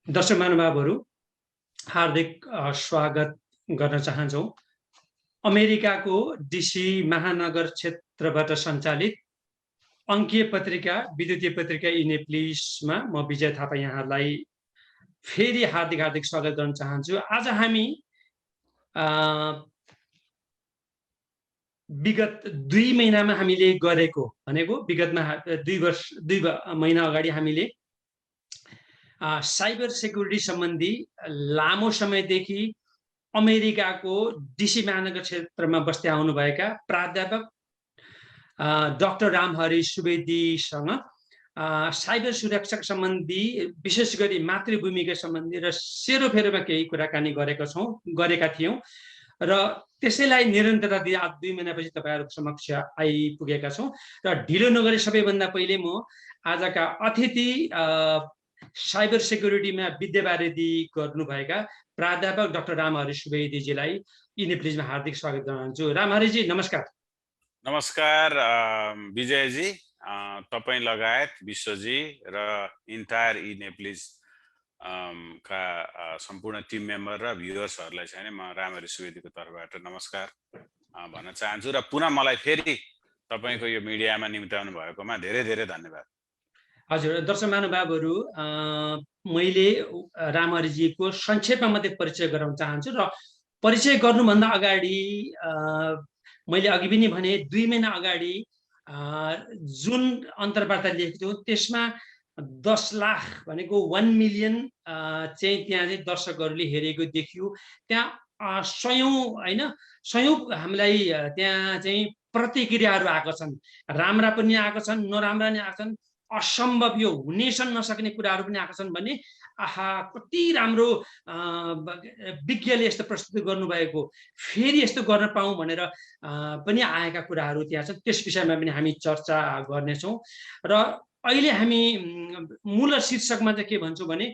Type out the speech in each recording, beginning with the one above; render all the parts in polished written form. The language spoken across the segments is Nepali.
दर्शक महानुभावहरू हार्दिक स्वागत गर्न चाहन्छौँ। अमेरिकाको डीसी महानगर क्षेत्रबाट सञ्चालित अङ्कीय पत्रिका विद्युतीय पत्रिका इनेप्लिसमा म विजय थापा यहाँहरूलाई फेरि हार्दिक स्वागत गर्न चाहन्छु। आज हामी विगत 2 महिनामा हामीले गरेको भनेको विगतमा 2 महिना अगाडि हामीले साइबर सेक्युरिटी सम्बन्धी लामो समयदेखि अमेरिकाको डीसी महानगर क्षेत्रमा बस्दै आउनुभएका प्राध्यापक डाक्टर रामहरि सुवेदीसँग साइबर सुरक्षा सम्बन्धी विशेष गरी मातृभूमिका सम्बन्धी र सेरोफेरोमा केही कुराकानी गरेका थियौँ र त्यसैलाई निरन्तरता दिए आज 2 महिनापछि तपाईहरुको समक्ष आइपुगेका छौँ र ढिलो नगरी सबैभन्दा पहिले म आजका अतिथि साइबर सेक्युरिटीमा विद्यावारिधि गर्नुभएका प्राध्यापक डाक्टर रामहरि सुवेदीजीलाई इनेप्लिसमा हार्दिक स्वागत गराउँछु। रामहरिजी नमस्कार। नमस्कार विजयजी, तपाईं लगायत विश्वजी र इन्टायर इनेप्लिस का सम्पूर्ण टिम मेम्बर र भ्युअर्सहरूलाई चाहिँ म रामहरि सुवेदीको तर्फबाट नमस्कार भन्न चाहन्छु र पुनः मलाई फेरि तपाईंको यो मिडियामा निम्त्याउनु भएकोमा धेरै धेरै धन्यवाद। हजुर दर्शक महानुभावहरू, मैले रामहरिजीको संक्षेपमा मात्रै परिचय गराउन चाहन्छु र परिचय गर्नुभन्दा अगाडि मैले अघि पनि भने 2 महिना अगाडि जुन अन्तर्वार्ता लेखेको थियो त्यसमा 10 लाख भनेको 1 मिलियन चाहिँ त्यहाँ चाहिँ दर्शकहरूले हेरेको देखियो। त्यहाँ सयौं हामीलाई त्यहाँ चाहिँ प्रतिक्रियाहरू आएको छन्, राम्रा पनि आएको छन्, नराम्रा पनि आएको छन्, असम्भव यो हुनेछन् नसक्ने कुराहरू पनि आएको छन् भने आहा कति राम्रो विज्ञले यस्तो प्रस्तुत गर्नुभएको, फेरि यस्तो गर्न पाऊँ भनेर पनि आएका कुराहरू त्यहाँ छन्। त्यस विषयमा पनि हामी चर्चा गर्नेछौँ र अहिले हामी मूल शीर्षकमा चाहिँ के भन्छौँ भने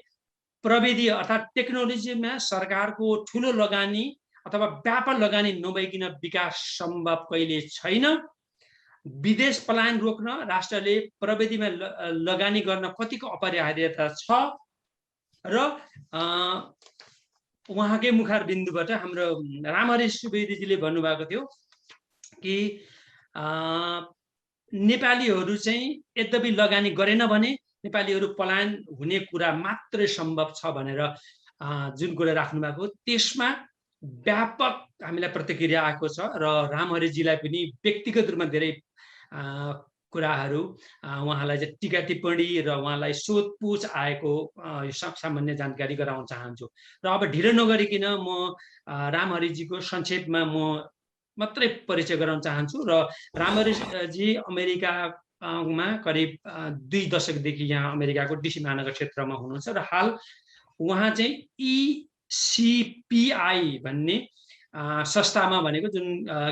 प्रविधि अर्थात् टेक्नोलोजीमा सरकारको ठुलो लगानी अथवा व्यापक लगानी नभइकन विकास सम्भव कहिले छैन। विदेश पलायन रोक्न राष्ट्रले प्रविधिमा लगानी गर्न कतिको अपरिहार्यता छ र उहाँकै मुखार बिन्दुबाट हाम्रो रामहरि सुवेदीजीले भन्नुभएको थियो कि नेपालीहरू चाहिँ यद्यपि लगानी गरेन भने नेपालीहरू पलायन हुने कुरा मात्रै सम्भव छ भनेर जुन कुरा राख्नु भएको त्यसमा व्यापक हामीलाई प्रतिक्रिया आएको छ र रामहरिजीलाई पनि व्यक्तिगत रूपमा धेरै कुराहरू उहाँलाई चाहिँ टीका टिप्पणी र उहाँलाई सोधपुछ आएको सामान्य जानकारी गराउन चाहन्छु। र अब ढिलो नगरिकन म रामहरिजीको संक्षेपमा म मात्रै परिचय गराउन चाहन्छु र रामहरिजी अमेरिकामा करिब 2 दशकदेखि यहाँ अमेरिकाको डीसी महानगर क्षेत्रमा हुनुहुन्छ र हाल उहाँ चाहिँ ECPI भन्ने संस्थामा भनेको जुन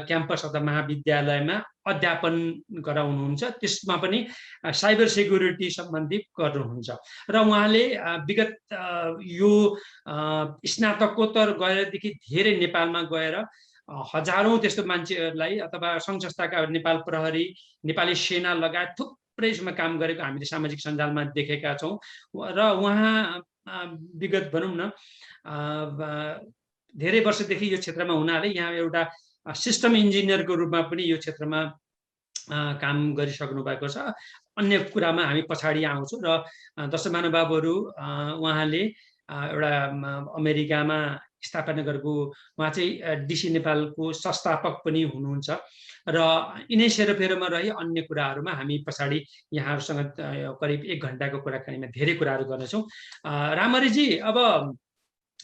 क्याम्पस अथवा महाविद्यालयमा अध्यापन गराउनुहुन्छ, त्यसमा पनि साइबर सेक्युरिटी सम्बन्धी गर्नुहुन्छ र उहाँले विगत यो स्नातकोत्तर गरेदेखि धेरै नेपालमा गएर हजारौं त्यस्तो मान्छेहरूलाई अथवा सङ्घ संस्थाका नेपाल प्रहरी, नेपाली सेना लगायत थुप्रैमा काम गरेको हामीले सामाजिक सञ्जालमा देखेका छौँ र उहाँ विगत भनौँ न धेरै वर्षदेखि यो क्षेत्रमा हुनाले यहाँ एउटा सिस्टम इन्जिनियरको रूपमा पनि यो क्षेत्रमा काम गरिसक्नु भएको छ। अन्य कुरामा हामी पछाडि आउँछौँ र दर्शक महानुभावहरू, उहाँले एउटा अमेरिकामा स्थापना गरेको उहाँ चाहिँ डीसी नेपालको संस्थापक पनि हुनुहुन्छ र यिनै सेरोफेरोमा रही अन्य कुराहरूमा हामी पछाडि यहाँहरूसँग करिब 1 घण्टाको कुराकानीमा धेरै कुराहरू गर्नेछौँ। रामहरिजी, अब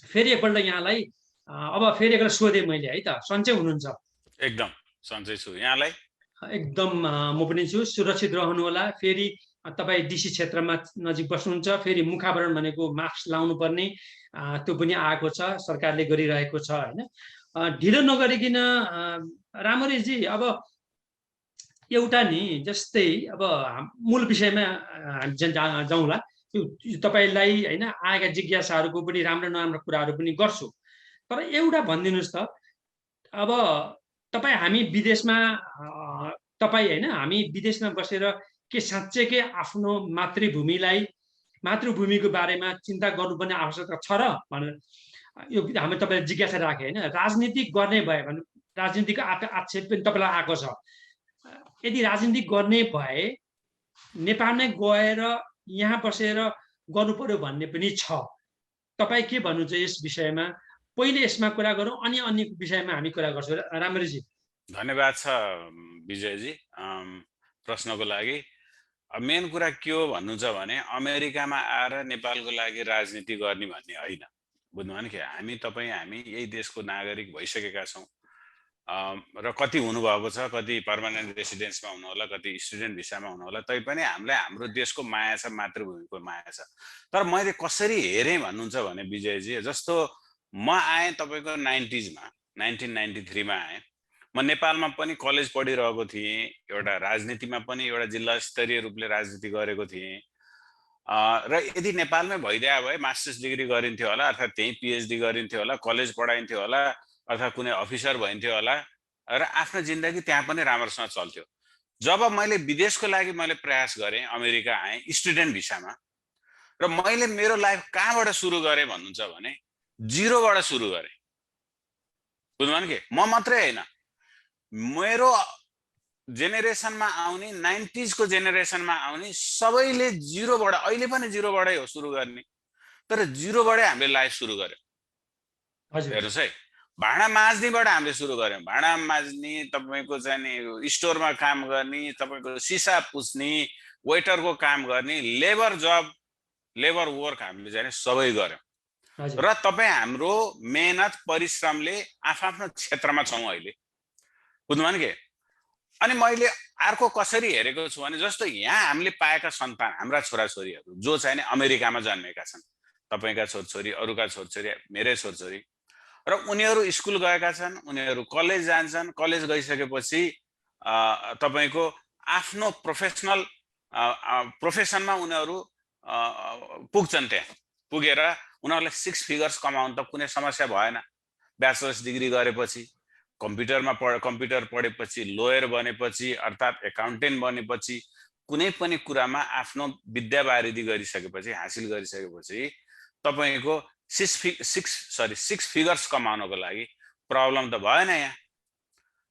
फेरि एकपल्ट यहाँलाई फेरि एकपल्ट सोधेँ मैले है त, सन्चै हुनुहुन्छ? एकदम सन्चै छु। यहाँलाई? एकदम म पनि छु। सुरक्षित रहनु होला। फेरि तपाईँ डीसी क्षेत्रमा नजिक बस्नुहुन्छ, फेरि मुखावरण भनेको मास्क लाउनु पर्ने त्यो पनि आएको छ, सरकारले गरिरहेको छ हैन। ढिलो नगरिकन रामहरिजी, अब एउटा नि जस्तै अब मूल विषयमा हामी जाउँला। तपाईलाई हैन आएका जिज्ञासाहरूको पनि राम्रो नराम्रो कुराहरू पनि गर्छु, तर एउटा भनिदिनुस् त, अब तपाईँ हामी विदेशमा तपाईँ हैन हामी विदेशमा बसेर के साँच्चैकै आफ्नो मातृभूमिलाई मातृभूमिको बारेमा चिन्ता गर्नुपर्ने आवश्यकता छ र भनेर यो हामी तपाईँले जिज्ञासा राखे होइन। राजनीति गर्ने भए भने राजनीतिको आक्षेप पनि तपाईँलाई आएको छ। यदि राजनीति गर्ने भए नेपालमै गएर यहाँ बसेर गर्नु पर्यो भन्ने पनि छ। तपाईँ के भन्नुहुन्छ यस विषयमा? पहिले यसमा कुरा गरौँ अनि अन्य विषयमा हामी कुरा गर्छौँ। राम्ररी। धन्यवाद छ विजयजी प्रश्नको लागि। मेन कुरा के हो भन्नुहुन्छ भने अमेरिकामा आएर नेपालको लागि राजनीति गर्ने भन्ने होइन। बुझ्नुभयो नि? हामी यही देशको नागरिक भइसकेका छौँ र कति हुनुभएको छ, कति पर्मानेन्ट रेसिडेन्समा हुनु होला, कति स्टुडेन्ट भिसामा हुनु होला, तैपनि हामीलाई हाम्रो देशको माया छ, मातृभूमिको माया छ। तर मैले कसरी हेरेँ भन्नुहुन्छ भने विजयजी, जस्तो म आएँ तपाईँको 90s मा 1993 आएँ। म नेपालमा पनि कलेज पढिरहेको थिएँ, एउटा राजनीतिमा पनि एउटा जिल्ला स्तरीय रूपले राजनीति गरेको थिएँ र यदि नेपालमै भइदिया भए मास्टर्स डिग्री गरिन्थ्यो होला, अर्थात् त्यही पिएचडी गरिन्थ्यो होला, कलेज पढाइन्थ्यो होला, अथवा कुनै अफिसर भइन्थ्यो होला र आफ्नो जिन्दगी त्यहाँ पनि राम्रोसँग चल्थ्यो। जब मैले विदेशको लागि मैले प्रयास गरेँ, अमेरिका आएँ स्टुडेन्ट भिसामा, र मैले मेरो लाइफ कहाँबाट सुरु गरेँ भन्नुहुन्छ भने जिरोबाट सुरु गरेँ। बुझ्नुभयो नि? म मात्रै होइन, मेरो जेनेरेसनमा आउने 90s को जेनेरेसनमा आउने सबैले जिरोबाट, अहिले पनि जिरोबाटै हो सुरु गर्ने, तर जिरोबाटै हामीले लाइफ सुरु गर्यौँ। हेर्नुहोस् है, भाँडा माझ्नेबाट हामीले सुरु गर्यौँ। भाँडा माझ्ने, तपाईँको चाहिँ नि स्टोरमा काम गर्ने, तपाईँको सिसा पुस्ने, वेटरको काम गर्ने, लेबर जब, लेबर वर्क हामीले चाहिँ सबै गर्यौँ। र तपाईँ हाम्रो मेहनत परिश्रमले आफ्नो क्षेत्रमा छौँ अहिले। बुझ्नुभयो नि? अनि मैले अर्को कसरी हेरेको छु भने जस्तो यहाँ हामीले पाएका सन्तान, हाम्रा छोराछोरीहरू जो चाहिँ अमेरिकामा जन्मेका छन्, तपाईँका छोरछोरी, अरूका छोरछोरी, मेरै छोरछोरी, र उनीहरू स्कुल गएका छन्, उनीहरू कलेज जान्छन्, कलेज गइसकेपछि तपाईँको आफ्नो प्रोफेसनमा उनीहरू पुग्छन्। त्यहाँ पुगेर उनीहरूलाई 6 फिगर्स कमाउन त कुनै समस्या भएन। ब्याचलर्स डिग्री गरेपछि, कम्प्युटर पढेपछि, लोयर बनेपछि, अर्थात् एकाउन्टेन्ट बनेपछि, कुनै पनि कुरामा आफ्नो विद्यावारिधि गरिसकेपछि, हासिल गरिसकेपछि तपाईँको 6 फिगर्स कमाउनको लागि प्रब्लम त भएन यहाँ।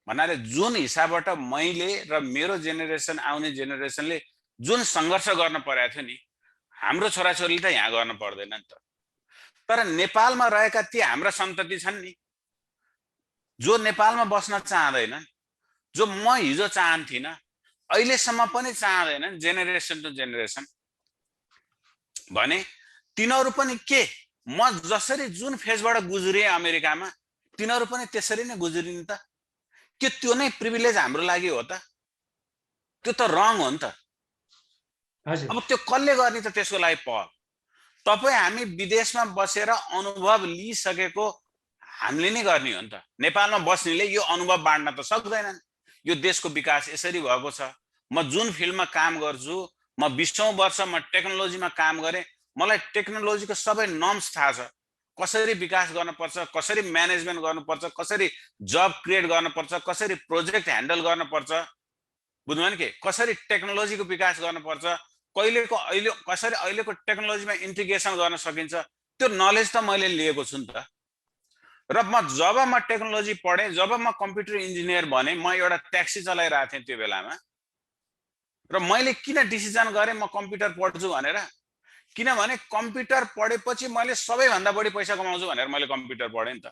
भन्नाले जुन हिसाबबाट मैले र मेरो जेनेरेसन, आउने जेनेरेसनले जुन सङ्घर्ष गर्न परेको थियो नि, हाम्रो छोराछोरीले त यहाँ गर्न पर्दैन नि त। तर नेपालमा रहेका ती हाम्रा सन्तति छन् नि, जो नेपालमा बस्न चाहँदैनन्, जो म हिजो चाहन्थिनँ, अहिलेसम्म पनि चाहँदैनन्, जेनेरेसन टु जेनेरेसन, भने तिनीहरू पनि के म जसरी जुन फेजबाट गुज्रिए अमेरिकामा, तिनीहरू पनि त्यसरी नै गुज्रिन् त? के त्यो नै प्रिभिलेज हाम्रो लागि हो त? त्यो त रङ हो नि त। अब त्यो कसले गर्ने त त्यसको लागि पहल? तपाईँ हामी विदेशमा बसेर अनुभव लिइसकेको हामीले नै गर्ने हो नि त। नेपालमा बस्नेले यो अनुभव बाँड्न त सक्दैनन्। यो देशको विकास यसरी भएको छ। म जुन फिल्डमा काम गर्छु, म 20औं वर्ष म टेक्नोलोजीमा काम गरेँ, मलाई टेक्नोलोजीको सबै नर्म्स थाहा छ। कसरी विकास गर्नुपर्छ, कसरी म्यानेजमेन्ट गर्नुपर्छ, कसरी जब क्रिएट गर्नुपर्छ, कसरी प्रोजेक्ट ह्यान्डल गर्नुपर्छ, बुझ्नुभयो नि? कसरी टेक्नोलोजीको विकास गर्नुपर्छ, कसरी अहिलेको टेक्नोलोजीमा इन्टिग्रेसन गर्न सकिन्छ, त्यो नलेज त मैले लिएको छु नि त। र जब म टेक्नोलोजी पढेँ, जब म कम्प्युटर इन्जिनियर बने, म एउटा ट्याक्सी चलाइरहेको थिएँ त्यो बेलामा, र मैले किन डिसिजन गरेँ म कम्प्युटर पढ्छु भनेर? किनभने कम्प्युटर पढेपछि मैले सबैभन्दा बढी पैसा कमाउँछु भनेर मैले कम्प्युटर पढेँ नि त।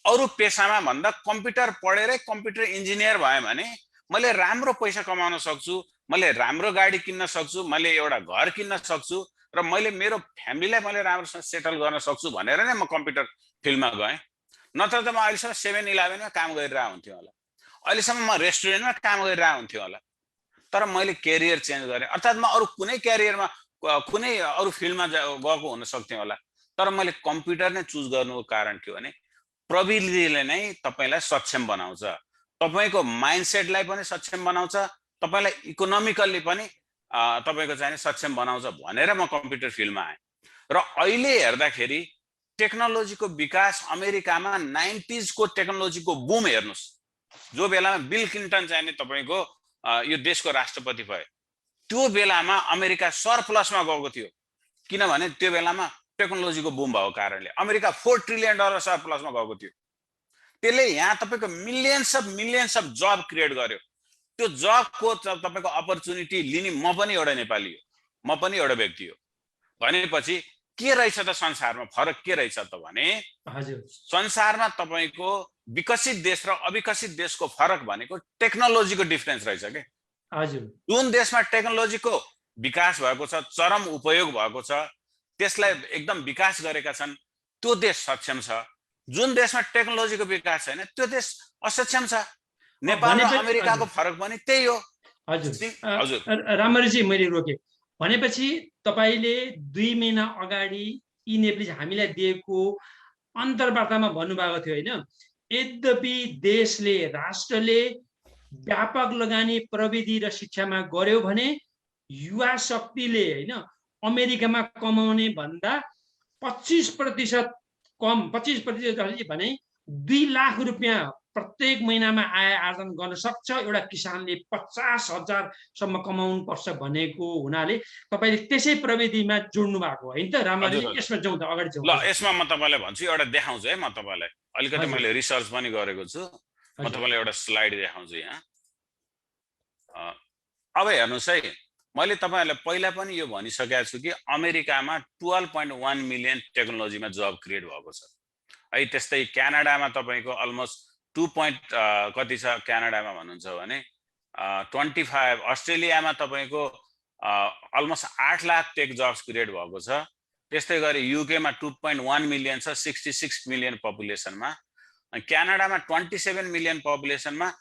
अरू पेसामा भन्दा कम्प्युटर पढेरै कम्प्युटर इन्जिनियर भएँ भने मैले राम्रो पैसा कमाउन सक्छु, मैले राम्रो गाडी किन्न सक्छु, मैले एउटा घर किन्न सक्छु, र मैले मेरो फ्यामिलीलाई मैले राम्रोसँग सेटल गर्न सक्छु भनेर नै म कम्प्युटर फिल्डमा गएँ। नत्र त म अहिलेसम्म 7-11मा काम गरिरहेको हुन्थ्यो होला, अहिलेसम्म म रेस्टुरेन्टमा काम गरिरहेको हुन्थ्यो होला। तर मैले क्यारियर चेन्ज गरेँ, अर्थात् म अरू कुनै क्यारियरमा, कुनै अरू फिल्डमा गएको हुन सक्थेँ होला, तर मैले कम्प्युटर नै चुज गर्नुको कारण के हो भने प्रविधिले नै तपाईँलाई सक्षम बनाउँछ, तपाईँको माइन्डसेटलाई पनि सक्षम बनाउँछ, तपाईँलाई इकोनोमिकल्ली पनि तपाईँको चाहिँ सक्षम बनाउँछ भनेर म कम्प्युटर फिल्डमा आएँ। र अहिले हेर्दाखेरि टेक्नोलोजीको विकास अमेरिकामा 90s को टेक्नोलोजीको बुम हेर्नुहोस्। जो बेलामा बिल क्लिन्टन चाहिँ तपाईँको यो देशको राष्ट्रपति भए, त्यो बेलामा अमेरिका सरप्लसमा गएको थियो। किनभने त्यो बेलामा टेक्नोलोजीको बुम भएको कारणले अमेरिका $4 ट्रिलियन सरप्लसमा गएको थियो। त्यसले यहाँ तपाईको मिलियन्स अफ जब क्रिएट गर्यो। त्यो जबको तपाईको अपर्च्युनिटी लिने म पनि एउटा नेपाली हो, म पनि एउटा व्यक्ति हो भनेपछि के रहेछ त संसारमा फरक के रहेछ त भने हजुर संसारमा तपाईको विकसित देश र अविकसित देशको फरक भनेको टेक्नोलोजीको डिफरेन्स रहेछ के। हजुर जुन देशमा टेक्नोलोजीको विकास भएको छ, चरम उपयोग भएको छ, त्यसलाई एकदम विकास गरेका छन्, त्यो देश सक्षम छ। जुन देशमा टेक्नोलोजीको विकास छैन त्यो देश असक्षम छ। नेपाल र अमेरिकाको फरक पनि त्यही हो। हजुर रामहरिजी मैले रोके भनेपछि तपाईले 2 महिना अगाडि यी नेप्लिज हामीलाई दिएको अन्तर्वार्तामा भन्नुभएको थियो हैन, यद्यपि देशले राष्ट्रले व्यापक लगानी प्रविधि र शिक्षामा गर्यो भने युवा शक्तिले हैन अमेरिकामा कमाउने भन्दा 25% कम 25% भने 2 लाख रुपैयाँ प्रत्येक महिनामा आय आर्जन गर्न सक्छ एउटा किसानले। 50,000 सम्म कमाउनु पर्छ भनेको हुनाले तपाईले त्यसै प्रविधिमा जोड्नु भएको हैन त रामहरिजी? यसमा जाउँ त अगाडि जाउँ। ल यसमा म तपाईलाई भन्छु, एउटा देखाउँछु है। म तपाईलाई अलिकति मैले रिसर्च पनि गरेको छु। म तपाईलाई एउटा स्लाइड देखाउँछु यहाँ। अब हेर्नुस् है, मैले तपाईहरुलाई पहिला पनि यो भनिसकेको छु कि अमेरिकामा 12.1 मिलियन टेक्नोलोजीमा जब क्रिएट भएको छ। है त्यस्तै क्यानाडामा तपाईको अलमोस्ट 2 कति छ क्यानाडामा भन्नुहुन्छ भने 25। अस्ट्रेलियामा तपाईको almost 8 lakh tech jobs create भएको छ। त्यस्तै गरी युकेमा 2.1 मिलियन छ, 66 मिलियन पपुलेसनमा। क्यानाडामा 27 मिलियन पपुलेसनमा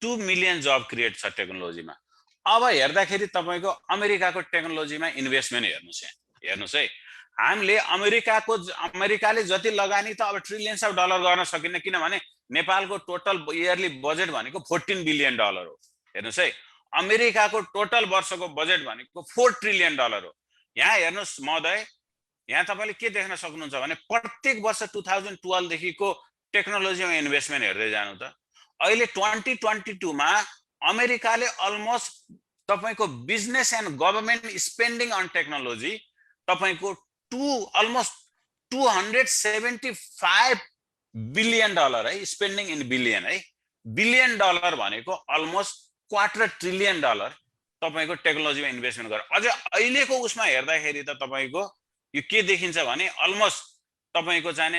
2 मिलियन जब क्रिएट छ टेक्नोलोजीमा। अब हेर्दाखेरि तपाईको अमेरिकाको टेक्नोलोजीमा इन्भेस्टमेन्ट हेर्नुस् है। हामीले अमेरिकाले जति लगानी त अब ट्रिलियन्स अफ डलर गर्न सकिन्न, किनभने नेपालको टोटल इयरली बजेट भनेको $14 बिलियन हो। हेर्नुस् है, अमेरिकाको टोटल वर्षको बजेट भनेको $4 ट्रिलियन हो। यहाँ हेर्नुस् महोदय, यहाँ तपाईले के देख्न सक्नुहुन्छ भने प्रत्येक वर्ष 2012 देखिको टेक्नोलोजीमा इन्भेस्टमेन्ट हेर्दै जानु त अहिले 2022 मा अमेरिकाले अलमोस्ट तपाईको business and government spending on technology तपाईको अलमोस्ट $275 बिलियन है, स्पेन्डिङ इन बिलियन है। बिलियन डलर भनेको अलमोस्ट $250 ट्रिलियन तपाईको टेक्नोलोजीमा इन्भेस्टमेन्ट गर्यो। अझ अहिलेको उसमा हेर्दाखेरि त तपाईको यो के देखिन्छ भने अलमोस्ट तपाईको चाहिँ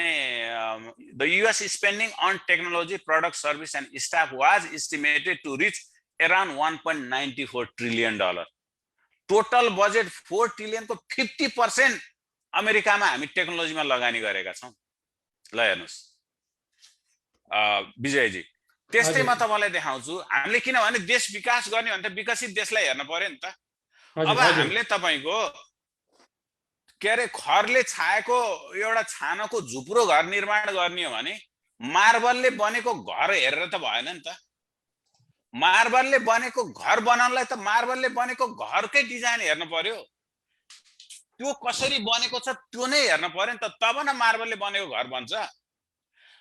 the US spending on technology product service and staff was estimated to reach around $1.94 trillion. Total budget 4 trillion को 50% अमेरिकामा हामी टेक्नोलोजीमा लगानी गरेका छौं। ल हेर्नुस् विजयजी, त्यस्तै म तपाईलाई देखाउँछु। हामीले किनभने देश विकास गर्ने भने त विकसित देशलाई हेर्न पर्यो नि त। अब हामीले तपाईको के अरे खरले छाएको एउटा छानाको झुप्रो घर निर्माण गर्ने हो भने मार्बलले बनेको घर हेरेर त भएन नि त। मार्बलले बनेको घर बनाउनलाई त मार्बलले बनेको घरकै डिजाइन हेर्न पर्यो, त्यो कसरी बनेको छ त्यो नै हेर्न पर्यो नि त, तब न मार्बलले बनेको घर बन्छ।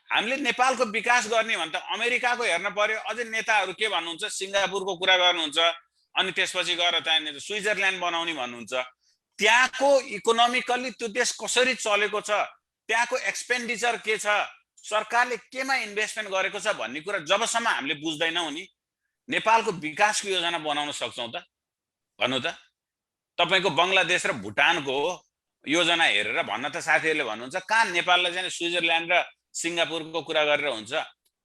हामीले नेपालको विकास गर्ने भने त अमेरिकाको हेर्न पर्यो। अझै नेताहरू के भन्नुहुन्छ, सिङ्गापुरको कुरा गर्नुहुन्छ, अनि त्यसपछि गएर चाहिँ स्विजरल्यान्ड बनाउने भन्नुहुन्छ। त्यहाँको इकोनोमिकली त्यो देश कसरी चलेको छ, त्यहाँको एक्सपेन्डिचर के छ, सरकारले केमा इन्भेस्टमेन्ट गरेको छ भन्ने कुरा जबसम्म हामीले बुझ्दैनौँ नि नेपालको विकासको योजना बनाउन सक्छौं त? भन्नु त। तपाईको बंगलादेश र भुटानको योजना हेरेर भन्न त साथीहरूले भन्नुहुन्छ कहाँ नेपाललाई चाहिँ स्विजरल्यान्ड र सिङ्गापुरको कुरा गरेर हुन्छ।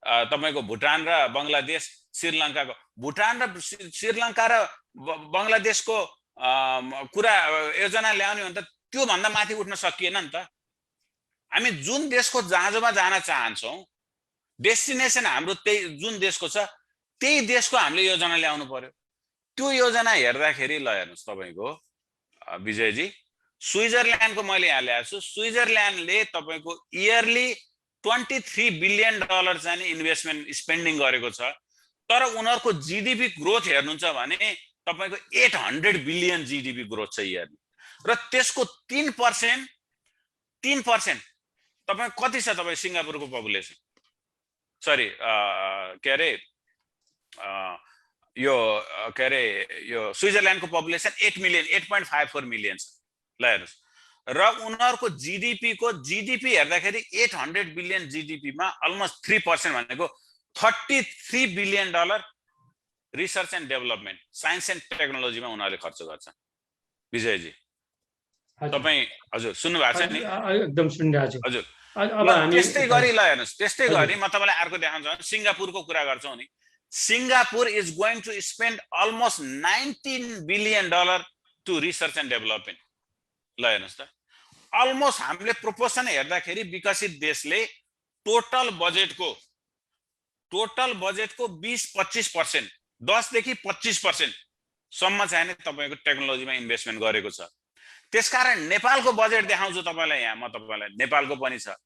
तपाईको भुटान र बंगलादेश, श्रीलङ्काको भुटान र श्रीलङ्का र बंगलादेशको कुरा योजना ल्याउने भने त त्यो भन्दा माथि उठ्न सकिएन नि त। हामी जुन देशको जहाँजोमा जान चाहन्छौं, डेस्टिनेसन हाम्रो त्यही जुन देशको छ त्यही देशको हामीले योजना ल्याउनु पर्यो। त्यो योजना हेर्दाखेरि ल हेर्नुस् तपाईको विजयजी, स्विजरल्यान्डको मैले यहाँ ल्याएको छु। स्विजरल्यान्डले तपाईको इयरली $23 बिलियन चाहिँ इन्भेस्टमेन्ट स्पेन्डिङ गरेको छ। तर उनीहरुको जीडीपी ग्रोथ हेर्नुहुन्छ भने तपाईको 800 बिलियन जीडीपी ग्रोथ छ इयरली, र त्यसको 3% तपाई कति छ? तपाई सिङ्गापुरको पपुलेसन, सरी के अरे यो के अरे यो स्विजरल्यान्डको पपुलेसन 8 मिलियन 8.54 मिलियन छ। ल हेर्नुस् र उनीहरूको जीडीपी हेर्दाखेरि 800 बिलियन जीडीपीमा अलमोस्ट 3% भनेको $33 billion research and development science and टेक्नोलोजीमा उनीहरूले खर्च गर्छन्। विजयजी तपाईँ हजुर सुन्नु भएको छ नि? एकदम सुनिरहेको छु। हजुर अब हामी त्यस्तै गरी ल हेर्नुहोस्, त्यस्तै गरी म तपाईँलाई अर्को देखाउन चाहन्छु। सिङ्गापुरको कुरा गर्छौँ नि, Singapore is going to spend almost $19 billion to research and development. ल हेर्नुहोस् त, अलमोस्ट हामीले प्रोपोर्सन हेर्दाखेरि विकसित देशले टोटल बजेटको 20-25%, 10 देखि 25% सम्म चाहिँ तपाईको टेक्नोलोजीमा इन्भेस्टमेन्ट गरेको छ। त्यसकारण नेपालको बजेट देखाउँछु तपाईलाई। यहाँ म तपाईलाई नेपालको पनि छ।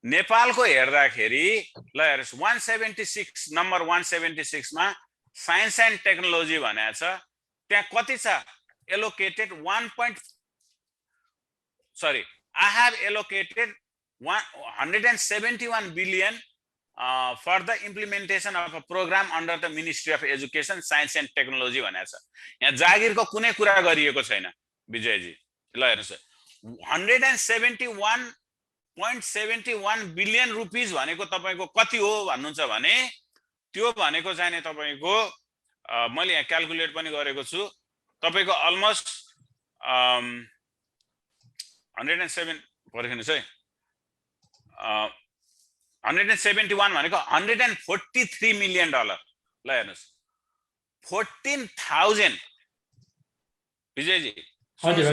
नेपालको हेर्दाखेरि ल हेर्नुस्, 176 नम्बर 176 मा साइन्स एन्ड टेक्नोलोजी भनेको छ। त्यहाँ कति छ allocated? I have allocated 171 billion for the implementation of a program under the Ministry of Education, Science and Technology भनेको छ। यहाँ जागिरको कुनै कुरा गरिएको छैन विजयजी। ल हेर्नुस्, 171.71 बिलियन रुपीज भनेको तपाईको कति हो भन्नुहुन्छ भने त्यो भनेको चाहिँ नि तपाईको मैले यहाँ क्याल्कुलेट पनि गरेको छु। तपाईको अलमोस्ट 107 पर्खिनुस् है, 171 भनेको $143 मिलियन। ल हेर्नुस्, 14,000 विजयजी। हजुर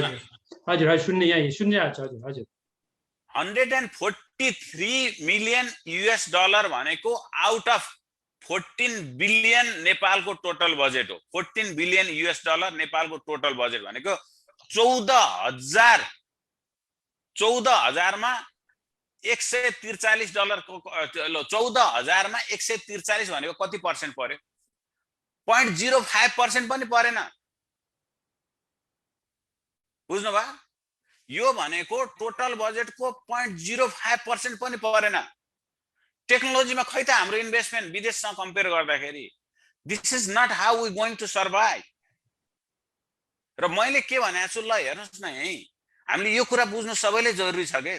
हजुर हजुर सुन्ने यहाँ सुनिरहेको छु। हजुर हजुर 143 मिलियन US डलर भनेको आउट अफ 14 बिलियन नेपालको टोटल बजेट हो। 14 बिलियन US डलर नेपालको टोटल बजेट भनेको 14,000 मा $143 को 14,000 मा 143 भनेको कति पर्सेन्ट पर्यो? 0.05% पनि परेन। बुझ्नु भयो? यो भनेको टोटल बजेटको 0.05% पनि परेन। टेक्नोलोजीमा खै त हाम्रो इन्भेस्टमेन्ट विदेशसँग कम्पेयर गर्दाखेरि? This is not how we going to survive. र मैले के भनेको छु, ल हेर्नुस् न, यही हामीले यो कुरा बुझ्नु सबैले जरुरी छ के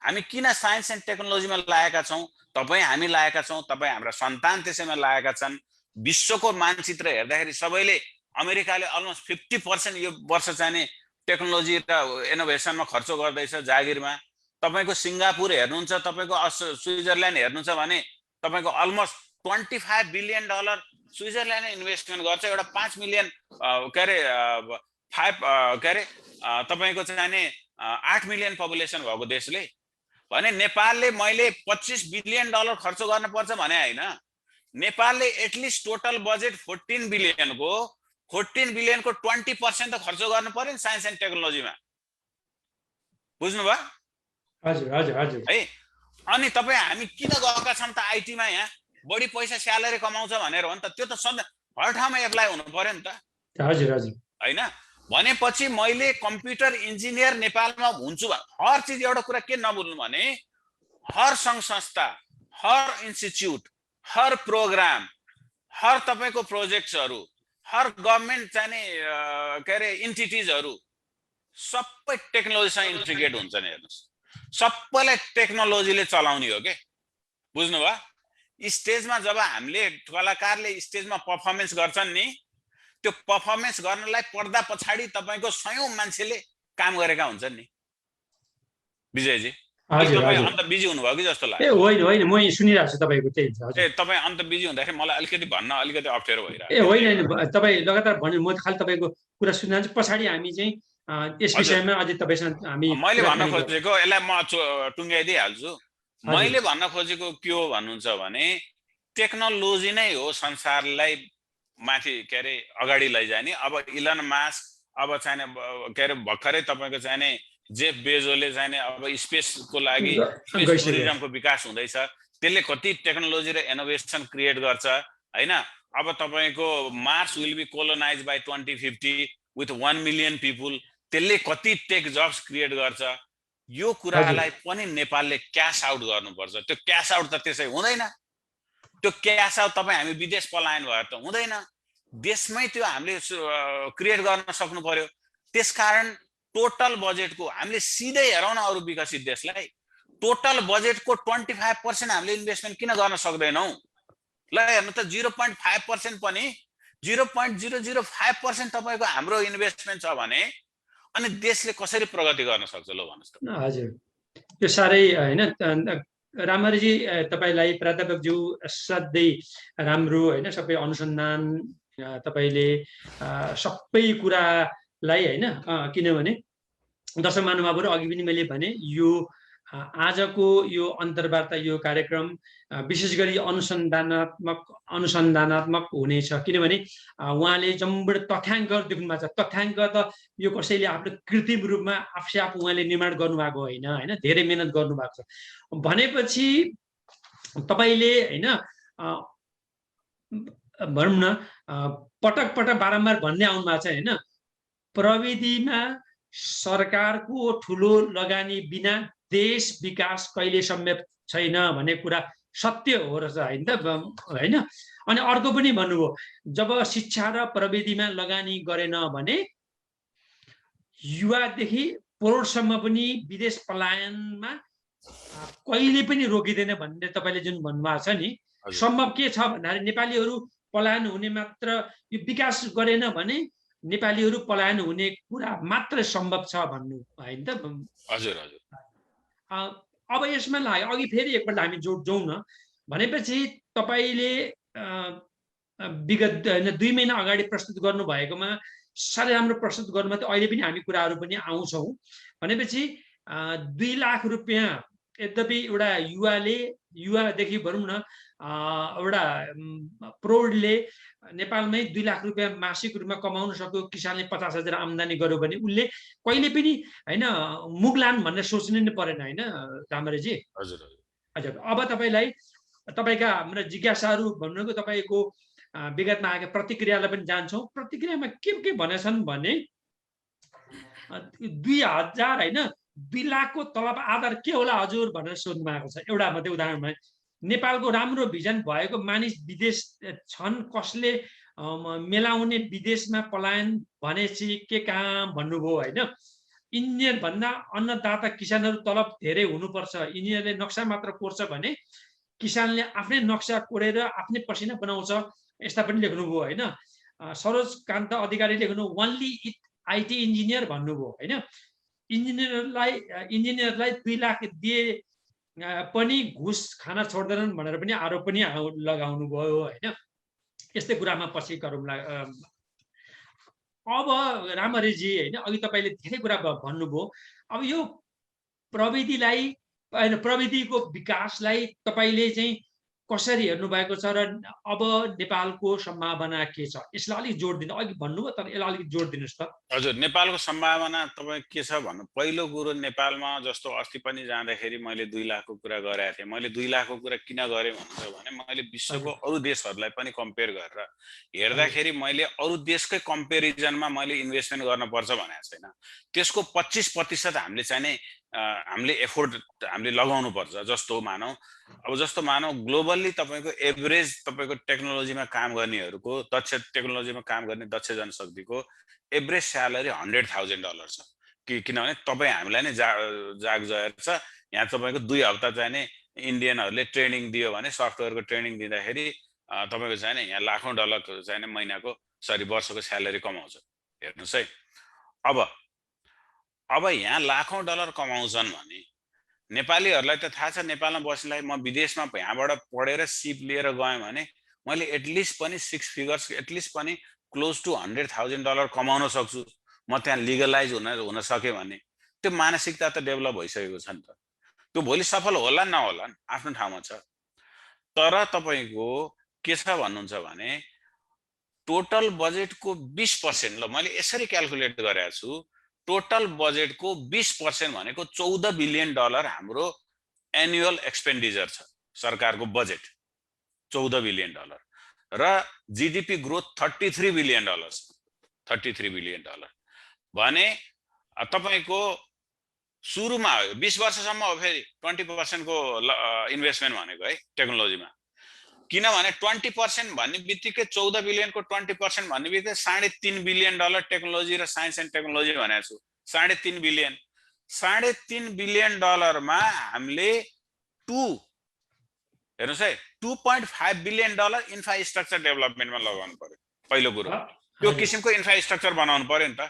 हामी किन साइन्स एन्ड टेक्नोलोजीमा लागेका छौं। तपाई हामी लागेका छौं, तपाई हाम्रा सन्तान त्यसैमा लागेका छन्। विश्वको मानचित्र हेर्दाखेरि सबैले अमेरिकाले अलमोस्ट 50% यो वर्ष चाहिँ टेक्नोलोजी र इनोभेसनमा खर्च गर्दैछ जागिरमा। तपाईको सिङ्गापुर हेर्नुहुन्छ, तपाईको स्विजरल्यान्ड हेर्नुहुन्छ भने तपाईको अलमोस्ट $25 बिलियन स्विजरल्यान्डले इन्भेस्टमेन्ट गर्छ। एउटा 5 मिलियन तपाईको चाहिँ 8 मिलियन पपुलेसन भएको देशले भने नेपालले मैले $25 बिलियन खर्च गर्नुपर्छ भने हैन। नेपालले एटलिस्ट टोटल बजेट 14 बिलियनको 20% त खर्च गर्नु पर्यो नि साइन्स एन्ड टेक्नोलोजीमा। बुझ्नु भयो? हजुर हजुर हजुर है। अनि तपाई हामी किन गएका छौं त आईटीमा? यहाँ बढी पैसा स्यालेरी कमाउँछ भनेर हो नि त। त्यो त सधैँ हर ठाउँमा एप्लाई हुनु पर्यो नि त। हजुर हजुर हैन भनेपछि मैले कम्प्युटर इन्जिनियर नेपालमा हुन्छु। हर चीज एउटा कुरा के नबुल्नु भने हर संघ संस्था, हर इन्स्टिट्युट, हर प्रोग्राम, हर तपाईको प्रोजेक्ट्सहरु, हर गभर्नमेन्ट चाहिँ इन्टिटिजहरु सबै टेक्नोलोजीसँग इन्टिग्रेट हुन्छ नि। हेर्नुस्, सबैलाई टेक्नोलोजीले चलाउने हो के। बुझ्नु भयो? स्टेजमा जब हामीले कलाकारले स्टेजमा परफर्मेन्स गर्छन् नि, त्यो परफर्मेन्स गर्नलाई पर्दा पछाडी तपाईको सयौं मान्छेले काम गरेका हुन्छन् नि। विजयजी तपाई अन्त बिजी हुनुभयो कि जस्तो लाग्यो। ए होइन होइन, म सुनिरहेको छु तपाईको। त्यही ए तपाई अन्त बिजी हुँदाखेरि मलाई अलिकति भन्न अलिकति अप्ठ्यारो भइरहेको। ए होइन होइन, तपाई लगातार भन्नु, म खाली तपाईको कुरा सुनिरहन्छु। पछाडी हामी चाहिँ यस विषयमा अझै तपाईसँग हामी मैले भन्न खोजेको यसलाई म टुङ्ग्याइदिइ हाल्छु। मैले भन्न खोजेको के हो भन्नुहुन्छ भने टेक्नोलोजी नै हो संसारलाई माथि अगाडि लैजाने। अब इलन मास्क, अब चाहिँ भर्खरै तपाईको चाहिँ जेफ बेजोले चाहिँ अब स्पेसको लागि स्पेस टुरिज्मको विकास हुँदैछ। त्यसले कति टेक्नोलोजी र इनोभेसन क्रिएट गर्छ हैन। अब तपाईको Mars will be colonize by 2050 with 1 million people. त्यसले कति टेक जब्स क्रिएट गर्छ। यो कुरालाई पनि नेपालले क्याश आउट गर्नुपर्छ। त्यो क्याश आउट त त्यसै हुँदैन। त्यो क्याश आउट तपाई हामी विदेश पलायन भएर त हुँदैन। देशमै त्यो हामीले क्रिएट गर्न सक्नु पर्यो। त्यसकारण टोटल बजेटको हामीले सिधै हेरौँ न अरू विकसित देशलाई, टोटल बजेटको 25% हामीले इन्भेस्टमेन्ट किन गर्न सक्दैनौँ? ल हेर्नु त 0.5% पनि 0.005% तपाईँको हाम्रो इन्भेस्टमेन्ट छ भने अनि देशले कसरी प्रगति गर्न सक्छ ल भन्नुहोस् त? हजुर, यो साह्रै होइन रामहरिजी, तपाईँलाई प्राध्यापकज्यू असाध्यै राम्रो होइन सबै अनुसन्धान तपाईँले सबै कुरालाई होइन किनभने दर्शक महानुभावहरू अघि पनि मैले भने यो आजको यो अन्तर्वार्ता यो कार्यक्रम विशेष गरी अनुसन्धानात्मक हुनेछ, किनभने उहाँले जम्बड तथ्याङ्क देख्नु भएको छ। तथ्याङ्क त यो कसैले आफ्नो कृत्रिम रूपमा आफै आफ उहाँले निर्माण गर्नुभएको होइन, होइन धेरै मेहनत गर्नुभएको छ भनेपछि तपाईँले होइन भनौँ न पटक पटक बारम्बार भन्दै आउनु भएको छ होइन, प्रविधिमा सरकारको ठुलो लगानी बिना देश विकास कहिले सम्भव छैन भन्ने कुरा सत्य हो रहेछ होइन त, होइन? अनि अर्को पनि भन्नुभयो, जब शिक्षा र प्रविधिमा लगानी गरेन भने युवादेखि प्रौढसम्म पनि विदेश पलायनमा कहिले पनि रोकिँदैन भन्ने तपाईँले जुन भन्नुभएको छ नि, सम्भव के छ भन्दाखेरि नेपालीहरू पलायन हुने मात्र, यो विकास गरेन भने नेपालीहरू पलायन हुने कुरा मात्र सम्भव छ भन्नु होइन त? हजुर हजुर। अब यसमा लाग्यो अघि फेरि एकपल्ट हामी जोड्छौँ न भनेपछि तपाईँले विगत 2 महिना अगाडि प्रस्तुत गर्नुभएकोमा साह्रै राम्रो प्रस्तुत गर्नुमा त अहिले पनि हामी कुराहरू पनि आउँछौँ भनेपछि 2 लाख रुपियाँ यद्यपि एउटा युवादेखि भनौँ न एउटा प्रौढले नेपालमै 2 लाख रुपियाँ मासिक रूपमा कमाउन सक्यो, किसानले 50,000 आम्दानी गर्यो भने उसले कहिले पनि होइन मुगलान भनेर सोच्नु नै परेन होइन रामहरिजी? हजुर हजुर। अब तपाईँलाई तपाईँका हाम्रा जिज्ञासाहरू भन्नुको तपाईँको विगतमा आएका प्रतिक्रियालाई पनि जान्छौँ। प्रतिक्रियामा के भनेछन् भने 2000 होइन 2 लाखको तलब आधार के होला हजुर भनेर सोध्नु भएको छ। एउटा मात्रै उदाहरण भने नेपालको राम्रो भिजन भएको मानिस विदेश छन्, कसले मेलाउने विदेशमा पलायन भनेपछि के काम भन्नुभयो होइन? इन्जिनियर भन्दा अन्नदाता किसानहरू तलब धेरै हुनुपर्छ, इन्जिनियरले नक्सा मात्र कोर्छ भने किसानले आफ्नै नक्सा कोरेर आफ्नै पसिना बनाउँछ, यस्ता पनि लेख्नुभयो होइन? सरोज कान्त अधिकारी लेख्नु ओन्ली आइटी इन्जिनियर भन्नुभयो होइन? इन्जिनियरलाई 2 लाख दिए पनि घुस खान छोड्दैनन् भनेर पनि आरोप पनि लगाउनु भयो होइन? यस्तै कुरामा पछि गरौँला। अब रामहरिजी होइन अघि तपाईँले धेरै कुरा भन्नुभयो, अब यो प्रविधिलाई होइन प्रविधिको विकासलाई तपाईँले चाहिँ कसरी हेर्नु भएको छ र अब नेपालको सम्भावना के छ यसलाई अलिक जोड दिनु, अघि भन्नुभयो तर यसलाई अलिक जोड दिनुहोस् त। हजुर, नेपालको सम्भावना तपाईँ के छ भन्नु, पहिलो कुरो नेपालमा जस्तो अस्ति पनि जाँदाखेरि मैले 2 लाखको कुरा गरेको थिएँ। मैले 2 लाखको कुरा किन गरेँ भन्नुहुन्छ भने मैले विश्वको अरू देशहरूलाई पनि कम्पेयर गरेर हेर्दाखेरि मैले अरू देशकै कम्पेरिजनमा मैले इन्भेस्टमेन्ट गर्नुपर्छ भनेको छैन। त्यसको 25% हामीले चाहिँ हामीले एफोर्ट हामीले लगाउनु पर्छ। जस्तो मानौ ग्लोबल्ली तपाईँको एभरेज तपाईँको टेक्नोलोजीमा काम गर्नेहरूको टेक्नोलोजीमा काम गर्ने दक्ष जनशक्तिको एभरेज स्यालेरी $100,000 छ। किनभने तपाईँ हामीलाई नै जागजहेर छ। यहाँ तपाईँको 2 हप्ता चाहिँ नि इन्डियनहरूले ट्रेनिङ दियो भने सफ्टवेयरको ट्रेनिङ दिँदाखेरि तपाईँको चाहिँ नि यहाँ लाखौँ डलर चाहिँ नि महिनाको वर्षको स्यालेरी कमाउँछ। हेर्नुहोस् है, अब यहाँ लाखौँ डलर कमाउँछन् भने नेपालीहरूलाई त थाहा छ, नेपालमा बस्नेलाई म विदेशमा यहाँबाट पढेर सिप लिएर गएँ भने मैले एटलिस्ट पनि 6 फिगर्स एटलिस्ट पनि क्लोज टु $100,000 कमाउन सक्छु। म त्यहाँ लिगलाइज हुन सकेँ भने त्यो मानसिकता त डेभलप भइसकेको छ नि त। त्यो भोलि सफल होला नहोला आफ्नो ठाउँमा छ। तर तपाईँको के छ भन्नुहुन्छ भने टोटल बजेटको 20% ल मैले यसरी क्याल्कुलेट गरेको छु, टोटल बजेटको 20% भनेको $14 बिलियन हाम्रो एनुअल एक्सपेन्डिचर छ। सरकारको बजेट $14 बिलियन र जीडीपी ग्रोथ $33 बिलियन $33 बिलियन भने तपाईको सुरुमा 20 वर्षसम्म हो फेरि 20% को इन्भेस्टमेन्ट भनेको है टेक्नोलोजीमा। किनभने 20% भन्ने बित्तिकै 14 बिलियन को 20% भन्ने बित्तिकै $3.5 बिलियन टेक्नोलोजी र साइन्स एन्ड टेक्नोलोजी भनेको छु। 3.5 बिलियन। $3.5 बिलियन हामीले हेर्नुहोस् है 2.5 बिलियन इन्फ्रास्ट्रक्चर डेभलपमेन्टमा लगाउनु पर्यो। पहिलो कुरो त्यो किसिमको इन्फ्रास्ट्रक्चर बनाउनु पर्यो नि त।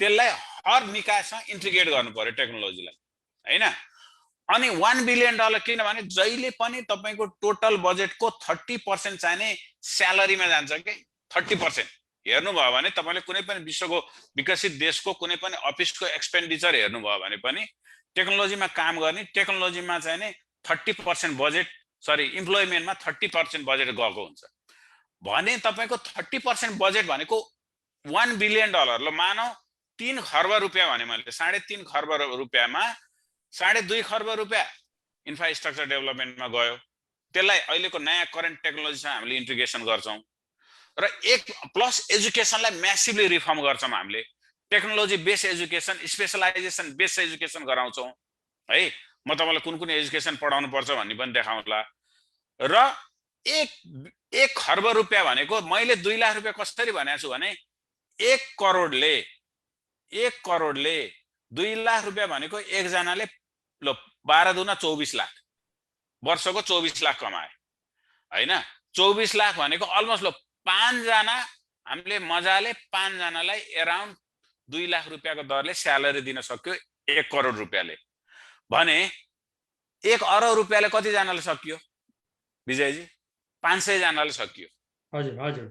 त्यसलाई हर निकायसँग इन्टिग्रेट गर्नु पर्यो टेक्नोलोजीलाई, हैन? अनि $1 बिलियन किनभने जहिले पनि तपाईको टोटल बजेटको 30% चाहिने स्यालेरीमा जान्छ के। 30% हेर्नुभयो भने तपाईले कुनै पनि विश्वको विकसित देशको कुनै पनि अफिसको एक्सपेन्डिचर हेर्नुभयो भने पनि टेक्नोलोजीमा काम गर्ने, टेक्नोलोजीमा चाहिने 30% बजेट इम्प्लोइमेन्टमा 30% बजेट गएको हुन्छ भने तपाईको 30% बजेट भनेको $1 बिलियन। ल मानौ 3 खर्ब रुपैयाँ भने मैले 3.5 खर्ब रुपैयाँमा 2.5 खर्ब रुपैयाँ इन्फ्रास्ट्रक्चर डेभलपमेन्टमा गयो। त्यसलाई अहिलेको नयाँ करेन्ट टेक्नोलोजीसँग हामीले इन्टिग्रेसन गर्छौं र प्लस एजुकेसनलाई म्यासिभली रिफर्म गर्छौं। हामीले technology based education, specialization based education गराउँछौं है। म तपाईलाई कुन एजुकेसन पढाउनु पर्छ भन्ने पनि देखाउँला। र 1 खर्ब रुपैयाँ भनेको मैले 2 लाख रुपैयाँ कसरी भनेको छु भने 1 करोडले 2 लाख रुपैयाँ भनेको एक जनाले ल 12 दुना 24 लाख वर्षको 24 लाख कमाए, हैन? 24 लाख भनेको अलमोस्ट 5 जना हामीले मजाले 5 जनालाई अराउन्ड 2 लाख रुपैयाँको दरले स्यालेरी दिन सक्यो 1 करोड रुपैयाँले भने 1 अरब रुपैयाँले कति जनाले सकियो विजयजी? 500 जनाले सकियो। हजुर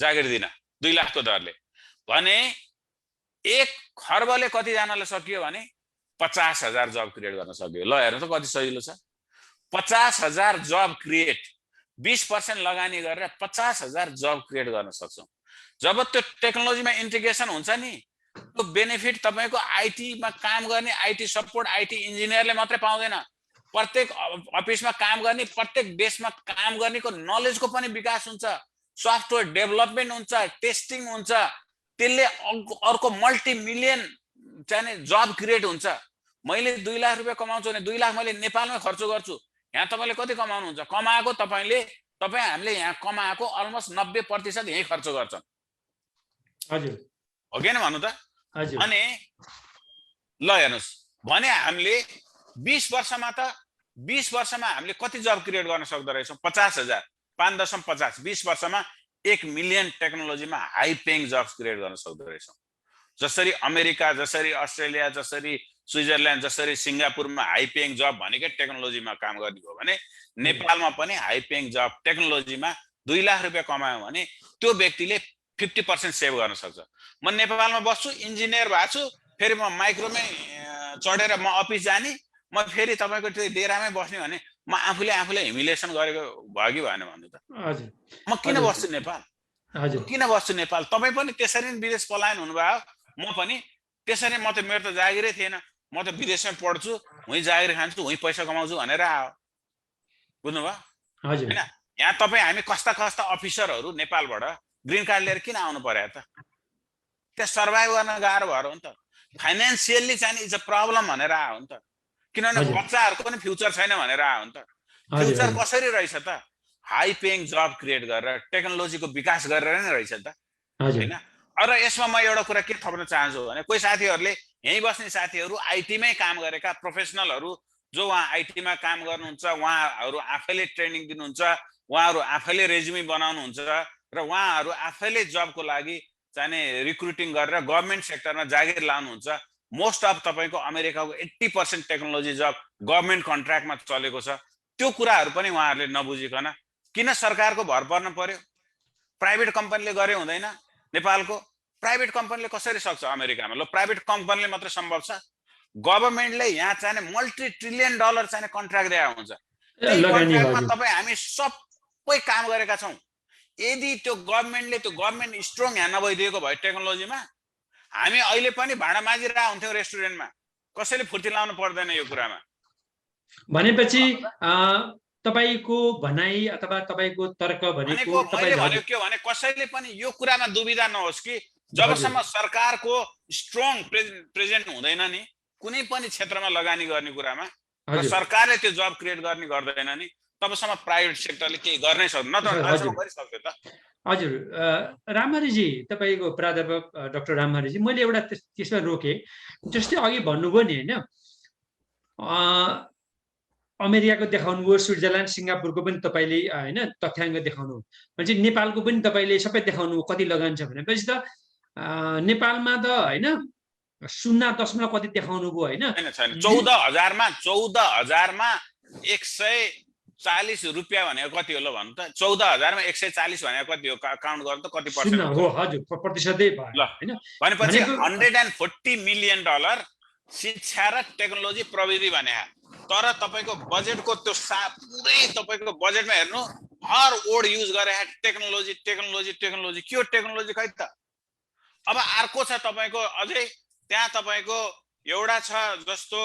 जागिर दिन 2 लाखको दरले भने 1 खर्बले कति जनाले सकियो भने 50,000 जब क्रिएट गर्न सक्यो। ल हेर्नु त कति सजिलो छ। 50,000 जब क्रिएट 20% लगानी गरेर 50,000 जब क्रिएट गर्न सक्छौं। जब त्यो टेक्नोलोजीमा इन्टिग्रेसन हुन्छ नि त्यो बेनिफिट तपाईको आईटीमा काम गर्ने, आईटी सपोर्ट, आईटी इन्जिनियरले मात्रै पाउँदैन। प्रत्येक अफिसमा काम गर्ने, प्रत्येक देशमा काम गर्नेको नलेजको पनि विकास हुन्छ, सफ्टवेयर डेभलपमेन्ट हुन्छ, टेस्टिङ हुन्छ। त्यसले अर्को मल्टी मिलियन चाहिने जब क्रिएट हुन्छ। मैले 2 लाख रुपैयाँ कमाउँछु भने 2 लाख मैले नेपालमै खर्च गर्छु। यहाँ तपाईले कति कमाउनुहुन्छ? कमाएको हामीले यहाँ कमाएको अलमोस्ट 90% यही खर्च गर्छन्। हजुर हो कि हैन भन्नु त? हजुर। अनि ल हेर्नुस् भने हामीले 20 वर्षमा हामीले कति जब क्रिएट गर्न सक्दो रहेछौं? 50,000 5.50 20 वर्षमा 1 मिलियन टेक्नोलोजीमा हाई पेइङ जब्स क्रिएट गर्न सक्दो रहेछौं। जसरी अमेरिका, जसरी अस्ट्रेलिया, जसरी स्विजरल्यान्ड, जसरी सिंगापुरमा हाई पेइङ जब भनेकै टेक्नोलोजीमा काम गर्ने हो भने नेपालमा पनि हाई पेइङ जब टेक्नोलोजीमा 2 लाख रुपैयाँ कमायो भने त्यो व्यक्तिले 50% सेभ गर्न सक्छ। म नेपालमा बस्छु, इन्जिनियर भएको छु, फेरि म माइक्रोमै चढेर म अफिस जाने, म फेरि तपाईको त्यो डेरामै बस्ने भने म आफूले ह्युमिलेसन गरेको भयो कि भएन भन्नु त? हजुर। म किन बस्छु नेपाल? हजुर। किन बस्छु नेपाल? तपाई पनि त्यसरी नै विदेश पलायन हुनुभयो, म पनि त्यसरी। म त मेरो त जागिरै थिएन, म त विदेशमै पढ्छु, उही जागिर खान्छु, उही पैसा कमाउँछु भनेर आयो। बुझ्नुभयो? हजुर। हैन? यहाँ तपाई हामी कस्ता अफिसरहरु नेपालबाट ग्रीन कार्ड लिएर किन आउनु पर्यो त? त्यहाँ सर्भाइभ गर्न गाह्रो भएर हो नि त। फाइनान्शियली चाहिँ इज अ प्रब्लम भनेर आयो नि त। किनभने बच्चाहरुको पनि फ्युचर छैन भनेर आयो नि त। फ्युचर कसरी रहेछ त? हाई पेइङ जब क्रिएट गरेर टेक्नोलोजीको विकास गरेर नै रहेछ त, हैन? र यसमा म एउटा कुरा के थप्न चाहन्छु भने कोही साथीहरुले यही बस्ने साथीहरु आईटीमै काम गरेका प्रोफेसनलहरु जो वहाँ आईटीमा काम गर्नुहुन्छ, उहाँहरु आफैले ट्रेनिङ दिनुहुन्छ, उहाँहरु आफैले रेज्युमे बनाउनुहुन्छ र उहाँहरु आफैले जबको लागि चाहिने रिक्रुटिङ गरेर गभर्नमेन्ट सेक्टरमा जागिर लाउनुहुन्छ। मोस्ट अफ तपाईको अमेरिकाको 80% टेक्नोलोजी जब गभर्नमेन्ट कन्ट्र्याक्टमा चलेको छ। त्यो कुराहरु पनि उहाँहरुले नबुझिकन किन सरकारको भर पर्न पर्यो? प्राइभेट कम्पनीले गरे हुँदैन? नेपालको प्राइभेट कम्पनीले कसरी सक्छ अमेरिकामा? ल प्राइभेट कम्पनीले मात्र सम्भव छ। गभर्नमेन्टले यहाँ चाहिने मल्टी ट्रिलियन डलर चाहिने कन्ट्र्याक्ट दिएको हुन्छ। त्यही कन्ट्र्याक्टमा तपाई हामी सबै काम गरेका छौं। यदि त्यो गभर्नमेन्ट स्ट्रङ यहाँ नभइदिएको भए टेक्नोलोजीमा हामी अहिले पनि भाडा माझिरहेका हुन्थ्यौं रेस्टुरेन्टमा। कसैले फुर्ती लाउनु पर्दैन यो कुरामा। भनेपछि तपाईको भनाई अथवा तपाईको तर्क भनेको तपाईले के भने कसैले पनि यो कुरामा दुविधा नहोस् कि जबसम्म सरकारको स्ट्रङ प्रेजेन्ट हुँदैन नि कुनै पनि क्षेत्रमा लगानी गर्ने कुरामा र सरकारले त्यो जब क्रिएट गर्ने गर्दैन नि तबसम्म प्राइभेट सेक्टरले केही गर्नै सक्दैन। न त अहिलेसम्म गरिसक्यो त। हजुर, रामहरिजी, तपाईँको प्राध्यापक डाक्टर रामहरिजी, मैले एउटा त्यसमा रोकेँ। जस्तै अघि भन्नुभयो नि होइन, अमेरिकाको देखाउनुभयो, स्विट्जरल्यान्ड सिङ्गापुरको पनि तपाईँले होइन तथ्याङ्क देखाउनु, भनेपछि नेपालको पनि तपाईँले सबै देखाउनु कति लगान छ भनेपछि त नेपालमा त होइन 0.10 कति देखाउनु भयो होइन। छैन 14,000 मा 140 रुपियाँ भनेको कति हो ल भन्नु त? 14,000 मा 140 भनेको कति हो? काउन्ट गर्नु त कति पर्सेन्ट हो? हजुर, प्रतिशतै भयो होइन। भनेपछि $140 मिलियन शिक्षा र टेक्नोलोजी प्रविधि भने। तर तपाईको बजेटको त्यो पुरै तपाईको बजेटमा हेर्नु हर वर्ड युज गरे टेक्नोलोजी टेक्नोलोजी टेक्नोलोजी। के हो टेक्नोलोजी खै त? अब अर्को छ तपाईको अझै त्यहाँ तपाईको एउटा छ जस्तो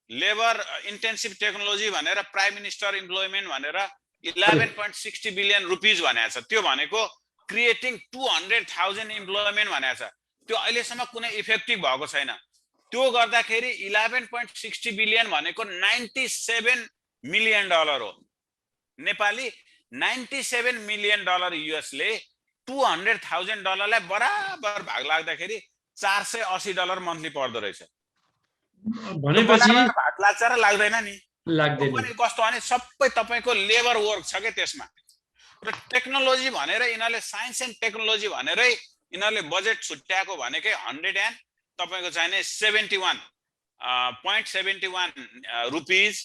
लेबर इन्टेन्सिभ टेक्नोलोजी भनेर प्राइम मिनिस्टर इम्प्लोइमेन्ट भनेर 11.60 बिलियन रुपीज भनेको छ। त्यो भनेको क्रिएटिङ 200,000 इम्प्लोइमेन्ट भनेको छ। त्यो अहिलेसम्म कुनै इफेक्टिभ भएको छैन। त्यो गर्दाखेरि 11.60 बिलियन भनेको $97 मिलियन हो। नेपाली $97 मिलियन युएसले $200,000 लाई बराबर भाग लाग्दाखेरि $480 मन्थली पर्दो रहेछ। भनेपछि भाग लाग्छ र लाग्दैन नि? लाग्दैन। पनि कस्तो भने सबै तपाईको लेबर वर्क छ के त्यसमा। र टेक्नोलोजी भनेर यिनीहरूले साइन्स एन्ड टेक्नोलोजी भनेरै यिनीहरूले बजेट छुट्याएको भनेकै 100 तपाईको चाहिने 71.71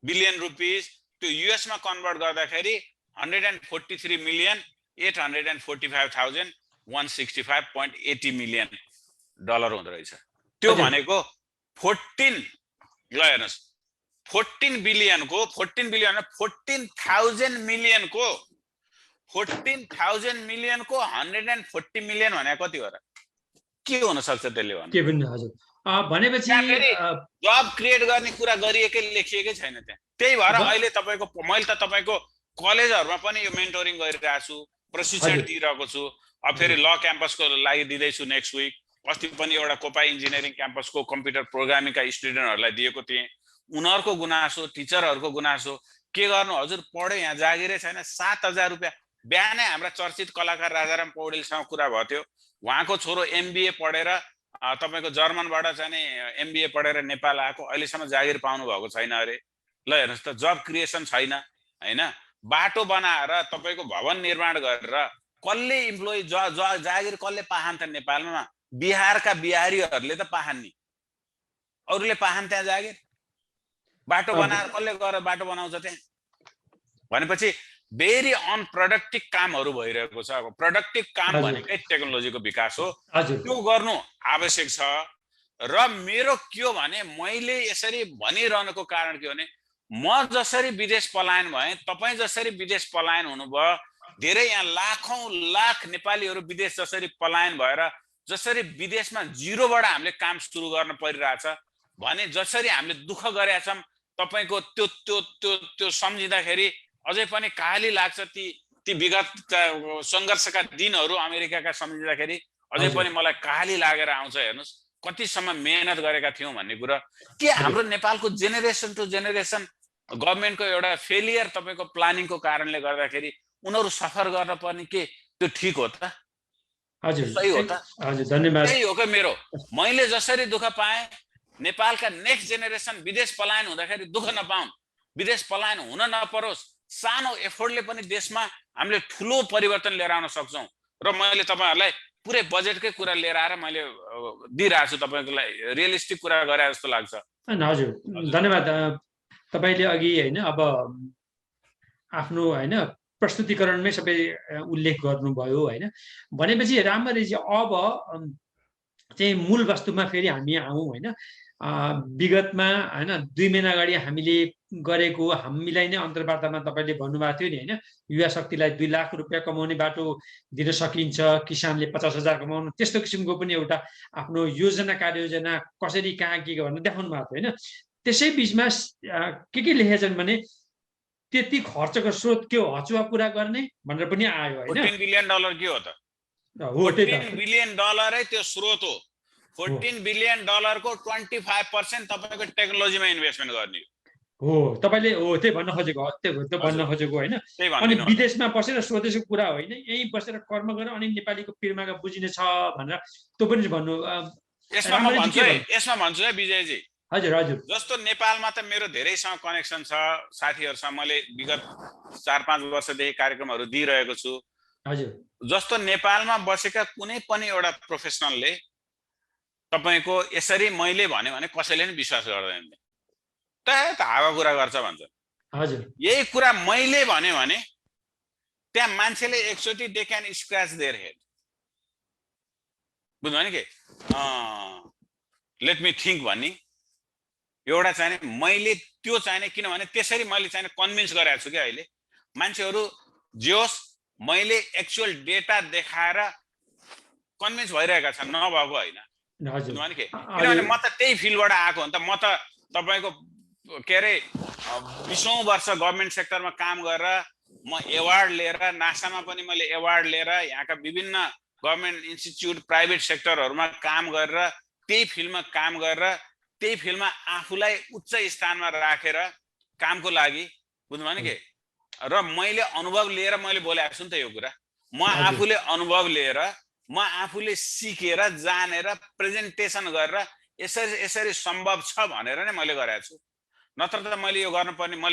बिलियन रुपीज। त्यो युएस मा कन्भर्ट गर्दाखेरि $143,845,165.80 मिलियन हुँदो रहेछ। त्यो भनेको 14 ल हेर्नुस् 14 बिलियनको 14,000 मिलियनको 140 मिलियन भने कति हो र? के हुन सक्छ त्यसले भने? के पनि हजुर भनेपछि जब क्रिएट गर्ने कुरा गरिएकै लेखिएकै छैन त्यहाँ। त्यही भएर अहिले तपाईको मैले त तपाईको कलेजहरुमा पनि यो मेन्टोरिङ गरिरहेको छु, प्रशिक्षण दिइरहेको छु। अब फेरि ल क्याम्पसको लागि दिँदै छु नेक्स्ट विक। अस्ति पनि एउटा कोपा इन्जिनियरिङ क्याम्पसको कम्प्युटर प्रोग्रामिङका स्टुडेन्टहरुलाई दिएको थिएँ। उनीहरुको गुनासो, टिचरहरुको गुनासो के गर्नु हजुर, पढे यहाँ जागिरै छैन। 7,000 रुपैयाँ। बिहानै हाम्रा चर्चित कलाकार राजाराम पौडेलसँग कुरा भयो थियो। उहाँको छोरो एमबीए पढेर तपाईको जर्मनबाट चाहिँ एमबीए पढेर नेपाल आएको, अहिलेसम्म जागिर पाउनु भएको छैन अरे। ल हेर्नुस् त, जब क्रिएसन छैन हैन। बाटो बनाएर तपाईको भवन निर्माण गरेर कसले इम्प्लोइ जागिर कसले पाहान त नेपालमा? बिहारका बिहारीहरूले त पाहान नि, अरूले पाहान त्यहाँ जागिर? बाटो बनाएर कसले गएर बाटो बनाउँछ त्यहाँ? भनेपछि भेरी अनप्रोडक्टिभ कामहरु भइरहेको छ। अब प्रोडक्टिभ काम भनेकै टेक्नोलोजीको विकास हो। त्यो गर्नु आवश्यक छ। र मेरो के हो भने मैले यसरी भनिरहनुको कारण के हो भने म जसरी विदेश पलायन भए, तपाई जसरी विदेश पलायन हुनुभयो, धेरै यहाँ लाखौं लाख नेपालीहरु विदेश जसरी पलायन भएर जसरी विदेशमा जिरोबाट हामीले काम सुरु गर्न परिरहेछ भने, जसरी हामीले दुःख गरेका छौं तपाईको त्यो त्यो त्यो त्यो सम्झिँदाखेरि अझै पनि काली लाग्छ। ती विगत संघर्षका दिनहरु अमेरिकाका सम्झिँदाखेरि अझै पनि मलाई काली लागेर आउँछ। हेर्नुस् कतिसम्म मेहनत गरेका थियौं भन्ने कुरा। के हाम्रो नेपालको जेनेरेसन टु जेनेरेसन गभर्नमेन्टको एउटा फेलियर तपाईको प्लानिङको कारणले गर्दाखेरि उनीहरु सफर गर्न पर्ने के त्यो ठीक हो त? हजुर सही हो त? हजुर धन्यवाद। त्यही हो के मेरो। मैले जसरी दुःख पाएँ, नेपालका नेक्स्ट जेनेरेसन विदेश पलायन हुँदाखेरि दुःख नपाउन्, विदेश पलायन हुन नपरोस्। सानो एफोर्टले पनि देशमा हामीले ठूलो परिवर्तन लिएर आउन सक्छौं। र मैले तपाईहरुलाई पुरै बजेटकै कुरा लिएर आएर मैले दिइरहेको छु तपाईहरुलाई, रियलिस्टिक कुरा गरे जस्तो लाग्छ। हजुर धन्यवाद। तपाईले अघि हैन अब आफ्नो हैन प्रस्तुतिकरणमै सबै उल्लेख गर्नुभयो हैन। भनेपछि रामहरिजी अब चाहिँ मूल वस्तुमा फेरि हामी आउँ हैन। विगतमा हैन 2 महिना अगाडि हामीले गरेको हामीलाई नै अन्तर्वार्तामा तपाईले भन्नुभएको थियो नि हैन, युवा शक्तिलाई 2 लाख रुपैयाँ कमाउने बाटो दिन सकिन्छ, किसानले 50,000 कमाउनु, त्यस्तो किसिमको पनि एउटा आफ्नो योजना कार्ययोजना कसरी कहाँ के गर्न देखाउनु भएको थियो हैन। त्यसै बीचमा के लेखेछन् भने त्यति खर्चको स्रोत के हो, हचुवा पूरा गर्ने भनेर पनि आयो हैन। $14 बिलियन के हो त? हो त्यही त, $14 बिलियन त्यो स्रोत हो। $14 बिलियन को 25% तपाईको टेक्नोलोजीमा इन्भेस्टमेन्ट गर्ने हो तपाईँले हो त्यही भन्न खोजेको हो, त्यो भन्न हजुर खोजेको होइन। त्यही अनि भनिदिनु होला। विदेशमा बसेर स्वदेशको कुरा होइन, यहीँ बसेर कर्म गरेर अनि नेपालीको पिर्माका बुझिने छ भनेर त्यो पनि भन्नु। यसमा म राम्ररी चाहिँ भन्छु के है, भन्नु? यसमा भन्छु है विजयजी, हजुर हजुर जस्तो नेपालमा त मेरो धेरैसँग कनेक्सन छ, साथीहरूसँग मैले विगत 4-5 वर्षदेखि कार्यक्रमहरू दिइरहेको छु। हजुर जस्तो नेपालमा बसेका कुनै पनि एउटा प्रोफेसनलले तपाईँको यसरी मैले भने कसैले पनि विश्वास गर्दैन। त हावा कुरा गर्छ भन्छ। हजुर यही कुरा मैले भने त्यहाँ मान्छेले एकचोटि they can scratch their head. बुझ्नु भने के लेट मी थिंक भन्ने एउटा चाहिँ मैले त्यो चाहिँ किनभने त्यसरी मैले चाहिँ कन्भिन्स गरेको छु कि अहिले मान्छेहरू जोस् मैले एक्चुअल डेटा देखाएर कन्भिन्स भइरहेका छन्, नभएको होइन। हजुर बुझ्नु भने के किनभने म त त्यही फिल्डबाट आएको हो नि त। म त तपाईको के अरे 20औं वर्ष गभर्नमेन्ट सेक्टरमा काम गरेर म एवार्ड लिएर नासामा पनि मैले एवार्ड लिएर यहाँका विभिन्न गभर्नमेन्ट इन्स्टिट्युट प्राइभेट सेक्टरहरूमा काम गरेर त्यही फिल्डमा काम गरेर त्यही फिल्डमा आफूलाई उच्च स्थानमा राखेर कामको लागि, बुझ्नु भने के, र मैले अनुभव लिएर मैले बोलेको छु नि त यो कुरा। म आफूले अनुभव लिएर म आफूले सिकेर जानेर प्रेजेन्टेसन गरेर यसरी यसरी सम्भव छ भनेर नै मैले गरेको छु। नत्र त मैले यो गर्नुपर्ने म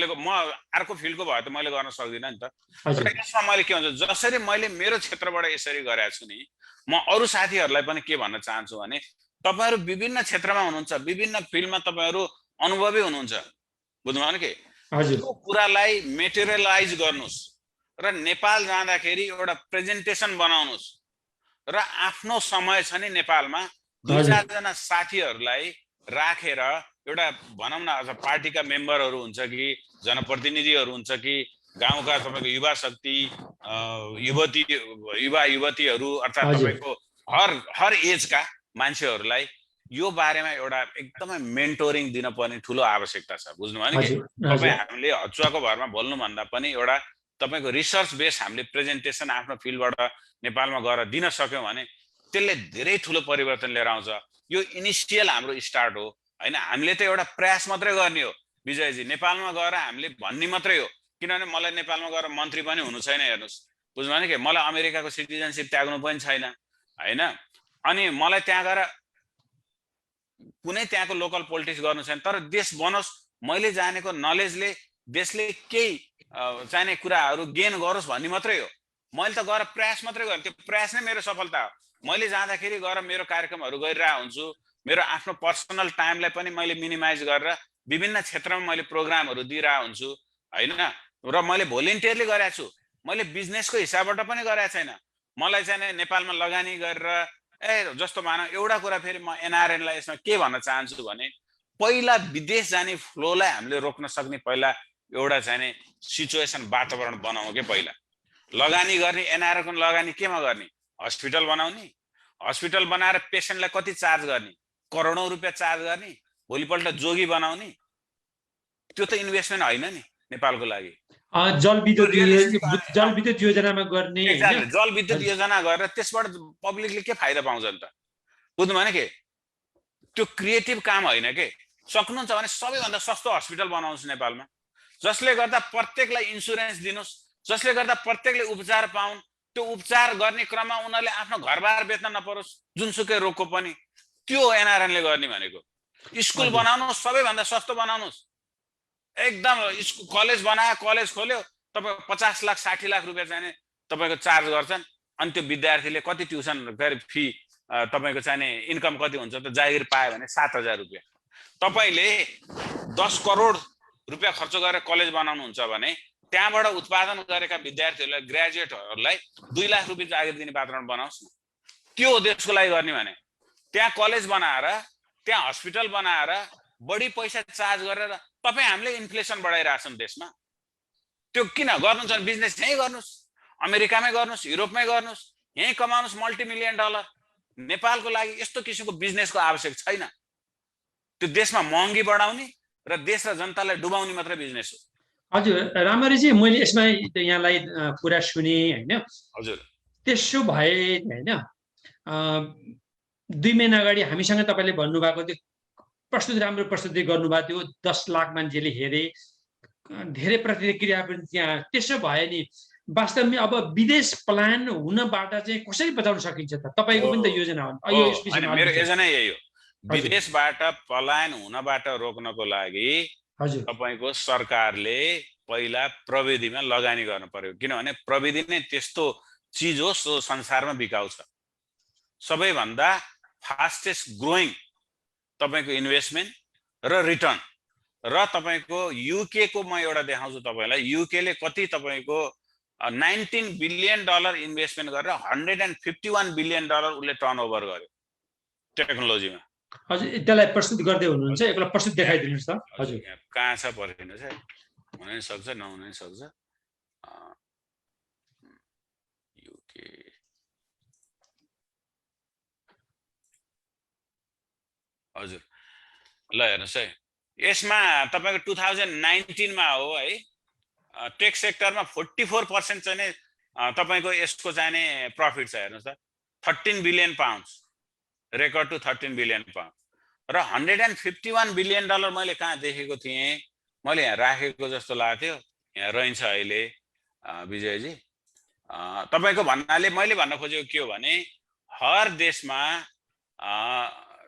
अर्को फिल्डको भए त मैले गर्न सक्दिनँ नि त। र यसमा मैले के भन्छ, जसरी मैले मेरो क्षेत्रबाट यसरी गरेको छु नि, म अरू साथीहरूलाई पनि के भन्न चाहन्छु भने तपाईहरु विभिन्न क्षेत्रमा हुनुहुन्छ, विभिन्न फिल्डमा तपाईहरु अनुभवी हुनुहुन्छ, बुझ्नु भयो के, त्यो कुरालाई मेटेरियलाइज गर्नुस् र नेपाल जाँदाखेरि एउटा प्रेजेन्टेसन बनाउनुस् र आफ्नो समय छ नि नेपालमा 2-4 जना साथीहरूलाई राखेर एउटा भनौं न पार्टीका मेम्बरहरू हुन्छ कि जनप्रतिनिधिहरू हुन्छ कि गाउँका तपाईको युवा शक्ति युवा युवतीहरू अर्थात तपाईको हर एजका मान्छेहरूलाई यो बारेमा एउटा एकदमै मेन्टोरिङ दिन पर्ने ठूलो आवश्यकता छ। बुझ्नु भयो नि? तपाई हामीले हचुवाको भरमा बोल्नु भन्दा पनि एउटा तपाईको रिसर्च बेस हामीले प्रेजेन्टेसन आफ्नो फिल्डबाट नेपालमा गएर दिन सक्यौं भने त्यसले धेरै ठूलो परिवर्तन लिएर आउँछ। यो इनिशियल हाम्रो स्टार्ट हो हैन। हामीले त एउटा प्रयास मात्रै गर्ने हो विजयजी, नेपालमा गएर हामीले भन्ने मात्रै हो। किनभने मलाई नेपालमा गएर मन्त्री पनि हुनु छैन, हेर्नुस्, बुझ्नु भयो नि? मलाई अमेरिकाको सिटिजनशिप त्याग्नु पनि छैन हैन। अनि मलाई त्यहाँ गएर कुनै त्यहाँको लोकल पोलिटिक्स गर्नु छैन, तर देश बनोस्, मैले जानेको नलेजले देशले केही चाहिने कुराहरू गेन गरोस् भन्ने मात्रै हो। मैले त गएर प्रयास मात्रै गर्ने, त्यो प्रयास नै मेरो सफलता हो। मैले जाँदाखेरि गएर मेरो कार्यक्रमहरू गरिरहेको हुन्छु, मेरो आफ्नो पर्सनल टाइमलाई पनि मैले मिनिमाइज गरेर विभिन्न क्षेत्रमा मैले प्रोग्रामहरू दिइरहेको हुन्छु हैन। र मैले भोलिन्टियरली गरेको छु, मैले बिजनेसको हिसाबबाट पनि गरेको छैन। मलाई चाहिँ नेपालमा लगानी गरेर जस्तो मानौ एउटा कुरा फेरि म एनआरएनलाई यसमा के भन्न चाहन्छु भने पहिला विदेश जाने फ्लोलाई हामीले रोक्न सक्ने पहिला एउटा चाहिँ सिचुएसन वातावरण बनाऊ के। पहिला लगानी गर्ने एनआरएनको लगानी केमा गर्ने? हस्पिटल बनाउने, हस्पिटल बनाएर पेशेन्टलाई कति चार्ज गर्ने? करोडौं रुपैयाँ चार्ज गर्ने, भोलिपल्ट जोगी बनाउने, त्यो त इन्भेस्टमेन्ट होइन नि नेपालको लागि। जलविद्युत योजनामा गर्ने हैन, जलविद्युत योजना गरेर त्यसबाट पब्लिकले के फाइदा पाउँछ नि त? बुझ्नु भएन के? त्यो क्रिएटिभ काम होइन के। सक्नुहुन्छ भने सबैभन्दा सस्तो हस्पिटल बनाउनुस् नेपालमा, जसले गर्दा प्रत्येकलाई इन्स्योरेन्स दिनुस्, जसले गर्दा प्रत्येकले उपचार पाउन्। त्यो उपचार गर्ने क्रममा उनीहरूले आफ्नो घरबार बेच्न नपरोस्, जुनसुकै रोगको पनि। त्यो एनआरएनले गर्ने भनेको। स्कुल बनाउनुस्, सबैभन्दा सस्तो बनाउनुस्, एकदम कलेज बनायो, कलेज खोल्यो, तपाईँ 50 लाख 60 लाख रुपैयाँ चाहिने तपाईको चार्ज गर्छन्। अनि त्यो विद्यार्थीले कति ट्युसन फी तपाईको चाहिने इन्कम कति हुन्छ त? जागिर पायो भने 7,000 रुपैयाँ। तपाईले 10 करोड रुपैयाँ खर्च गरेर कलेज बनाउनुहुन्छ भने त्यहाँबाट उत्पादन गरेका विद्यार्थीहरूलाई, ग्रेजुएटहरूलाई 2 लाख रुपैयाँ जागिर दिने वातावरण बनाओस् न। त्यो देशको लागि गर्ने भने त्यहाँ कलेज बनाएर, त्यहाँ हस्पिटल बनाएर बढी पैसा चार्ज गरेर तपाई हामीले इन्फ्लेसन बढाइरहेछौँ देशमा। त्यो किन गर्नुहुन्छ भने बिजनेस यहीँ गर्नुस्, अमेरिकामै गर्नुस्, युरोपमै गर्नुस्, यहीँ कमाउनुस् $multi-million। नेपालको लागि यस्तो किसिमको बिजनेसको आवश्यक छैन। त्यो देशमा महँगी बढाउने र देश र जनतालाई डुबाउने मात्रै बिजनेस हो। हजुर रामहरिजी, मैले यसमा यहाँलाई कुरा सुने हैन। हजुर त्यसो भए हैन 2 महिना अगाडि हामीसँग तपाईले भन्नुभएको त्यो राम्रो प्रस्तुति गर्नुभएको थियो, 10 लाख मान्छेले हेरे, धेरै प्रतिक्रिया पनि त्यहाँ। त्यसो भए नि वास्तवमै अब विदेश पलायन हुनबाट चाहिँ कसरी बचाउन सकिन्छ त? तपाईँको पनि त योजना हो यो यस विषयमा। मेरो योजना यही हो, हजुर। विदेशबाट पलायन हुनबाट रोक्नको लागि हजुर। तपाईको सरकारले पहिला प्रविधिमा लगानी गर्नु पर्यो, किनभने प्रविधि नै त्यस्तो चिज हो जो संसारमा बिकाउ छ। सबैभन्दा फास्टेस्ट ग्रोइङ तपाईको इन्भेस्टमेन्ट र रिटर्न। र तपाईको युके को म एउटा देखाउँछु तपाईलाई, युके ले कति तपाईको $19 बिलियन इन्भेस्टमेन्ट गरेर $151 बिलियन उसले टर्नओभर गर्यो टेक्नोलोजीमा। हजुर, त्यसलाई प्रस्तुत गर्दै हुनुहुन्छ, एकला प्रस्तुत देखाइदिनुस् त। हजुर, कहाँ छ पर्खिनुस् है, हुन नि सक्छ नहुन नि सक्छ। युके हजुर, ल हेर्नुस् है, यसमा तपाईको 2019 मा हो है, टेक सेक्टरमा 44% चाहिँ नै तपाईको यसको चाहिँ नै प्रफिट छ। हेर्नुस् त, 13 billion pounds, record to 13 billion pound. र $151 बिलियन मैले कहाँ देखेको थिएँ, मैले यहाँ राखेको जस्तो लाग्थ्यो, यहाँ रहन्छ अहिले विजयजी। तपाईको भन्नाले मैले भन्न खोजेको के हो भने, हर देशमा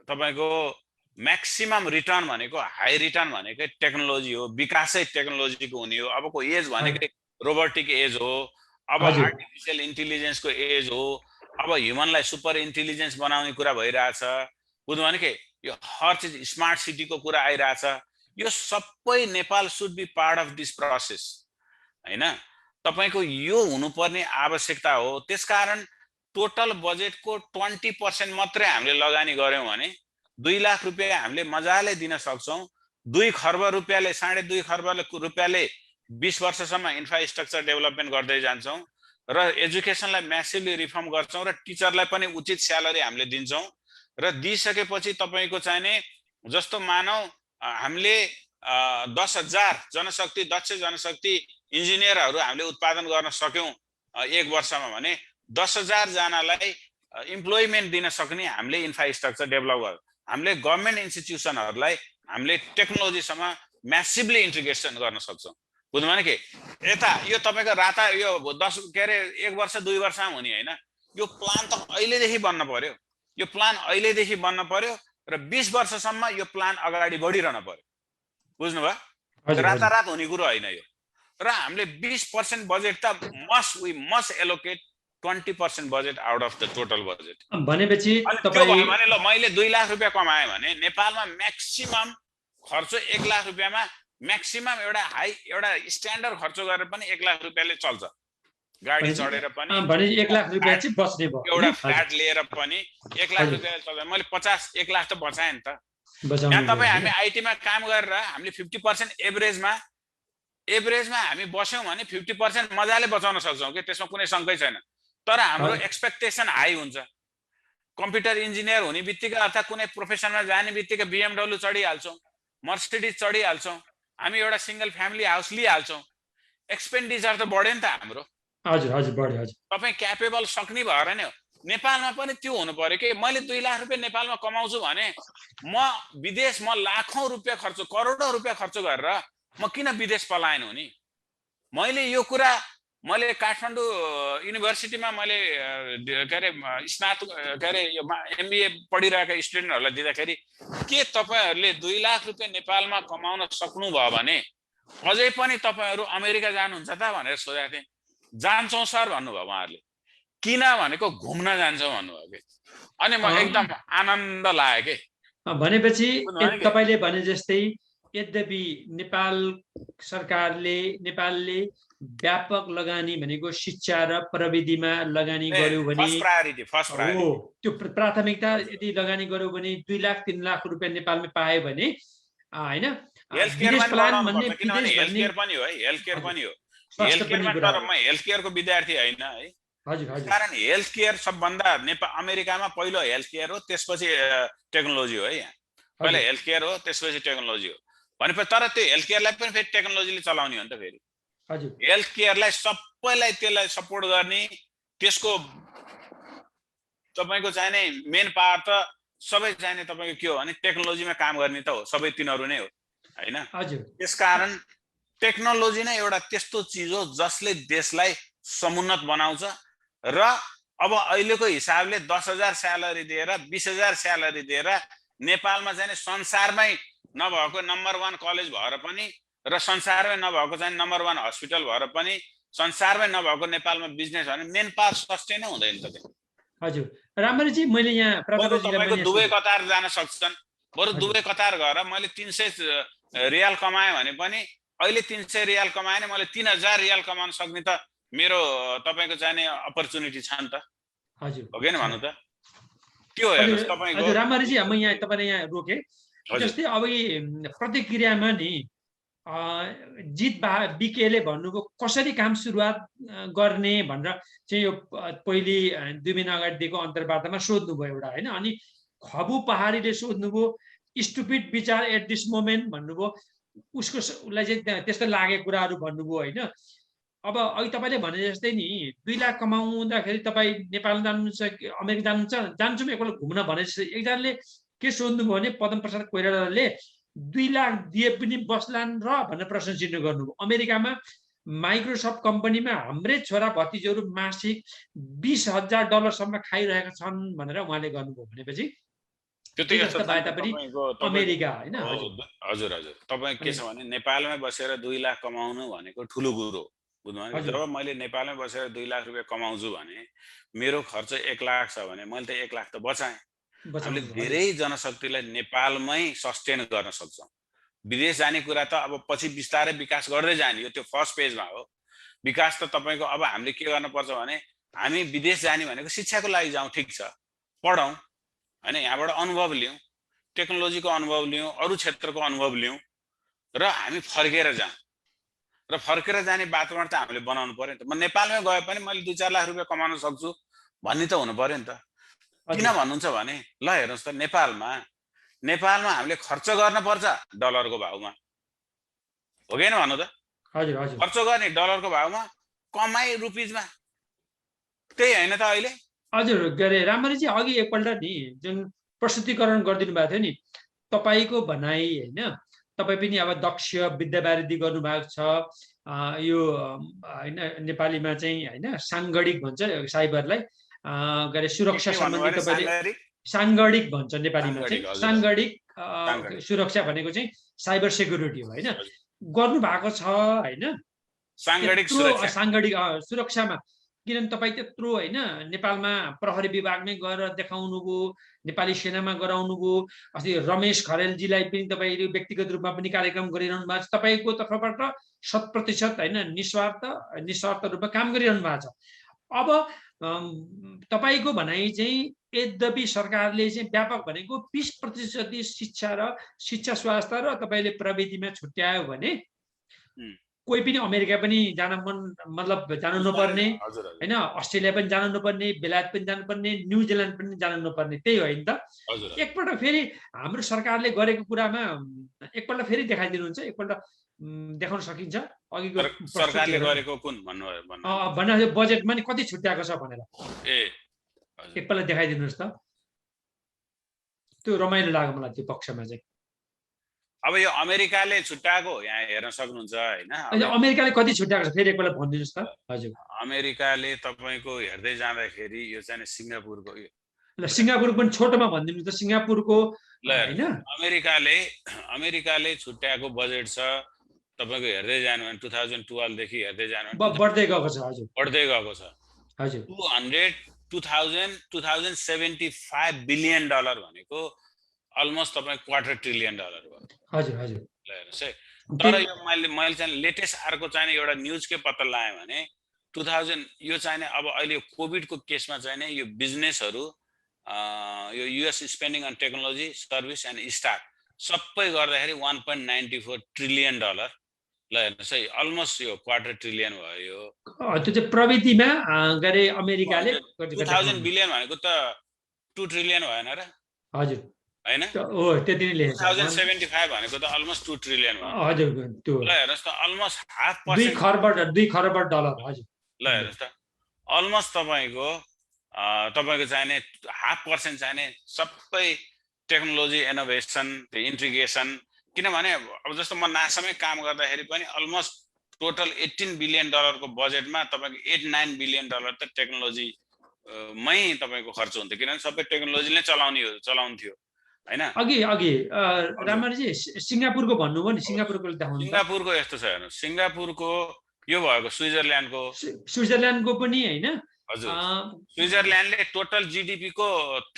तपाईको म्याक्सिमम रिटर्न भनेको, हाई रिटर्न भनेको टेक्नोलोजी हो, विकासै टेक्नोलोजीको हुने हो। अबको एज भनेकै रोबोटिक एज हो, अब आर्टिफिशियल इन्टेलिजेन्सको एज हो, अब ह्युमनलाई सुपर इन्टेलिजेन्स बनाउने कुरा भइरहेछ। बुझ्नु भने के, यो हर चीज स्मार्ट सिटीको कुरा आइरहेछ। यो सबै Nepal should be part of this process हैन। तपाईको यो हुनुपर्ने आवश्यकता हो। त्यसकारण टोटल बजेटको 20% मात्रै हामीले लगानी गर्यौं भने 2 लाख रुपैयाँ हामीले मजाले दिन सक्छौं। 2 खर्ब रुपैयाँले, 2.5 खर्ब रुपैयाँले 20 वर्षसम्म इन्फ्रास्ट्रक्चर डेभलपमेन्ट गर्दै जान्छौं र एजुकेसनलाई म्यासिभली रिफर्म गर्छौं र टिचरलाई पनि उचित स्यालेरी हामीले दिन्छौं। र दिइसकेपछि तपाईको चाहिने जस्तो मानौ हामीले 10,000 जनशक्ति, दक्ष जनशक्ति इन्जिनियरहरू हामीले उत्पादन गर्न सक्यौं 1 वर्षमा भने 10,000 जनालाई इम्प्लोइमेन्ट दिन सक्ने हामीले इन्फ्रास्ट्रक्चर डेभलप गर्छौं। हामीले गभर्नमेन्ट इन्स्टिट्युसनहरूलाई हामीले टेक्नोलोजीसँग म्यासिभली इन्टिग्रेसन गर्न सक्छौं। बुझ्नु भने के, यता यो तपाईको राता यो 10 के अरे 1 वर्ष 2 वर्षमा हुने हैन। यो प्लान त अहिलेदेखि बन्न पर्यो। यो प्लान अहिलेदेखि बन्न पर्यो र 20 वर्षसम्म यो प्लान अगाडि बढिरहन पर्यो। बुझ्नु भयो, रातारात हुने कुरो हैन यो। र हामीले 20% बजेट त we must allocate 20% budget out of the total budget. भनेपछि तपाईँ भने ल मैले 2 लाख रुपैयाँ कमाए भने नेपालमा म्याक्सिमम खर्च 1 लाख रुपैयाँमा म्याक्सिमम एउटा हाई एउटा स्ट्यान्डर्ड खर्च गरेर पनि 1 लाख रुपैयाँले चल्छ। गाडी चढेर पनि भने 1 लाख रुपैयाँ चाहिँ बच्ने भयो। एउटा फ्ल्याट लिएर पनि 1 लाख रुपैयाँले चल्छ। मैले 1 लाख त बचाएँ नि त। यहाँ तपाईँ हामी आइटीमा काम गरेर हामीले 50% एभरेजमा हामी बस्यौं भने 50% मजाले बचाउन सक्छौं के, त्यसमा कुनै शंकै छैन। तर हाम्रो एक्सपेक्टेसन हाई हुन्छ। कम्प्युटर इन्जिनियर हुने बित्तिकै अथवा कुनै प्रोफेसनमा जाने बित्तिकै BMW चढिहाल्छौं, मर्सिडिज चढिहाल्छौं, हामी एउटा सिंगल फ्यामिली हाउस लिइहाल्छौं। एक्सपेन्डिचर त बढ्यो नि त हाम्रो। हजुर हजुर बढ्यो। हजुर, तपाईँ क्यापेबल सक्ने भएर नै हो। नेपालमा पनि त्यो हुनु पर्यो कि मैले 2 लाख रुपैयाँ नेपालमा कमाउँछु भने म लाखौं रुपैयाँ खर्च, करोडौं रुपैयाँ खर्च गरेर म किन विदेश पलायन हुने। मैले यो कुरा मैले काठमाडौँ युनिभर्सिटीमा मैले के अरे स्नातक के अरे यो एमबीए पढिरहेका स्टुडेन्टहरूलाई दिँदाखेरि के तपाईहरुले 2 लाख रुपैयाँ नेपालमा कमाउन सक्नुभयो भने अझै पनि तपाईहरु अमेरिका जानुहुन्छ त भनेर सोधेको थिएँ। जान्छौं सर भन्नुभयो उहाँहरूले। किन भनेको घुम्न जान्छौं भन्नुभयो के। अनि म एकदम आनन्द लाग्यो के। भनेपछि तपाईले भने जस्तै यद्यपि नेपालले व्यापक लगानी भनेको शिक्षा र प्रविधिमा लगानी गर्यो भने फर्स्ट प्रायोरिटी त्यो प्राथमिकता यदि लगानी गर्यो भने 2 लाख 3 लाख रुपैयाँ नेपालमा पाए भने हैन हेल्थ केयर पनि हो है, हेल्थ केयर पनि हो। हेल्थ केयरमा तर म हेल्थ केयरको विद्यार्थी हैन है। हजुर हजुर। कारण हेल्थ केयर सबभन्दा अमेरिकामा पहिलो हेल्थ केयर हो, त्यसपछि टेक्नोलोजी हो है। यहाँ पहिला हेल्थ केयर हो, त्यसपछि टेक्नोलोजी हो भनेपछि तर त्यो हेल्थ केयरलाई पनि फेरि टेक्नोलोजीले चलाउने हो नि त फेरि। हजुर, हेल्थ केयरलाई सबैलाई त्यसलाई सपोर्ट गर्ने, त्यसको तपाईको चाहिने मेन पावर त सबै चाहिने तपाईँको के हो भने टेक्नोलोजीमा काम गर्ने त हो, सबै तिनीहरू नै हो हैन। हजुर त्यसकारण टेक्नोलोजी नै एउटा त्यस्तो चिज हो जसले देशलाई समुन्नत बनाउँछ र अब अहिलेको हिसाबले 10,000 स्यालेरी दिएर 20,000 स्यालेरी दिएर नेपालमा चाहिँ संसारमै नभएको नम्बर 1 कलेज भएर पनि र संसारमै नभएको चाहिँ नम्बर 1 हस्पिटल भएर पनि संसारमै नभएको नेपालमा बिजनेस भने मेन पावर सस्टेन हुँदैन त त्यो। हजुर राम्ररी मैले यहाँ बरु प्रतापजीलाई तपाईँको मैले दुवै कतार जान सक्छन्, बरु हजुर। दुवै कतार गएर मैले 300 रियाल कमाएँ भने पनि अहिले 300 रियाल कमाएँ भने मैले 3,000 रियाल कमाउन सक्ने त मेरो तपाईँको चाहिने अपर्च्युनिटी छ नि त, हजुर हो कि भन्नु त के हो हेर्नुहोस् तपाईँको। हजुर राम्ररी म यहाँ तपाईँले यहाँ रोकेँ। जस्तै अब यी प्रतिक्रियामा नि जित बिकेले भन्नुभयो कसरी काम सुरुवात गर्ने भनेर चाहिँ यो पहिले 2 महिना अगाडि दिएको अन्तर्वार्तामा सोध्नुभयो एउटा होइन। अनि खबु पहाडीले सोध्नुभयो स्टुपिड विचार एट दिस मोमेन्ट भन्नुभयो, उसलाई चाहिँ त्यस्तो लागेको कुराहरू भन्नुभयो होइन। अब अघि तपाईँले भने जस्तै नि 2 लाख कमाउँदाखेरि तपाईँ नेपाल जानुहुन्छ कि अमेरिका जानुहुन्छ, जान्छौँ एकपल्ट घुम्न भने एकजनाले के सोध्नुभयो भने पद्म प्रसाद कोइरालाले 2 लाख दिए पनि बस्लान् र भनेर प्रश्न चिन्ह गर्नुभयो। अमेरिकामा माइक्रोसफ्ट कम्पनीमा हाम्रै छोरा भतिजहरू मासिक $20,000 खाइरहेका छन् भनेर उहाँले गर्नुभयो। भनेपछि अमेरिका होइन। हजुर हजुर तपाईँ के छ भने नेपालमै बसेर 2 लाख कमाउनु भनेको ठुलो कुरो बुझ्नुभयो। जब मैले नेपालमै बसेर 2 लाख रुपियाँ कमाउँछु भने मेरो खर्च 1 लाख छ भने मैले त 1 लाख त बचाएँ। हामीले धेरै जनशक्तिलाई नेपालमै सस्टेन गर्न सक्छौँ। विदेश जाने कुरा त अब पछि बिस्तारै विकास गर्दै जाने हो, त्यो फर्स्ट पेजमा हो। विकास त तपाईँको अब हामीले के गर्नुपर्छ भने हामी विदेश जाने भनेको शिक्षाको लागि जाउँ, ठिक छ, पढौँ हैन, यहाँबाट अनुभव लियौँ, टेक्नोलोजीको अनुभव लियौँ, अरू क्षेत्रको अनुभव लियौँ र हामी फर्केर जाउँ। र फर्केर जाने वातावरण त हामीले बनाउनु पर्यो नि त। म नेपालमै गए पनि मैले 2-4 लाख रुपियाँ कमाउन सक्छु भन्ने त हुनु पर्यो नि त। किन भन्नुहुन्छ भने ल हेर्नुहोस् त नेपालमा हामीले खर्च गर्न पर्छ डलरको भाउमा, हो कि हैन भन्नु त। हजुर हजुर खर्च गर्ने डलरको भाउमा, कमाई रुपिजमा, त्यही हैन त अहिले। हजुर गरे राम्ररी चाहिँ अघि एकपल्ट नि जुन प्रस्तुतिकरण गरिदिनु भएको थियो नि तपाईँको भनाइ होइन, तपाईँ पनि अब दक्ष विद्यावारिधि गर्नुभएको छ। यो होइन नेपालीमा चाहिँ होइन साङ्गडिक भन्छ साइबरलाई, गरे सुरक्षा सम्बन्धी तपाईँले साङ्गडिक भन्छ नेपालीमा चाहिँ, साङ्गडिक सुरक्षा भनेको चाहिँ साइबर सेक्युरिटी हो होइन, गर्नु भएको छ होइन। साङ्गडिक सुरक्षामा किनभने तपाईँ त्यत्रो होइन नेपालमा प्रहरी विभागमै गएर देखाउनुभयो, नेपाली सेनामा गराउनुभयो। अस्ति रमेश खरेलजीलाई पनि तपाईँले व्यक्तिगत रूपमा पनि कार्यक्रम गरिरहनु भएको छ। तपाईँको तर्फबाट 100% होइन निस्वार्थ रूपमा काम गरिरहनु भएको छ। अब तपाईँको भनाइ चाहिँ यद्यपि सरकारले चाहिँ व्यापक भनेको 20% शिक्षा स्वास्थ्य र तपाईँले प्रविधिमा छुट्यायो भने कोही पनि अमेरिका पनि जान मतलब जानु नपर्ने होइन, अस्ट्रेलिया पनि जानु नपर्ने, बेलायत पनि जानुपर्ने, न्युजिल्यान्ड पनि जानु नपर्ने, त्यही होइन त। एकपल्ट फेरि हाम्रो सरकारले गरेको कुरामा एकपल्ट फेरि देखाइदिनुहुन्छ, एकपल्ट देखाउन सकिन्छ अघिको सरकारले गरेको कुन भन्नु बजेटमा नि कति छुट्याएको छ भनेर एकपल्ट देखाइदिनुहोस् त। त्यो रमाइलो लाग्यो मलाई त्यो पक्षमा चाहिँ। अब यो अमेरिकाले छुट्याएको यहाँ हेर्न सक्नुहुन्छ हैन, अमेरिकाले कति छुट्याएको छ फेरि एकपल्ट भनिदिनुहोस् त। हजुर अमेरिकाले तपाईको हेर्दै जाँदाखेरि यो चाहिँ सिङ्गापुरको, ल सिङ्गापुर पनि छोटोमा भनिदिनु त, सिङ्गापुरको हैन। अमेरिकाले छुट्याएको बजेट छ तपाईको हेर्दै जानु भने 2012 देखि हेर्दै जानु भने बढ्दै गएको छ। हजुर बढ्दै गएको छ। हजुर 2075 बिलियन डलर भनेको अलमोस्ट तपाईको $250 ट्रिलियन भयो। हजुर हजुर ल हेर्नुस् है। तर यो मैले चाहिँ लेटेस्ट अर्को चाहिँ एउटा न्यूज के पत्ता लगाएँ भने 2000 यो चाहिँ अब अहिले कोभिडको केसमा चाहिँ यो बिजनेसहरु यो US spending on technology service and staff सबै गर्दाखेरि $1.94 ट्रिलियन। ल हेर्नुस् है, अलमोस्ट यो $250 ट्रिलियन भयो। त्यो चाहिँ प्रविधिमा गरे अमेरिकाले 2000 बिलियन भनेको त 2 ट्रिलियन भएन र? हजुर हैन, हो त्यति नै लेखेको छ। 2075 भनेको त अलमोस्ट 2 ट्रिलियन भयो। हजुर त्यो ल हेर्नुस् त अलमोस्ट 2 खरब डलर। हजुर ल हेर्नुस् त अलमोस्ट तपाईको चाहिने 0.5% चाहिने सबै टेक्नोलोजी इनोभेसन, त्यो इन्टिग्रेसन, किनभने अब जस्तो म नासामै काम गर्दाखेरि पनि अलमोस्ट टोटल $18 बिलियन को बजेटमा तपाईँको $8-9 बिलियन त टेक्नोलोजी मै तपाईँको खर्च हुन्थ्यो, किनभने सबै टेक्नोलोजीले चलाउँथ्यो हैन। अघि रामरजी सिङ्गापुरको भन्नुभयो नि, सिङ्गापुरको देखाउनु। सिङ्गापुरको यस्तो छ हेर्नु, सिङ्गापुरको यो भएको स्विजरल्यान्डको पनि हैन। हजुर, स्विजरल्यान्डले टोटल जीडीपी को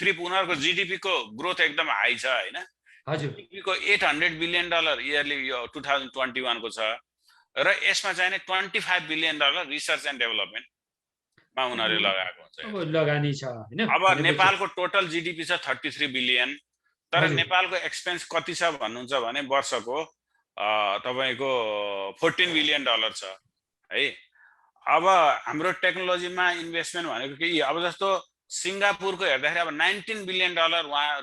उनीहरूको जीडीपी को ग्रोथ एकदम हाई छ हैन। हजुर, जीडीपी को $800 बिलियन इयरली यो 2021 को छ, र यसमा चाहिँ $25 बिलियन रिसर्च एन्ड डेभलपमेन्ट मा उनीहरूले लगाएको हुन्छ। अब लगानी छ हैन। अब नेपालको टोटल जीडीपी छ 33 बिलियन, तर नेपालको एक्सपेन्स कति छ भन्नुहुन्छ भने वर्षको तपाईको $14 बिलियन छ है। अब हाम्रो टेक्नोलोजीमा इन्भेस्टमेन्ट भनेको के, अब जस्तो सिङ्गापुरको हेर्दाखेरि अब $19 बिलियन वहाँ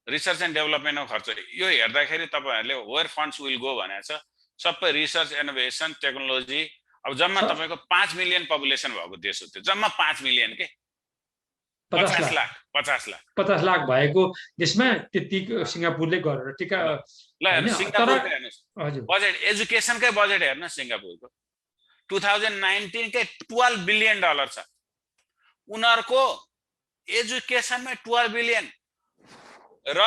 रिसर्च एन्ड डेभलपमेन्टमा खर्च, यो हेर्दाखेरि तपाईहरुले वेयर फन्ड्स विल गो भनेको छ, सबै रिसर्च इनोभेसन टेक्नोलोजी। अब जम्मा तपाईको 5 मिलियन पपुलेसन भएको देश हो त्यो, जम्मा 5 मिलियन के 50 लाख भएको देशमा त्यति सिङ्गापुरले गरेर टिका ल हेर्नु। सिङ्गापुरको हेर्नुस् बजेट, एजुकेसनकै बजेट हेर्नु सिङ्गापुरको 2019 कै $12 बिलियन छ। उनीहरूको एजुकेसनमै 12 बिलियन, र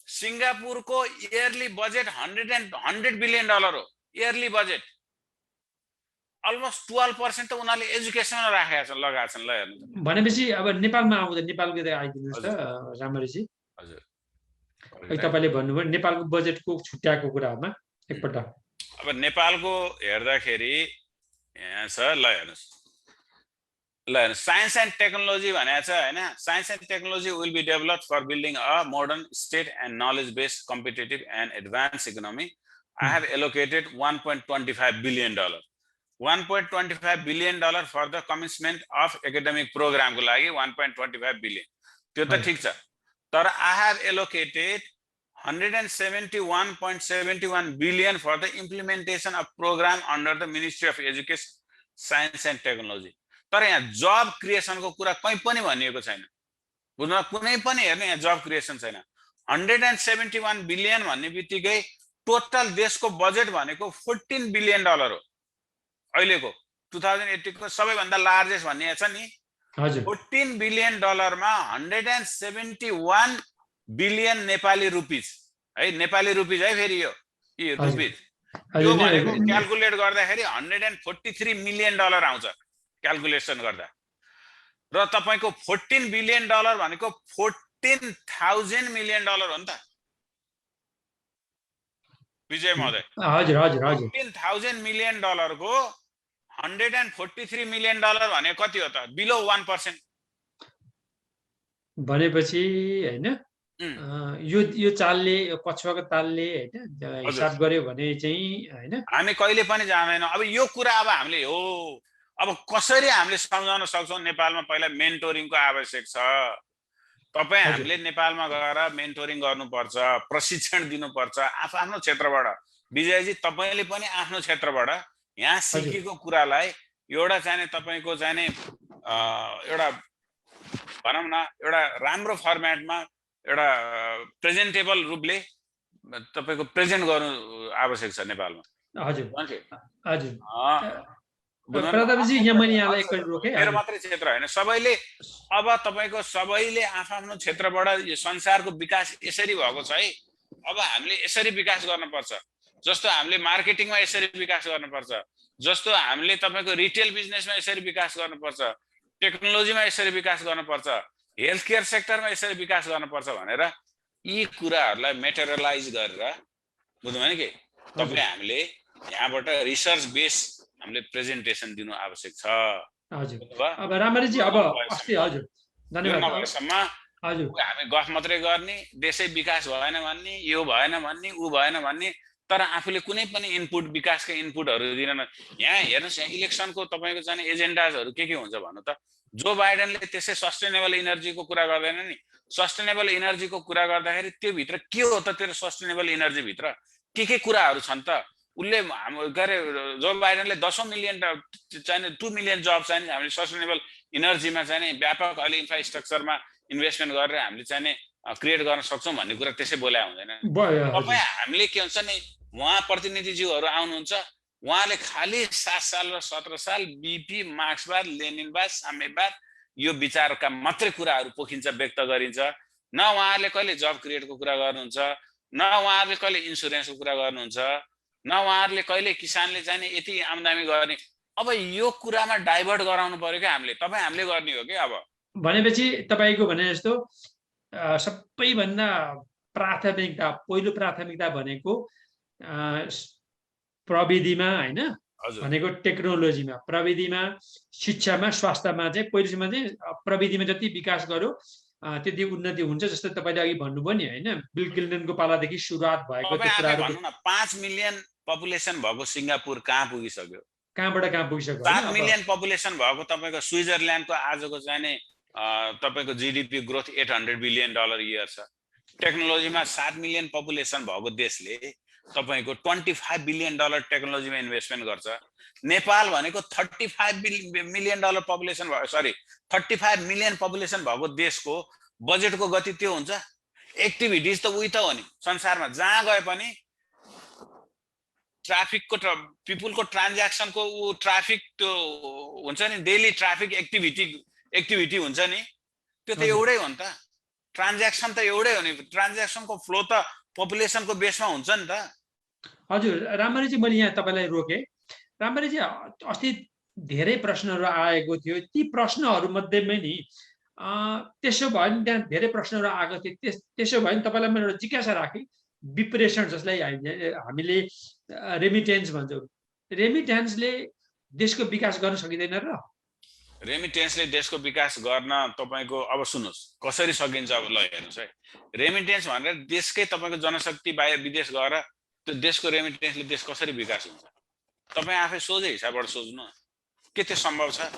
सिङ्गापुरको इयरली बजेट $100 बिलियन हो इयरली बजेट। अलमोस्ट 12% त उनीहरूले एजुकेसनमा लगाएका छन्। ल हेर्नु भनेपछि अब नेपालमा आउँदा नेपालको आइदिनुहोस् त रामरीजी। हजुर, तपाईले भन्नुभयो नेपालको बजेटको छुट्याएको कुरामा एकपल्ट। अब नेपालको हेर्दाखेरि यहाँ छ, ल हेर्नुस्, साइन्स एन्ड टेक्नोलोजी भनेको छ हैन। Science and technology will be developed for building a modern state and knowledge based competitive and advance economy. I have allocated $1.25 billion, $1.25 billion for the commitment of academic प्रोग्रामको लागि 1.25 बिलियन, त्यो त ठिक छ। तर I have allocated $171.71 billion for the implementation of program under the ministry of education, science and technology. तर यहाँ जब क्रिएसनको कुरा कहीँ पनि भनिएको छैन, बुझ्नु, कुनै पनि हेर्नु यहाँ जब क्रिएसन छैन। $171 बिलियन भन्ने बित्तिकै टोटल देशको बजेट भनेको $14 बिलियन हो। अहिलेको 2018 को सबैभन्दा लार्जेस्ट भन्ने छ नि। $14 बिलियन मा 171 बिलियन नेपाली रुपिज है, नेपाली रुपिज है, फेरि यो रुपिज, यो भनेको क्याल्कुलेट गर्दाखेरि $143 मिलियन आउँछ क्याल्कुलेसन गर्दा। र तपाईको $14 बिलियन भनेको 14,000 मिलियन हो नि त विजय महोदय। हजुर हजुर हजुर, 14,000 मिलियन को $143 मिलियन भनेको कति हो त? बिलो 1% भनेपछि हैन। यो चालले, पछुवाको तालले हैन हिसाब गर्यो भने चाहिँ हैन, हामी कहिले पनि जान्दैनौँ। अब यो कुरा अब हामीले हो, अब कसरी हामीले सम्झाउन सक्छौँ? नेपालमा पहिला मेन्टोरिङको आवश्यक छ। तपाई हामीले नेपालमा गएर मेन्टोरिङ गर्नुपर्छ, प्रशिक्षण दिनुपर्छ आफ्नो क्षेत्रबाट। विजयजी तपाईले पनि आफ्नो क्षेत्रबाट यहाँ सिकेको कुरालाई एउटा चाहिँ तपाईको चाहिँ एउटा भनौँ न एउटा राम्रो फर्मेटमा एउटा प्रेजेन्टेबल रूपले तपाईको प्रेजेन्ट गर्नु आवश्यक छ नेपालमा। हजुर हजुर, प्रतापजी यहाँ मैले यहाँलाई एकैचोटि रोके, मेरो मात्रै क्षेत्र हैन, सबैले अब तपाईको सबैले आफ्नो क्षेत्रबाट यो संसारको विकास यसरी भएको छ है। अब हामीले यसरी विकास गर्नुपर्छ, जस्तो हामीले मार्केटिङमा यसरी विकास गर्नुपर्छ, जस्तो हामीले तपाईको रिटेल बिजनेसमा यसरी विकास गर्नुपर्छ, टेक्नोलोजीमा यसरी विकास गर्नुपर्छ, हेल्थ केयर सेक्टरमा यसरी विकास गर्नुपर्छ भनेर यी कुराहरूलाई मेटेरियलाइज गरेर बुझ्नुभयो नि के तपाईले हामीले यहाँबाट रिसर्च बेस हामीले प्रेजेन्टेसन दिनु आवश्यक छ। हजुर, अब रामरीजी अब अस्ति हजुर धन्यवाद। हजुर, हामी गफ मात्रै गर्ने, देशै विकास भएन भन्ने, यो भएन भन्ने, ऊ भएन भन्ने, तर आफूले कुनै पनि इनपुट विकासका इनपुटहरू दिएन। यहाँ हेर्नुस्, यहाँ इलेक्सनको तपाईको चाहिँ एजेन्डाजहरू के हुन्छ भन्नु त? जो बाइडेनले त्यसै सस्टेनेबल इनर्जीको कुरा गर्दैन नि। सस्टेनेबल इनर्जीको कुरा गर्दाखेरि त्यो भित्र के हो त? त्यो सस्टेनेबल इनर्जी भित्र के कुराहरू छन् त? उसले गरे जो बाइडेनले 10 मिलियन चाहिँ 2 मिलियन जब चाहिँ हामीले सस्टेनेबल इनर्जीमा चाहिँ व्यापक अहिले इन्फ्रास्ट्रक्चरमा इन्भेस्टमेन्ट गरेर हामीले चाहिँ क्रिएट गर्न सक्छौँ भन्ने कुरा त्यसै बोला हुँदैन। भयो हजुर। तपाईँ हामीले के हुन्छ नि, उहाँ प्रतिनिधिज्यूहरू आउनुहुन्छ, उहाँले खालि 7 साल र 17 साल बिपी, मार्क्सवाद, लेनिनवाद, साम्यवाद यो विचारका मात्रै कुराहरू पोखिन्छ, व्यक्त गरिन्छ। न उहाँहरूले कहिले जब क्रिएटको कुरा गर्नुहुन्छ, न उहाँहरूले कहिले इन्सुरेन्सको कुरा गर्नुहुन्छ, न उहाँहरूले कहिले किसानले चाहिँ यति आम्दानी गर्ने। अब यो कुरामा डाइभर्ट गराउनु पर्यो क्या हामीले, हामीले गर्ने हो कि। अब भनेपछि तपाईँको भने जस्तो सबैभन्दा प्राथमिकता, पहिलो प्राथमिकता भनेको प्रविधिमा होइन, भनेको टेक्नोलोजीमा, प्रविधिमा, शिक्षामा, स्वास्थ्यमा चाहिँ पहिलोसम्म चाहिँ प्रविधिमा जति विकास गर्यो त्यति उन्नति हुन्छ। जस्तो तपाईँले अघि भन्नुभयो नि होइन, बिल क्लिन्टनको पालादेखि सुरुवात भएको त्यो कुराहरू। 5 मिलियन पपुलेसन भएको सिङ्गापुर कहाँ पुगिसक्यो? कहाँबाट कहाँ पुगिसक्यो? 7 मिलियन पपुलेसन भएको तपाईँको स्विजरल्यान्डको आजको चाहिँ नि तपाईँको जीडीपी ग्रोथ $800 बिलियन इयर छ। टेक्नोलोजीमा 7 मिलियन पपुलेसन भएको देशले तपाईँको $25 बिलियन टेक्नोलोजीमा इन्भेस्टमेन्ट गर्छ। नेपाल भनेको 35 मिलियन पपुलेसन भयो, सरी 35 मिलियन पपुलेसन भएको देशको बजेटको गति त्यो हुन्छ। एक्टिभिटिज त उही त हो नि, संसारमा जहाँ गए पनि ट्राफिकको पिपुलको ट्रान्ज्याक्सनको ट्राफिक त्यो हुन्छ नि, डेली ट्राफिक एक्टिभिटी हुन्छ नि, त्यो त एउटै हो नि त। ट्रान्ज्याक्सन त एउटै हो नि, ट्रान्ज्याक्सनको फ्लो त पपुलेसनको बेसमा हुन्छ नि त। हजुर रामबारेजी, मैले यहाँ तपाईँलाई रोकेँ। रामबारेजी, अस्ति धेरै प्रश्नहरू आएको थियो, ती प्रश्नहरू मध्येमै नि त्यसो भयो नि, त्यहाँ धेरै प्रश्नहरू आएको थियो। त्यसो भयो नि तपाईँलाई मैले एउटा जिज्ञासा राखेँ, विप्रेषण जसलाई हामीले रेमिटेन्स भन्छौँ, रेमिटेन्सले देशको विकास गर्न सकिँदैन र? रेमिटेन्सले देशको विकास गर्न तपाईँको अब सुन्नुहोस् कसरी सकिन्छ। अब ल हेर्नुहोस् है, रेमिटेन्स भनेर देशकै तपाईँको जनशक्ति बाहिर विदेश गएर त्यो देशको रेमिटेन्सले देश कसरी विकास हुन्छ? तपाईँ आफै सोझै हिसाबबाट सोच्नु, के त्यो सम्भव छ?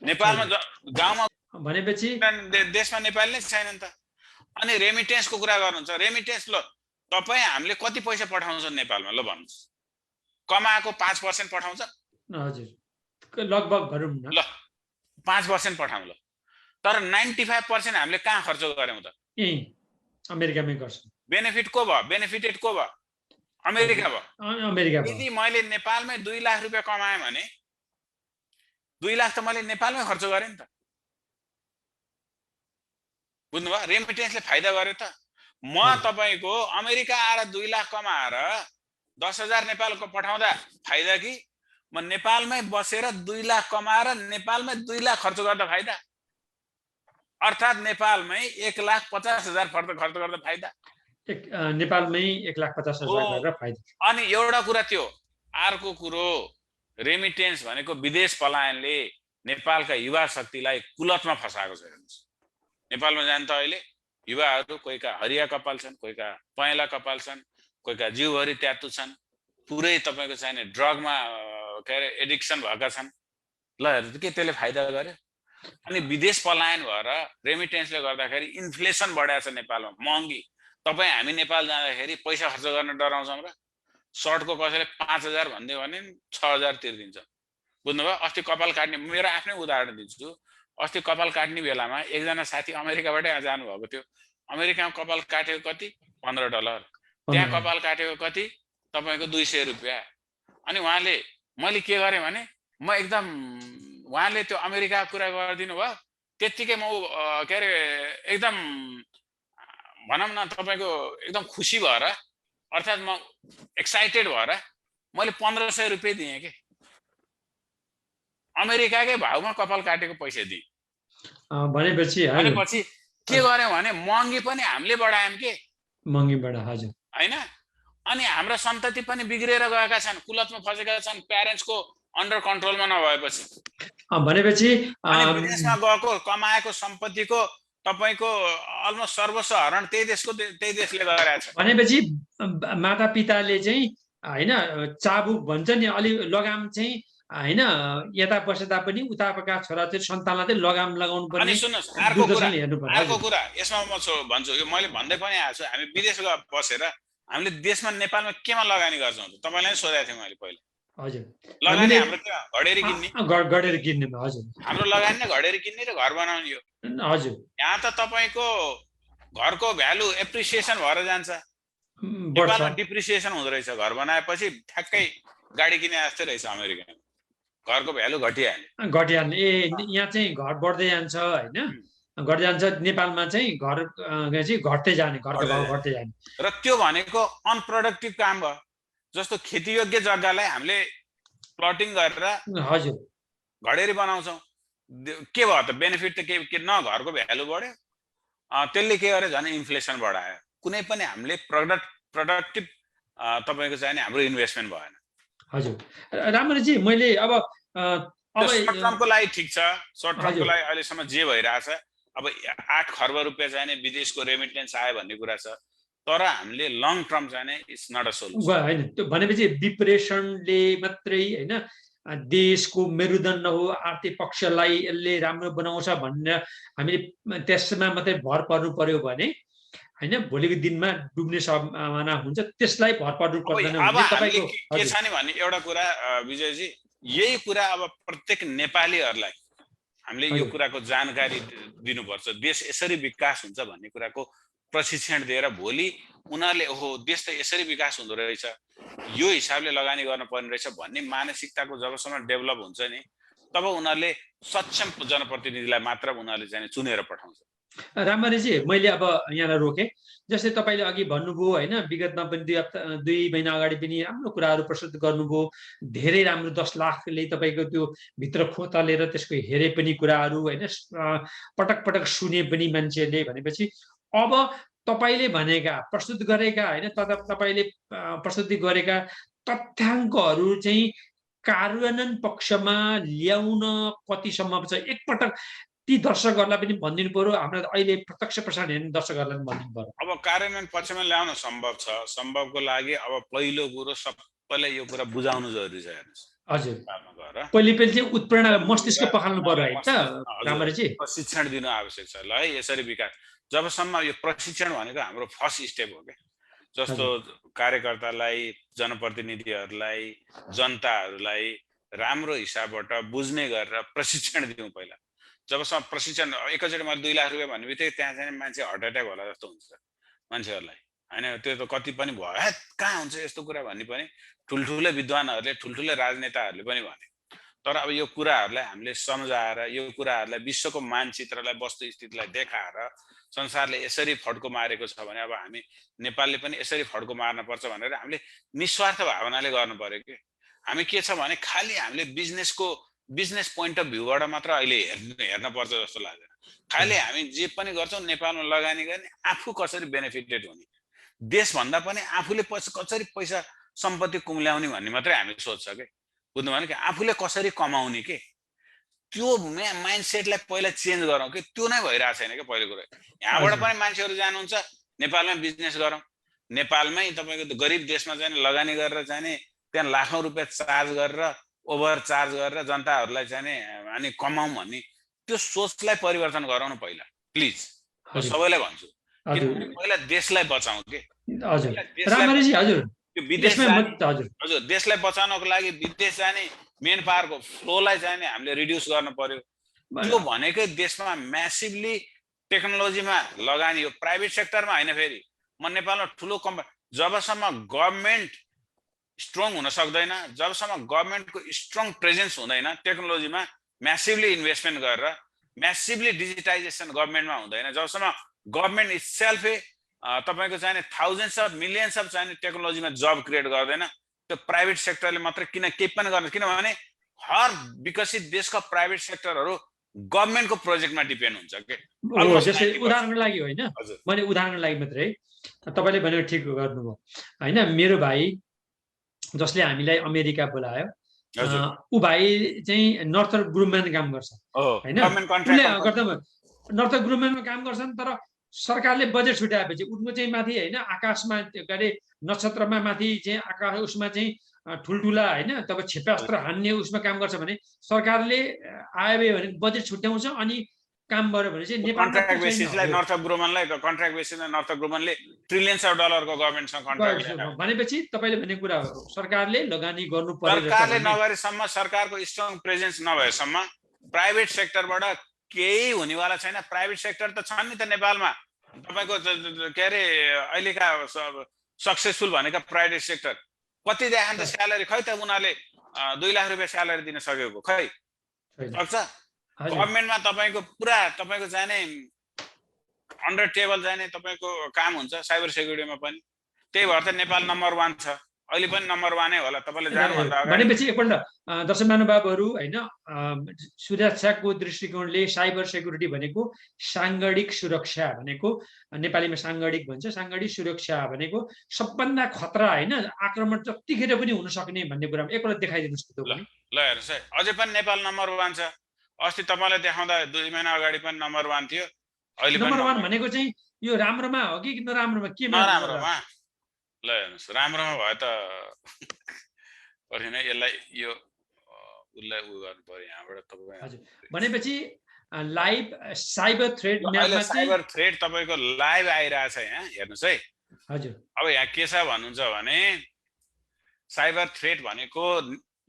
नेपालमा गाउँमा भनेपछि देशमा नेपाली नै छैन नि त। अनि रेमिटेन्सको कुरा गर्नुहुन्छ, रेमिटेन्स ल तपाईँ हामीले कति पैसा पठाउँछ नेपालमा? ल भन्नुहोस्, कमाएको 5% पठाउँछ? हजुर लगभग भनौँ न, ल 5% पठाउँ ल, तर 95% हामीले कहाँ खर्च गर्यौँ त? यही अमेरिकामै गर्छौँ। बेनिफिट को भयो? बेनिफिटेड को भयो? अमेरिका भयो। यदि मैले नेपालमै 2 लाख रुपियाँ कमाएँ भने 2 लाख त मैले नेपालमै खर्च गरेँ नि त। बुझ्नुभयो? रेमिटेन्सले फाइदा गर्यो त। म तपाईँको अमेरिका आएर 2 लाख कमाएर 10,000 नेपालको पठाउँदा फाइदा कि म नेपालमै बसेर 2 लाख कमाएर नेपालमै 2 लाख खर्च गर्दा फाइदा? अर्थात् नेपालमै 1,50,000 खर्च गर्दा फाइदा। नेपालमै 1,50,000 गरेर फाइदा। अनि एउटा कुरा त्यो, अर्को कुरो रेमिटेन्स भनेको विदेश पलायनले नेपालका युवा शक्तिलाई कुलतमा फसाएको छ। हेर्नुहोस् नेपालमा जान त अहिले युवाहरू कोहीका हरिया कपाल छन्, कोहीका पहेँला कपाल छन्, कोहीका जिउभरि ट्याटु छन्, पुरै तपाईँको चाहिने ड्रगमा के अरे एडिक्सन भएका छन्। ल हेर्नु के त्यसले फाइदा गर्यो? अनि विदेश पलायन भएर रेमिटेन्सले गर्दाखेरि इन्फ्लेसन बढाएको छ नेपालमा, महँगी। तपाईँ हामी नेपाल जाँदाखेरि पैसा खर्च गर्न डराउँछौँ र? सर्टको कसैले 5,000 भनिदियो भने 6,000 तिर्दिन्छ। बुझ्नुभयो? अस्ति कपाल काट्ने, मेरो आफ्नै उदाहरण दिन्छु। अस्ति कपाल काट्ने बेलामा एकजना साथी अमेरिकाबाटै जानुभएको थियो। अमेरिकामा कपाल काटेको कति? $15। त्यहाँ कपाल काटेको कति? तपाईँको 200 रुपियाँ। अनि उहाँले, मैले के गरेँ भने म एकदम, उहाँले त्यो अमेरिकाको कुरा गरिदिनु भयो, त्यत्तिकै म के अरे एकदम भनौँ न तपाईँको एकदम खुसी भएर, अर्थात् म एक्साइटेड भएर मैले 1,500 रुपियाँ दिएँ कि अमेरिकाकै भाउमा कपाल काटेको पैसा दिएँ। भनेपछि के गर्यौँ भने महँगी पनि हामीले बढायौँ के? महँगी बढा, हजुर हैन? अनि हाम्रो सन्तति पनि बिग्रेर गएका छन्, कुलतमा फसेका छन्, प्यारेन्ट्सको अन्डर कन्ट्रोलमा नभएपछि। भनेपछि विदेशमा गएको कमाएको सम्पत्तिको तपाईको अलमोस्ट सर्वस्व हरण त्यही देशले गरेको छ। भनेपछि माता पिताले चाहिँ हैन चाबुक भन्छ नि, अलि लगाम चाहिँ हैन, यता बस्दा पनि उताका छोराछोरी सन्तानलाई चाहिँ लगाम लगाउनु पर्ने। अनि सुन्नुस्, अर्को कुरा यसमा म भन्छु, यो मैले भन्दै पनि आएको छु, हामी विदेश बसेर हामीले देशमा नेपालमा केमा लगानी गर्छौँ? तपाईलाई नै सोधेको थिएँ मैले पहिले। हजुर, लगानी हाम्रो के? घडेरी किन्ने। घडेरी किन्ने, हजुर। हाम्रो लगानी नै घडेरी किन्ने र घर बनाउने हो। हजुर, यहाँ त तपाईको घरको भ्यालु एप्रिसिएसन भएर जान्छ। नेपालमा डिप्रिसिएसन हुँदो रहेछ, घर बनाएपछि ठ्याक्कै गाडी किने जस्तै रहेछ अमेरिकामा, घरको भ्यालु घटिहाल्यो। घटिहाल्ने। यहाँ चाहिँ घर बढ्दै जान्छ होइन, घट्दै जान्छ। नेपालमा चाहिँ घर चाहिँ घट्दै जाने, घरको भाउ घट्दै जाने। र त्यो भनेको अनप्रोडक्टिभ काम भयो। जस्तो खेतीयोग्य जग्गालाई हामीले प्लटिङ गरेर हजुर घडेरी बनाउँछौँ, के भयो त बेनिफिट त के न घरको भ्यालु बढ्यो, त्यसले के गर्यो झन् इन्फ्लेसन बढायो। कुनै पनि हामीले प्रोडक्टिभ तपाईँको चाहिँ हाम्रो इन्भेस्टमेन्ट भएन। हजुर राम्रोजी, मैले अब सर्ट टर्मको लागि ठिक छ, सर्ट टर्मको लागि अहिलेसम्म जे भइरहेछ, अब 8 खर्ब रुपियाँ चाहिँ विदेशको रेमिटेन्स आयो भन्ने कुरा छ, तर हामीले लङ टर्म चाहिँ इट्स नट अ सोल्युसन होइन। त्यो भनेपछि विप्रेषणले मात्रै होइन देशको मेरुदण्ड हो, आर्थिक पक्षलाई यसले राम्रो बनाउँछ भनेर हामीले त्यसमा मात्रै भर पर्नु पर्यो भने होइन भोलिको दिनमा डुब्ने सम्भावना हुन्छ। त्यसलाई भर पर्नु पर्दैन। अब हामीले के छ नि भन्ने एउटा कुरा विजयजी, यही कुरा अब प्रत्येक नेपालीहरूलाई हामीले यो कुराको जानकारी दिनुपर्छ। देश यसरी विकास हुन्छ भन्ने कुराको प्रशिक्षण दिएर भोलि उनीहरूले ओहो देश त यसरी विकास हुँदो रहेछ, यो हिसाबले लगानी गर्न पर्ने रहेछ भन्ने मानसिकताको जबसम्म डेभलप हुन्छ नि, तब उनीहरूले सक्षम जनप्रतिनिधिलाई मात्र उनीहरूले चाहिँ चुनेर पठाउँछ। राम्ररी, मैले अब यहाँलाई रोकेँ। जस्तै तपाईँले अघि भन्नुभयो होइन, विगतमा पनि 2 महिना अगाडि पनि राम्रो कुराहरू प्रस्तुत गर्नुभयो। धेरै राम्रो 10 लाखले तपाईँको त्यो भित्र खोतलेर त्यसको हेरे पनि कुराहरू होइन, पटक पटक सुने पनि मान्छेले। भनेपछि अब तपाईँले भनेका प्रस्तुत गरेका होइन, तपाईँले प्रस्तुति गरेका तथ्याङ्कहरू चाहिँ कार्यान्वयन पक्षमा ल्याउन कतिसम्म छ एकपटक ती दर्शकहरूलाई पनि भनिदिनु पर्यो, हाम्रो अहिले प्रत्यक्ष प्रसारण हेर्ने दर्शकहरूलाई पनि भनिदिनु पर्यो। अब कार्यान्वयन पक्षमा ल्याउन सम्भव छ। सम्भवको लागि अब पहिलो कुरो सबैले यो कुरा बुझाउनु जरुरी छ। हेर्नुस् हजुर, पहिले चाहिँ उत्प्रेरणा मस्तिष्क पखाल्नु पर्यो है त राम्ररी चाहिँ प्रशिक्षण दिनु आवश्यक छ। ल है यसरी विकास, जबसम्म यो प्रशिक्षण भनेको हाम्रो फर्स्ट स्टेप हो के, जस्तो कार्यकर्तालाई, जनप्रतिनिधिहरूलाई, जनताहरूलाई राम्रो हिसाबबाट बुझ्ने गरेर प्रशिक्षण दिउँ पहिला। जबसम्म प्रशिक्षण एकैचोटि मैले 2 लाख रुपियाँ भन्ने बित्तिकै त्यहाँ चाहिँ मान्छे हार्ट एट्याक होला जस्तो हुन्छ मान्छेहरूलाई होइन। त्यो त कति पनि भयो, हे कहाँ हुन्छ यस्तो कुरा भन्ने पनि ठुल्ठुले विद्वानहरूले, ठुल्ठुले राजनेताहरूले पनि भने। तर अब यो कुराहरूलाई हामीले सम्झाएर, यो कुराहरूलाई विश्वको मानचित्रलाई, वस्तुस्थितिलाई देखाएर संसारले यसरी फड्को मारेको छ भने अब हामी नेपालले पनि यसरी फड्को मार्न पर्छ भनेर हामीले निस्वार्थ भावनाले गर्नु पर्यो कि। हामी के छ भने खालि हामीले बिजनेस पोइन्ट अफ भ्यूबाट मात्र अहिले हेर्न पर्छ जस्तो लाग्दैन। खालि हामी जे पनि गर्छौँ नेपालमा लगानी गर्ने आफू कसरी बेनिफिटेड हुने, देशभन्दा पनि आफूले कसरी पैसा सम्पत्ति कुम्ल्याउने भन्ने मात्रै हामी सोध्छ के। बुझ्नु भने कि आफूले कसरी कमाउने के, त्यो माइन्डसेटलाई पहिला चेन्ज गरौँ कि। त्यो नै भइरहेको छैन क्या पहिलो कुरा। यहाँबाट पनि मान्छेहरू जानुहुन्छ नेपालमा बिजनेस गरौँ, नेपालमै तपाईँको गरिब देशमा चाहिँ लगानी गरेर चाहिँ त्यहाँ लाखौँ रुपियाँ चार्ज गरेर ओभर चार्ज गरेर जनताहरूलाई चाहिँ अनि कमाउँ भन्ने त्यो सोचलाई परिवर्तन गराउनु पहिला प्लिज। सबैलाई भन्छु पहिला देशलाई बचाउँ के। हजुर देशलाई बचाउनको लागि विदेश जाने मेन पावरको फ्लोलाई चाहिँ हामीले रिड्युस गर्नु पर्यो। त्यो भनेकै देशमा म्यासिभली टेक्नोलोजीमा लगानी हो, प्राइभेट सेक्टरमा होइन। फेरि म नेपालमा ठुलो जबसम्म गभर्मेन्ट स्ट्रङ हुन सक्दैन, जबसम्म गभर्मेन्टको स्ट्रङ प्रेजेन्स हुँदैन टेक्नोलोजीमा म्यासिभली इन्भेस्टमेन्ट गरेर, म्यासिभली डिजिटाइजेसन गभर्मेन्टमा हुँदैन, जबसम्म गभर्मेन्ट इट्सेल्फै तपाईँको चाहिँ थाउजन्ड्स अफ मिलियन्स अफ चाहिँ टेक्नोलोजीमा जब क्रिएट गर्दैन, त्यो प्राइभेट सेक्टरले मात्र केही पनि गर्दैन। किनभने हर विकसित देशका प्राइभेट सेक्टरहरू गभर्मेन्टको प्रोजेक्टमा डिपेन्ड हुन्छ के। जस्तै उदाहरणको लागि होइन, मैले उदाहरणको लागि मात्रै तपाईँले भनेको ठिक गर्नुभयो होइन। मेरो भाइ जसले हामीलाई अमेरिका बोलायो, ऊ भाइ चाहिँ नर्थर्प ग्रुममा काम गर्छ होइन। नर्थर्प ग्रुममा काम गर्छन्, तर सरकारले बजेट छुट्याएपछि उनको चाहिँ माथि होइन आकाशमा के अरे नक्षत्रमा माथि चाहिँ आकाश उसमा चाहिँ ठुल्ठुला होइन तब क्षेपास्त्र हान्ने उसमा काम गर्छ भने सरकारले आयो भने बजेट छुट्याउँछ अनि काम गर्यो भने चाहिँ कन्ट्र्याक्ट बेसिसलाई नर्थर्प ग्रुमनलाई कन्ट्र्याक्ट बेसिसमा नर्थर्प ग्रुमनले ट्रिलियन्स अफ डलरको गभर्नमेन्टसँग कन्ट्र्याक्ट भनेपछि तपाईँले भनेको कुरा हो, सरकारले लगानी गर्नु पर्यो। सरकारले नगरेसम्म, सरकारको स्ट्रङ प्रेजेन्स नभएसम्म प्राइभेट सेक्टरबाट केही हुनेवाला छैन। प्राइभेट सेक्टर त छन् नि त नेपालमा, तपाईँको के अरे अहिलेका सक्सेसफुल भनेका प्राइभेट सेक्टर कति देखान्छ स्यालेरी, खै त उनीहरूले 2 लाख रुपियाँ स्यालेरी दिन सकेको खै सक्छ? गभर्मेन्टमा तपाईँको पुरा तपाईँको जाने अन्डर टेबल जाने तपाईँको काम हुन्छ साइबर सेक्युरिटीमा पनि। त्यही भएर त नेपाल नम्बर 1 छ, अहिले पनि नम्बर 1 नै होला। तपाईँले जानुभन्दा अगाडि भनेपछि एकपल्ट दर्शक महानुभावहरू हैन, सुरक्षाको दृष्टिकोणले साइबर सेक्युरिटी भनेको साङ्गठिक सुरक्षा भनेको, नेपालीमा साङ्गठिक भन्छ, साङ्गठिक सुरक्षा भनेको सबभन्दा खतरा हैन, आक्रमण जतिखेर पनि हुन सक्ने भन्ने कुरा एकपल्ट देखाइदिनुस् त पनि। ल हेर्नुस् है, अझै पनि नेपाल नम्बर 1 छ। अस्ति तपाईँलाई देखाउँदा 2 महिना अगाडि पनि नम्बर 1 थियो, अहिले पनि नम्बर 1 भनेको चाहिँ यो राम्रोमा हो कि नराम्रोमा, केमा? नराम्रोमा। ल हेर्नुस्, राम्रोमा भयो त कठिन, यसलाई यो उसलाई उ गर्नु पर्यो यहाँबाट तपाईँ। हजुर, भनेपछि लाइभ साइबर थ्रेट म्यापमा चाहिँ साइबर थ्रेट तपाईको लाइभ आइरहेछ यहाँ, हेर्नुस् है। हजुर, अब यहाँ के छ भन्नुहुन्छ भने साइबर थ्रेट भनेको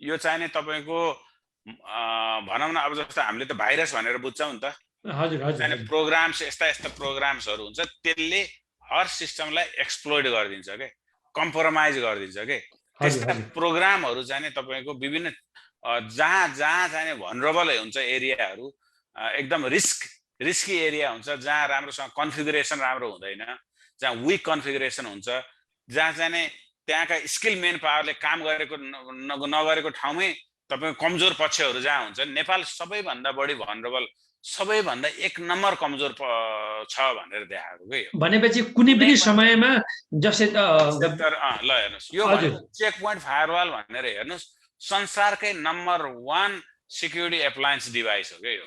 यो चाहिँ नि तपाईको भनौँ न, अब जस्तो हामीले त भाइरस भनेर बुझ्छौँ नि त। हजुर हजुर, प्रोग्राम्स, यस्ता प्रोग्राम्सहरू हुन्छ, त्यसले हर सिस्टमलाई एक्सप्लोइट गरिदिन्छ के, कम्प्रोमाइज गरिदिन्छ के। त्यस्ता प्रोग्रामहरू चाहिँ तपाईको विभिन्न जहाँ चाहिँ भनरेबल हुन्छ एरियाहरू, एकदम रिस्की एरिया हुन्छ, जहाँ राम्रोसँग कन्फिगरेसन राम्रो हुँदैन, जहाँ विक कन्फिगरेसन हुन्छ, जहाँ चाहिँ त्यहाँका स्किल मेन पावरले काम गरेको नगरेको ठाउँमै तपाईको कमजोर पक्षहरू जहाँ हुन्छ। नेपाल सबैभन्दा बढी भनरेबल, सबैभन्दा 1 नम्बर कमजोर छ भनेर देखाएको के। भनेपछि कुनै पनि समयमा जस्तै ल हेर्नुस्, यो चेक पोइन्ट फायरवाल भनेर हेर्नुस्, संसारकै नम्बर 1 सिक्युरिटी एप्लायन्स डिभाइस हो के यो।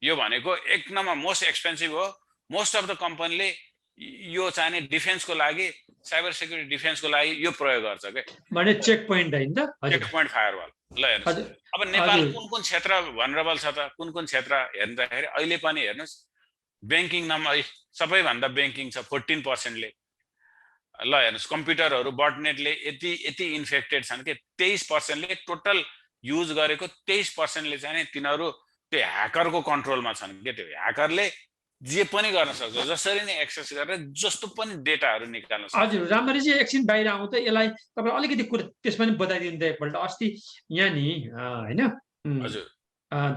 यो भनेको 1 नम्बर मोस्ट एक्सपेन्सिभ हो। मोस्ट अफ द कम्पनीले यो चाहिँ डिफेन्सको लागि, साइबर सेक्युरिटी डिफेन्सको लागि यो प्रयोग गर्छ के। भने चेक पोइन्ट हैन त, चेक पोइन्ट फायरवाल। ल हेर्नुस्, अब नेपाल कुन क्षेत्र भनरेबल छ त, कुन क्षेत्र हेर्दाखेरि अहिले पनि हेर्नुस्, ब्याङ्किङ नम्बर सबैभन्दा ब्याङ्किङ छ 14%ले। ल हेर्नुस्, कम्प्युटरहरू बटनेटले यति इन्फेक्टेड छन् कि 23%ले टोटल युज गरेको 23%ले चाहिँ तिनीहरू त्यो ह्याकरको कन्ट्रोलमा छन् के। त्यो ह्याकरले जे पनि गर्न सक्छ, जसरी नै एक्सेस गरेर जस्तो पनि डेटाहरू निकाल्न सक्छ। हजुर, राम्ररी चाहिँ एकछिन बाहिर आउँ त, यसलाई तपाईँ अलिकति कुरा त्यसमा पनि बताइदिनु त एकपल्ट। अस्ति यहाँ नि हैन, हजुर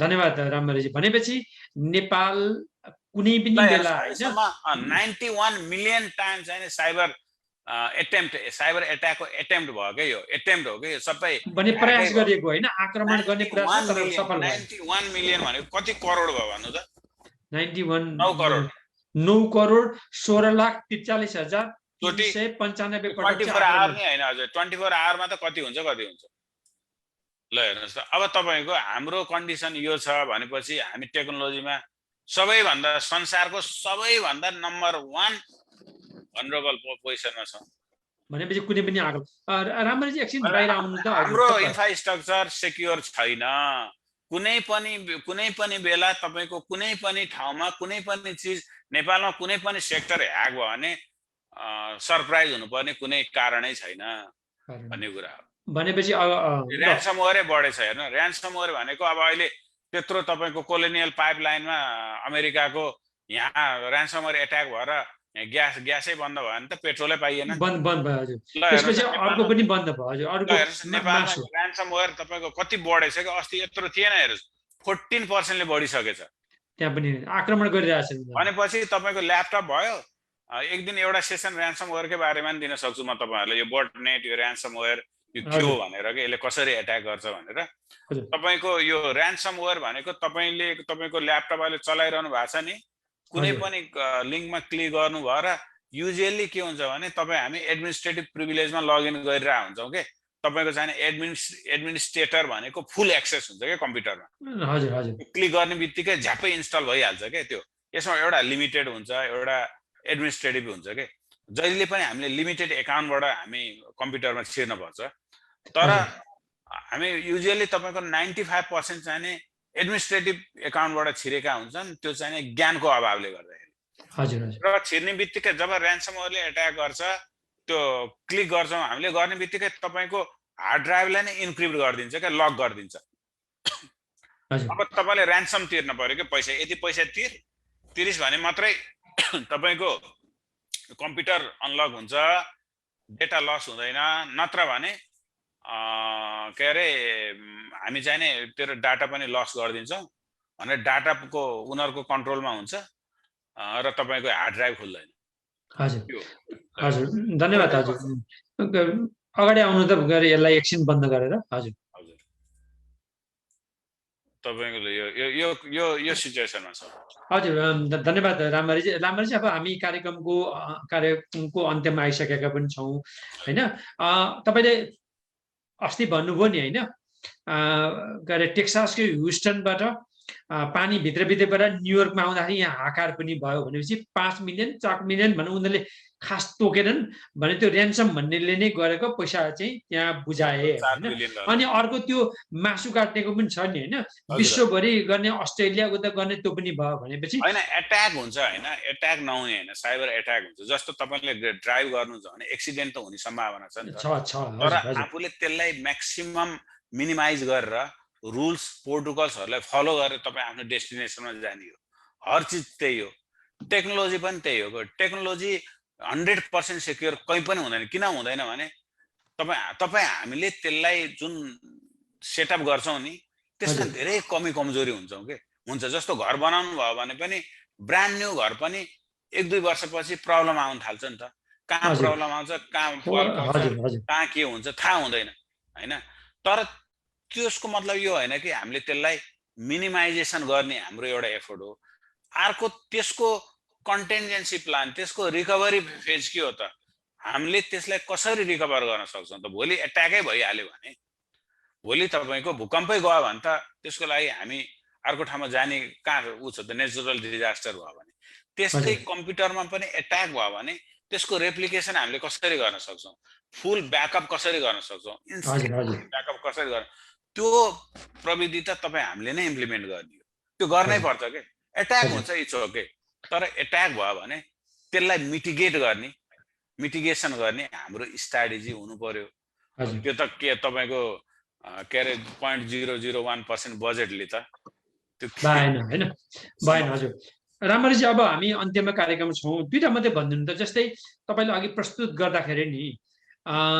धन्यवाद राम्ररी। भनेपछि नेपाल कुनै पनि बेला 91 मिलियन टाइम चाहिँ साइबर एट्याकको एटेम्प्ट भयो के। यो एटेम्प्ट हो कि सबै भने प्रयास गरिएको हैन, आक्रमण गर्ने प्रयास तर सफल भयो। 91 मिलियन भनेको कति करोड भयो भन्नु त? 9 करोड 16,43,395 पटक। 24 आवर नै हैन हजुर, 24 आवरमा त कति हुन्छ? ल हेर्नुस् त, अब तपाईको हाम्रो कन्डिसन यो छ भनेपछि हामी टेक्नोलोजीमा सबैभन्दा, संसारको सबैभन्दा नम्बर 1 भनरेबल पोजिसनमा छ। भनेपछि कुनै पनि राम्ररी चाहिँ एकछिन बाहिर आउनु त। हाम्रो इन्फ्रास्ट्रक्चर सेक्युर छैन। कुनै पनि बेला तपाईको कुनै पनि ठाउँमा कुनै पनि चिज, नेपालमा कुनै पनि सेक्टर ह्याक भयो भने सरप्राइज हुनुपर्ने कुनै कारणै छैन भन्ने कुरा हो। भनेपछि ऱ्यान्समवेयरै बढेछ। हेर्नु, ऱ्यान्समवेयर भनेको अब अहिले त्यत्रो तपाईको कोलोनियल पाइपलाइनमा अमेरिकाको यहाँ ऱ्यान्समवेयर एट्याक भएर ग्यासै बन्द भयो भने त पेट्रोलै पाइएन, बन्द भयो। हजुर, त्यसपछि अर्को पनि बन्द भयो। हजुर, अर्को नेपालमा ऱ्यान्समवेयर तपाईको कति बढेछ कि, अस्ति यत्रो थिएन, हेर्नुस् 14%ले बढिसकेछ। त्यहाँ पनि आक्रमण गरिरहेछ। भनेपछि तपाईको ल्यापटप भयो। एक दिन एउटा सेसन ऱ्यान्समवेयरकै बारेमा पनि दिन सक्छु म तपाईहरुलाई, यो बटनेट, यो ऱ्यान्समवेयर, यो के हो भनेर के, यसले कसरी एट्याक गर्छ भनेर। तपाईको यो ऱ्यान्समवेयर भनेको तपाईको ल्यापटप अहिले चलाइरहनु भएको छ नि, कुनै पनि लिङ्कमा क्लिक गर्नु भएर युजुअली के हुन्छ भने हामी एडमिनिस्ट्रेटिभ प्रिभिलेजमा लगइन गरिरहेको हुन्छौँ के। तपाईको चाहिँ एडमिनिस्ट्रेटर भनेको फुल एक्सेस हुन्छ के कम्प्युटरमा। हजुर हजुर, क्लिक गर्ने बित्तिकै झ्यापै इन्स्टल भइहाल्छ के त्यो। यसमा एउटा लिमिटेड हुन्छ, एउटा एडमिनिस्ट्रेटिभ हुन्छ के। जहिले पनि हामीले लिमिटेड एकाउन्टबाट हामी कम्प्युटरमा छिर्न पर्छ। तर हामी युजुअली तपाईको 95% चाहिँ एडमिनिस्ट्रेटिभ एकाउन्टबाट छिरेका हुन्छन्, त्यो चाहिँ ज्ञानको अभावले गर्दाखेरि। हजुर हजुर, र छिर्ने बित्तिकै जब ऱ्यान्समवेयरले एट्याक गर्छ, त्यो क्लिक गर्छौँ हामीले, गर्ने बित्तिकै तपाईको हार्ड ड्राइभलाई नै इन्क्रिप्ट गरिदिन्छ क्या, लक गरिदिन्छ। अब तपाईँले ऱ्यान्सम तिर्न पर्यो कि, पैसा यति पैसा तिरिस भने मात्रै तपाईको कम्प्युटर अनलक हुन्छ, डेटा लस हुँदैन, नत्र भने के अरे हामी चाहिँ नि तेरो डाटा पनि लस गरिदिन्छौँ भनेर डाटाको उनीहरूको कन्ट्रोलमा हुन्छ र तपाईँको हार्ड ड्राइभ खुल्दैन। हजुर हजुर धन्यवाद हजुर। अगाडि आउनु त गरे यसलाई एकछिन बन्द गरेर। हजुर हजुर तपाईँको यो सिचुएसनमा छ। हजुर धन्यवाद रामबारीजी। रामबारीजी अब हामी कार्यक्रमको अन्त्यमा आइसकेका पनि छौँ होइन। तपाईँले अस्ति भन्नुभयो नि होइन, के अरे टेक्सासको ह्युस्टनबाट पानी भित्रबाट न्युयोर्कमा आउँदाखेरि यहाँ हाकार पनि भयो भनेपछि 5 मिलियन 4 मिलियन भनेर उनीहरूले खास तोकेनन् भने त्यो ऱ्यान्सम भन्नेले नै गरेको पैसा चाहिँ त्यहाँ बुझाए होइन। अनि अर्को त्यो मासु काट्नेको पनि छ नि होइन, विश्वभरि गर्ने, अस्ट्रेलिया उता गर्ने त्यो पनि भयो भनेपछि होइन एट्याक हुन्छ होइन, एट्याक नहुने होइन, साइबर एट्याक हुन्छ। जस्तो तपाईँले ड्राइभ गर्नुहुन्छ भने एक्सिडेन्ट त हुने सम्भावना छ नि त, तर आफूले त्यसलाई म्याक्सिमम मिनिमाइज गरेर रुल्स प्रोटोकल्सहरूलाई फलो गरेर तपाईँ आफ्नो डेस्टिनेसनमा जाने हो। हर चिज त्यही हो, टेक्नोलोजी पनि त्यही हो। टेक्नोलोजी 100% सेक्योर कहीँ पनि हुँदैन। किन हुँदैन भने तपाईँ हामीले त्यसलाई जुन सेटअप गर्छौँ नि त्यसमा धेरै कमजोरी हुन्छौँ के हुन्छ। जस्तो घर बनाउनु भयो भने पनि ब्रान्ड न्यू घर पनि 1-2 वर्षपछि प्रब्लम आउन थाल्छ नि त। कहाँ प्रब्लम आउँछ, कहाँ के हुन्छ थाहा हुँदैन होइन। तर त्यसको मतलब यो होइन कि हामीले त्यसलाई मिनिमाइजेसन गर्ने हाम्रो एउटा एफोर्ट हो। अर्को त्यसको कन्टेन्जेन्सी प्लान, त्यसको रिकभरी फेज के हो त, हामीले त्यसलाई कसरी रिकभर गर्न सक्छौँ त। भोलि एट्याकै भइहाल्यो भने, भोलि तपाईँको भूकम्पै गयो भने त त्यसको लागि हामी अर्को ठाउँमा जाने कहाँ ऊ छ त, नेचुरल डिजास्टर भयो भने। त्यस्तै कम्प्युटरमा पनि एट्याक भयो भने त्यसको रेप्लिकेसन हामीले कसरी गर्न सक्छौँ, फुल ब्याकअप कसरी गर्न सक्छौँ, ब्याकअप कसरी गर्न, त्यो प्रविधि त तपाईँ हामीले नै इम्प्लिमेन्ट गर्ने हो। त्यो गर्नै पर्छ के। एट्याक हुन्छ इट्स ओके, तर एट्याक भयो भने त्यसलाई मिटिगेसन गर्ने हाम्रो स्ट्राटेजी हुनु पर्यो। त्यो त के तपाईँको के अरे 0.001% बजेटले त त्यो भएन होइन, भएन। हजुर रामबारीजी, अब हामी अन्त्यमा कार्यक्रम छौँ, दुईवटा मात्रै भनिदिनु त। जस्तै तपाईँले अघि प्रस्तुत गर्दाखेरि नि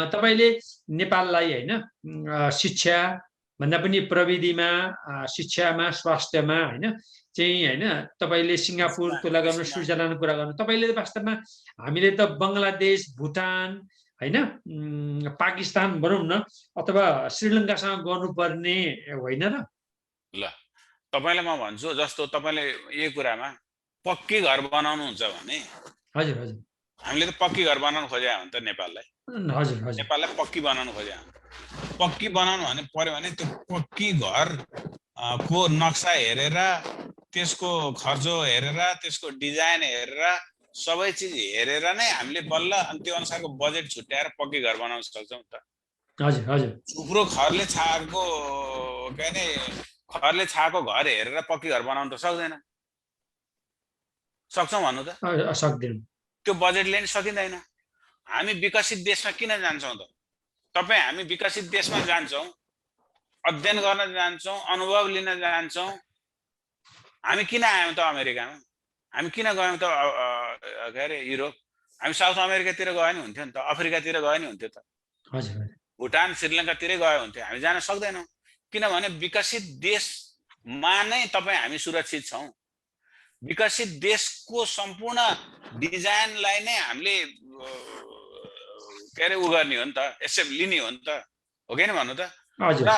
तपाईँले नेपाललाई होइन शिक्षा भन्दा पनि प्रविधिमा, शिक्षामा, स्वास्थ्यमा होइन चाहिँ होइन तपाईँले सिङ्गापुर तुलना गर्नु, स्विजरल्यान्डको कुरा गर्नु, तपाईँले वास्तवमा हामीले त बङ्गलादेश, भुटान होइन, पाकिस्तान भनौँ न, अथवा श्रीलङ्कासँग गर्नुपर्ने होइन र? ल तपाईँलाई म भन्छु, जस्तो तपाईँले यही कुरामा पक्की घर बनाउनुहुन्छ भने, हजुर हजुर, हामीले त पक्की घर बनाउनु खोज्या हो नि त नेपाललाई। हजुर हजुर, नेपाललाई पक्की बनाउनु खोज्या, पक्की बनाउनु भने पर्यो भने त्यो पक्की घर को नक्सा हेरेर, त्यसको खर्चो हेरेर, त्यसको डिजाइन हेरेर, सबै चिज हेरेर नै हामीले बल्ल अनि त्यो अनुसारको बजेट छुट्याएर पक्की घर बनाउन सक्छौँ त। हजुर हजुर, थुप्रो खरले छाएको के अरे खरले छाएको घर हेरेर पक्की घर बनाउन त सक्दैन। सक्छौँ भन्नु त? सक्दैन। त्यो बजेटले नि सकिँदैन। हामी विकसित देशमा किन जान्छौँ त? तपाईँ हामी विकसित देशमा जान्छौँ, अध्ययन गर्न जान्छौँ, अनुभव लिन जान्छौँ। हामी किन आयौँ त अमेरिकामा? हामी किन गयौँ त के अरे युरोप? हामी साउथ अमेरिकातिर गयो नि हुन्थ्यो नि त, अफ्रिकातिर गयो नि हुन्थ्यो त, भुटान श्रीलङ्कातिरै गयो हुन्थ्यो। हामी जान सक्दैनौँ किनभने विकसित देशमा नै तपाईँ हामी सुरक्षित छौँ। विकसित देशको सम्पूर्ण डिजाइनलाई नै हामीले के अरे उ गर्ने हो नि त, एक्सेप्ट लिने हो नि त, हो कि भन्नु त? र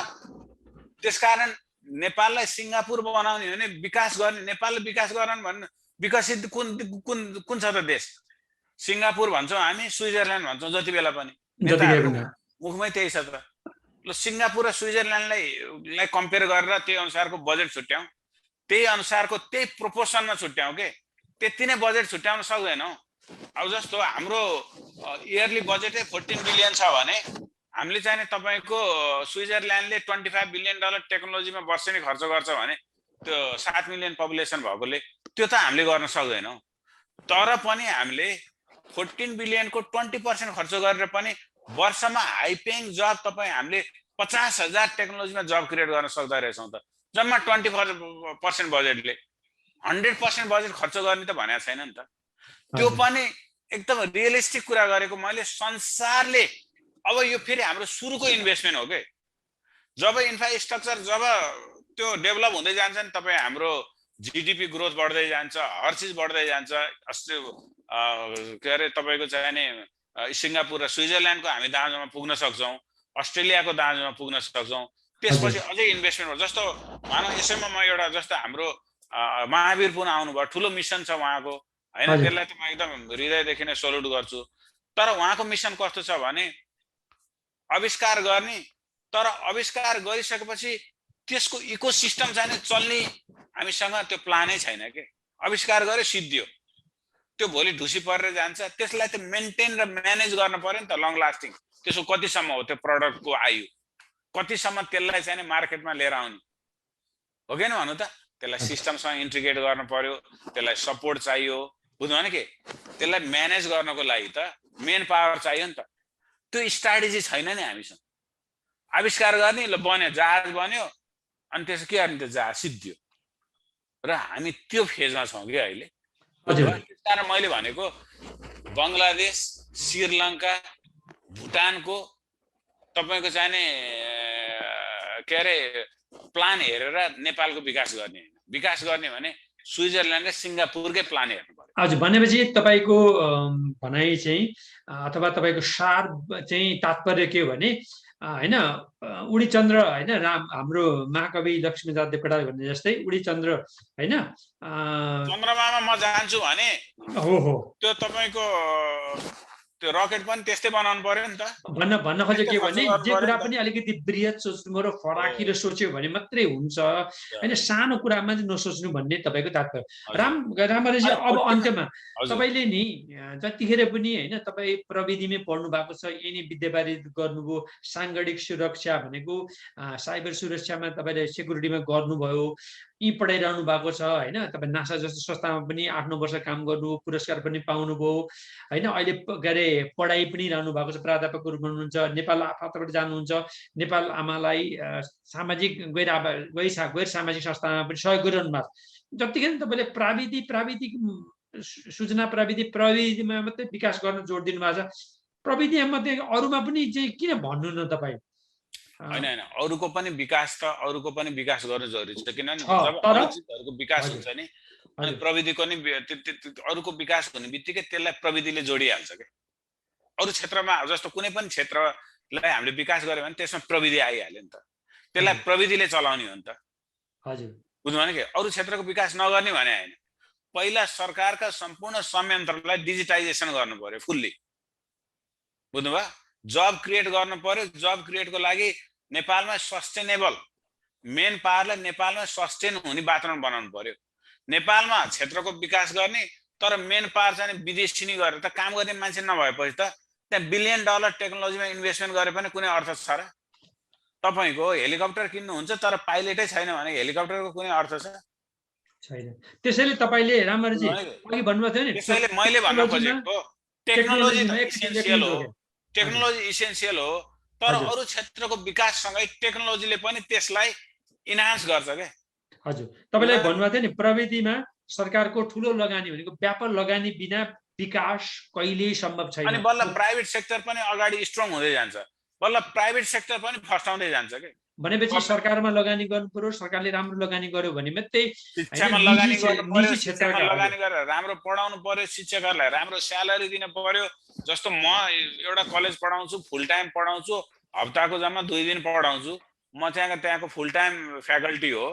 त्यसकारण नेपाललाई सिङ्गापुर बनाउने भने विकास गर्ने, नेपालले विकास गर्न भन्नु, विकसित कुन छ त देश? सिङ्गापुर भन्छौँ हामी, स्विजरल्यान्ड भन्छौँ जति बेला पनि, मुखमै त्यही छ त। ल सिङ्गापुर र स्विजरल्यान्डलाई कम्पेयर गरेर त्यही अनुसारको बजेट छुट्याउँ, त्यही अनुसारको त्यही प्रोपोर्सनमा छुट्याउँ के, त्यति नै बजेट छुट्याउन सक्दैनौँ। अब जस्तो हाम्रो इयरली बजेटै 14 बिलियन छ भने हामीले चाहिँ तपाईँको स्विजरल्यान्डले $25 बिलियन टेक्नोलोजीमा वर्ष नै खर्च गर्छ भने त्यो 7 मिलियन पपुलेसन भएकोले त्यो त हामीले गर्न सक्दैनौँ। तर पनि हामीले 14 बिलियनको 20% खर्च गरेर पनि वर्षमा हाई पेइङ जब तपाईँ हामीले 50,000 टेक्नोलोजीमा जब क्रिएट गर्न सक्दा रहेछौँ त। जम्मा 20% बजेटले 100% बजेट खर्च गर्ने त भनेको छैन नि त। त्यो पनि एकदम रियलिस्टिक कुरा गरेको मैले। संसारले अब यो फेरि हाम्रो सुरुको इन्भेस्टमेन्ट हो के। जब इन्फ्रास्ट्रक्चर जब त्यो डेभलप हुँदै जान्छ नि तपाईँ, हाम्रो जीडीपी ग्रोथ बढ्दै जान्छ, हर चिज बढ्दै जान्छ। अस्ति के अरे तपाईँको चाहिने सिङ्गापुर र स्विजरल्यान्डको हामी दाँजोमा पुग्न सक्छौँ, अस्ट्रेलियाको दाँजोमा पुग्न सक्छौँ। त्यसपछि अझै इन्भेस्टमेन्ट हो। जस्तो भनौँ यसैमा म एउटा जस्तो हाम्रो महावीर पुन आउनुभयो, ठुलो मिसन छ उहाँको होइन, त्यसलाई त म एकदम हृदयदेखि नै सल्युट गर्छु। तर उहाँको मिसन कस्तो छ भने आविष्कार गर्ने, तर आविष्कार गरिसकेपछि त्यसको इकोसिस्टम चाहिँ चल्ने हामीसँग त्यो प्लानै छैन के। आविष्कार गर्यो सिद्धियो, त्यो भोलि ढुसी परेर जान्छ। त्यसलाई त मेन्टेन र म्यानेज गर्न पर्यो नि त, लङ लास्टिङ। त्यसको कतिसम्म हो त्यो प्रडक्टको आयु, कतिसम्म त्यसलाई चाहिँ मार्केटमा लिएर आउने हो कि भन्नु त। त्यसलाई सिस्टमसँग इन्टिग्रेट गर्नु पर्यो, त्यसलाई सपोर्ट चाहियो, बुझ्नु भने के। त्यसलाई म्यानेज गर्नको लागि त मेन पावर चाहियो नि त। त्यो स्ट्राटेजी छैन नि हामीसँग। आविष्कार गर्ने, ल बन्यो, जहाज बन्यो, अनि त्यसो के गर्ने, त्यो जहाज सिद्धियो। र हामी त्यो फेजमा छौँ कि अहिले। त्यस कारण मैले भनेको बङ्गलादेश, श्रीलङ्का, भुटानको तपाईँको चाहिने के अरे प्लान हेरेर नेपालको विकास गर्ने होइन। विकास गर्ने भने स्विजरल्यान्ड र सिङ्गापुरकै प्लान हेर्नु पर्यो। हजुर, भनेपछि तपाईँको भनाइ चाहिँ अथवा तपाईँको सार चाहिँ तात्पर्य के हो भने होइन, उडी चन्द्र होइन, हाम्रो महाकवि लक्ष्मीनाथ देवकोटाले भने जस्तै उडी चन्द्र होइन, चन्द्रमामा म जान्छु भने हो त्यो तपाईँको त्यो रकेट पनि त्यस्तै बनाउनु पर्यो नि त। भन्न खोजेको के भने जे कुरा पनि अलिकति बृहत सोच्नु र फराकिलो सोच्यो भने मात्रै हुन्छ होइन, सानो कुरामा चाहिँ नसोच्नु भन्ने तपाईँको तात्पर्य। रामहरिजी, अब अन्त्यमा तपाईँले नि जतिखेर पनि होइन, तपाईँ प्रविधिमै पढ्नु भएको छ, यही नै विद्यावारिध गर्नुभयो, साङ्गठिक सुरक्षा भनेको साइबर सुरक्षामा तपाईँले सेक्युरिटीमा गर्नुभयो, यी पढाइरहनु भएको छ होइन। तपाईँ नासा जस्तो संस्थामा पनि 8-9 वर्ष काम गर्नुभयो, पुरस्कार पनि पाउनुभयो होइन। अहिले के अरे पढाइ पनि रहनु भएको छ, प्राध्यापकको रूपमा हुनुहुन्छ, नेपाल आफन्तबाट जानुहुन्छ, नेपाल आमालाई सामाजिक गैर सामाजिक संस्थामा पनि सहयोग गरिरहनु भएको छ। जतिखेर तपाईँले प्राविधिक सूचना प्रविधिमा मात्रै विकास गर्न जोड दिनुभएको छ, प्रविधि मध्ये अरूमा पनि चाहिँ किन भन्नु न तपाईँ? होइन होइन, अरूको पनि विकास गर्नु जरुरी छ। किनभने जब अरू चिजहरूको विकास हुन्छ नि, अनि प्रविधिको नि अरूको विकास हुने बित्तिकै त्यसलाई प्रविधिले जोडिहाल्छ क्या। अरू क्षेत्रमा जस्तो कुनै पनि क्षेत्रलाई हामीले विकास गर्यो भने त्यसमा प्रविधि आइहाल्यो नि त, त्यसलाई प्रविधिले चलाउने हो नि त। हजुर, बुझ्नु भने के। अरू क्षेत्रको विकास नगर्ने भने होइन, पहिला सरकारका सम्पूर्ण संयन्त्रलाई डिजिटाइजेसन गर्नु पर्यो फुल्ली, बुझ्नुभयो। जब क्रिएट गर्नु पर्यो, जब क्रिएटको लागि नेपालमा सस्टेनेबल मेन पावरलाई नेपालमा सस्टेन हुने वातावरण बनाउनु पर्यो। नेपालमा क्षेत्रको विकास गर्ने तर मेन पावर चाहिँ विदेशी नै गरेर त काम गर्ने मान्छे नभएपछि त त्यहाँ $1 बिलियन टेक्नोलोजीमा इन्भेस्टमेन्ट गरे पनि कुनै अर्थ छ र? तपाईको हेलिकप्टर किन्नुहुन्छ तर पाइलटै छैन भने हेलिकप्टरको कुनै अर्थ छ? छैन। त्यसैले तपाईले रामहरिजी अघि भन्नुभएको थियो नि, त्यसैले मैले भन्न खोजेको टेक्नोलोजी इसेन्शियल हो, टेक्नोलोजी इसेन्शियल हो, तर अरू क्षेत्रको विकाससँगै टेक्नोलोजीले पनि त्यसलाई इन्हान्स गर्छ के। हजुर, तपाईलाई भन्नुभएको थियो नि प्रविधिमा सरकारको ठुलो लगानी भनेको व्यापक लगानी बिना विकास कहिल्यै सम्भव छैन। अनि बल्ल प्राइभेट सेक्टर पनि अगाडि स्ट्रङ हुँदै जान्छ, बल्ल प्राइभेट सेक्टर पनि फस्टाउँदै जान्छ के। भनेपछि सरकारमा लगानी गर्नु पर्यो, सरकारले राम्रो लगानी गर्यो भने मात्रै शिक्षामा लगानी गर्नु पर्यो, शिक्षामा लगानी गरेर राम्रो पढाउनु पर्यो, शिक्षकहरूलाई राम्रो स्यालेरी दिनु पर्यो। जस्तो म एउटा कलेज पढाउँछु, फुल टाइम पढाउँछु, हप्ताको जम्मा 2 दिन पढाउँछु, म त्यहाँको फुल टाइम फ्याकल्टी हो,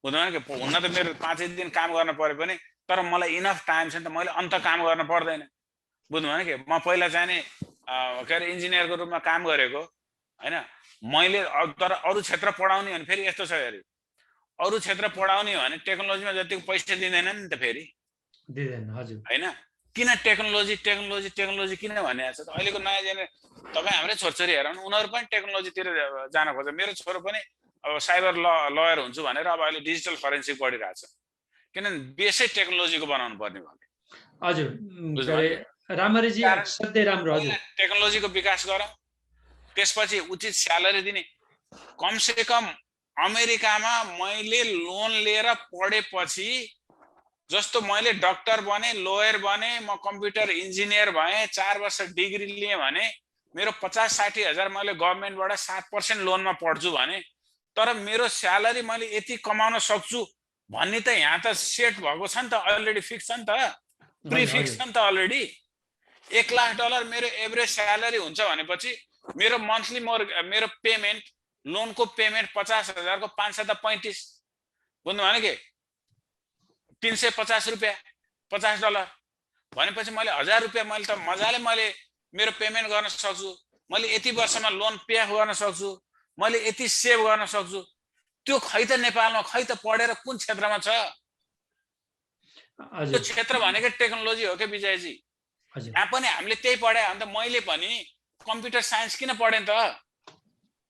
बुझ्नु के। हुन त मेरो 5 दिन काम गर्न पर्यो पनि तर मलाई इनफ टाइम छ नि त, मैले अन्त काम गर्न पर्दैन, बुझ्नु भने के। म पहिला चाहिँ नि के अरे इन्जिनियरको रूपमा काम गरेको होइन मैले, तर अरू क्षेत्र पढाउने भने फेरि यस्तो छ, हेरी अरू क्षेत्र पढाउने भने टेक्नोलोजीमा जतिको पैसा दिँदैन नि त, फेरि दिँदैन। हजुर, होइन किन टेक्नोलोजी टेक्नोलोजी टेक्नोलोजी किन भनिरहेको छ? अहिलेको नयाँ जेनेरेसन तपाईँ हाम्रै छोरछोरी हेरौँ, उनीहरू पनि टेक्नोलोजीतिर जान खोज्छ। मेरो छोरो पनि अब साइबर लयर हुन्छु भनेर अब अहिले डिजिटल फरेन्सिक पढिरहेको छ, किनभने बेसै टेक्नोलोजीको बनाउनु पर्ने भयो। हजुर, रामहरिजी सधैँ राम्रो। हजुर, टेक्नोलोजीको विकास गरौँ, त्यसपछि उचित स्यालेरी दिने। कमसे कम अमेरिकामा मैले लोन लिएर पढेपछि जस्तो मैले डक्टर बने, लोयर बने, म कम्प्युटर इन्जिनियर भएँ, 4 वर्ष डिग्री लिएँ भने मेरो 50-60 हजार मैले गभर्मेन्टबाट 7% लोनमा पढ्छु भने, तर मेरो स्यालेरी मैले यति कमाउन सक्छु भन्ने त यहाँ त सेट भएको छ नि त, अलरेडी फिक्स छ नि त, प्रिफिक्स छ नि त अलरेडी। $1,00,000 मेरो एभरेज स्यालेरी हुन्छ भनेपछि मेरो मन्थली मेरो पेमेन्ट, लोनको पेमेन्ट 50,000 को 5-35 बुझ्नु भने के, $350 $50 भनेपछि मैले $1,000 मैले त मजाले मैले मेरो पेमेन्ट गर्न सक्छु, मैले यति वर्षमा लोन पे अफ गर्न सक्छु, मैले यति सेभ गर्न सक्छु। त्यो खै त नेपालमा खै त पढेर कुन क्षेत्रमा छ? त्यो क्षेत्र भनेको टेक्नोलोजी हो के विजयजी? यहाँ पनि हामीले त्यही पढे भने त मैले पनि कम्प्युटर साइन्स किन पढेँ त?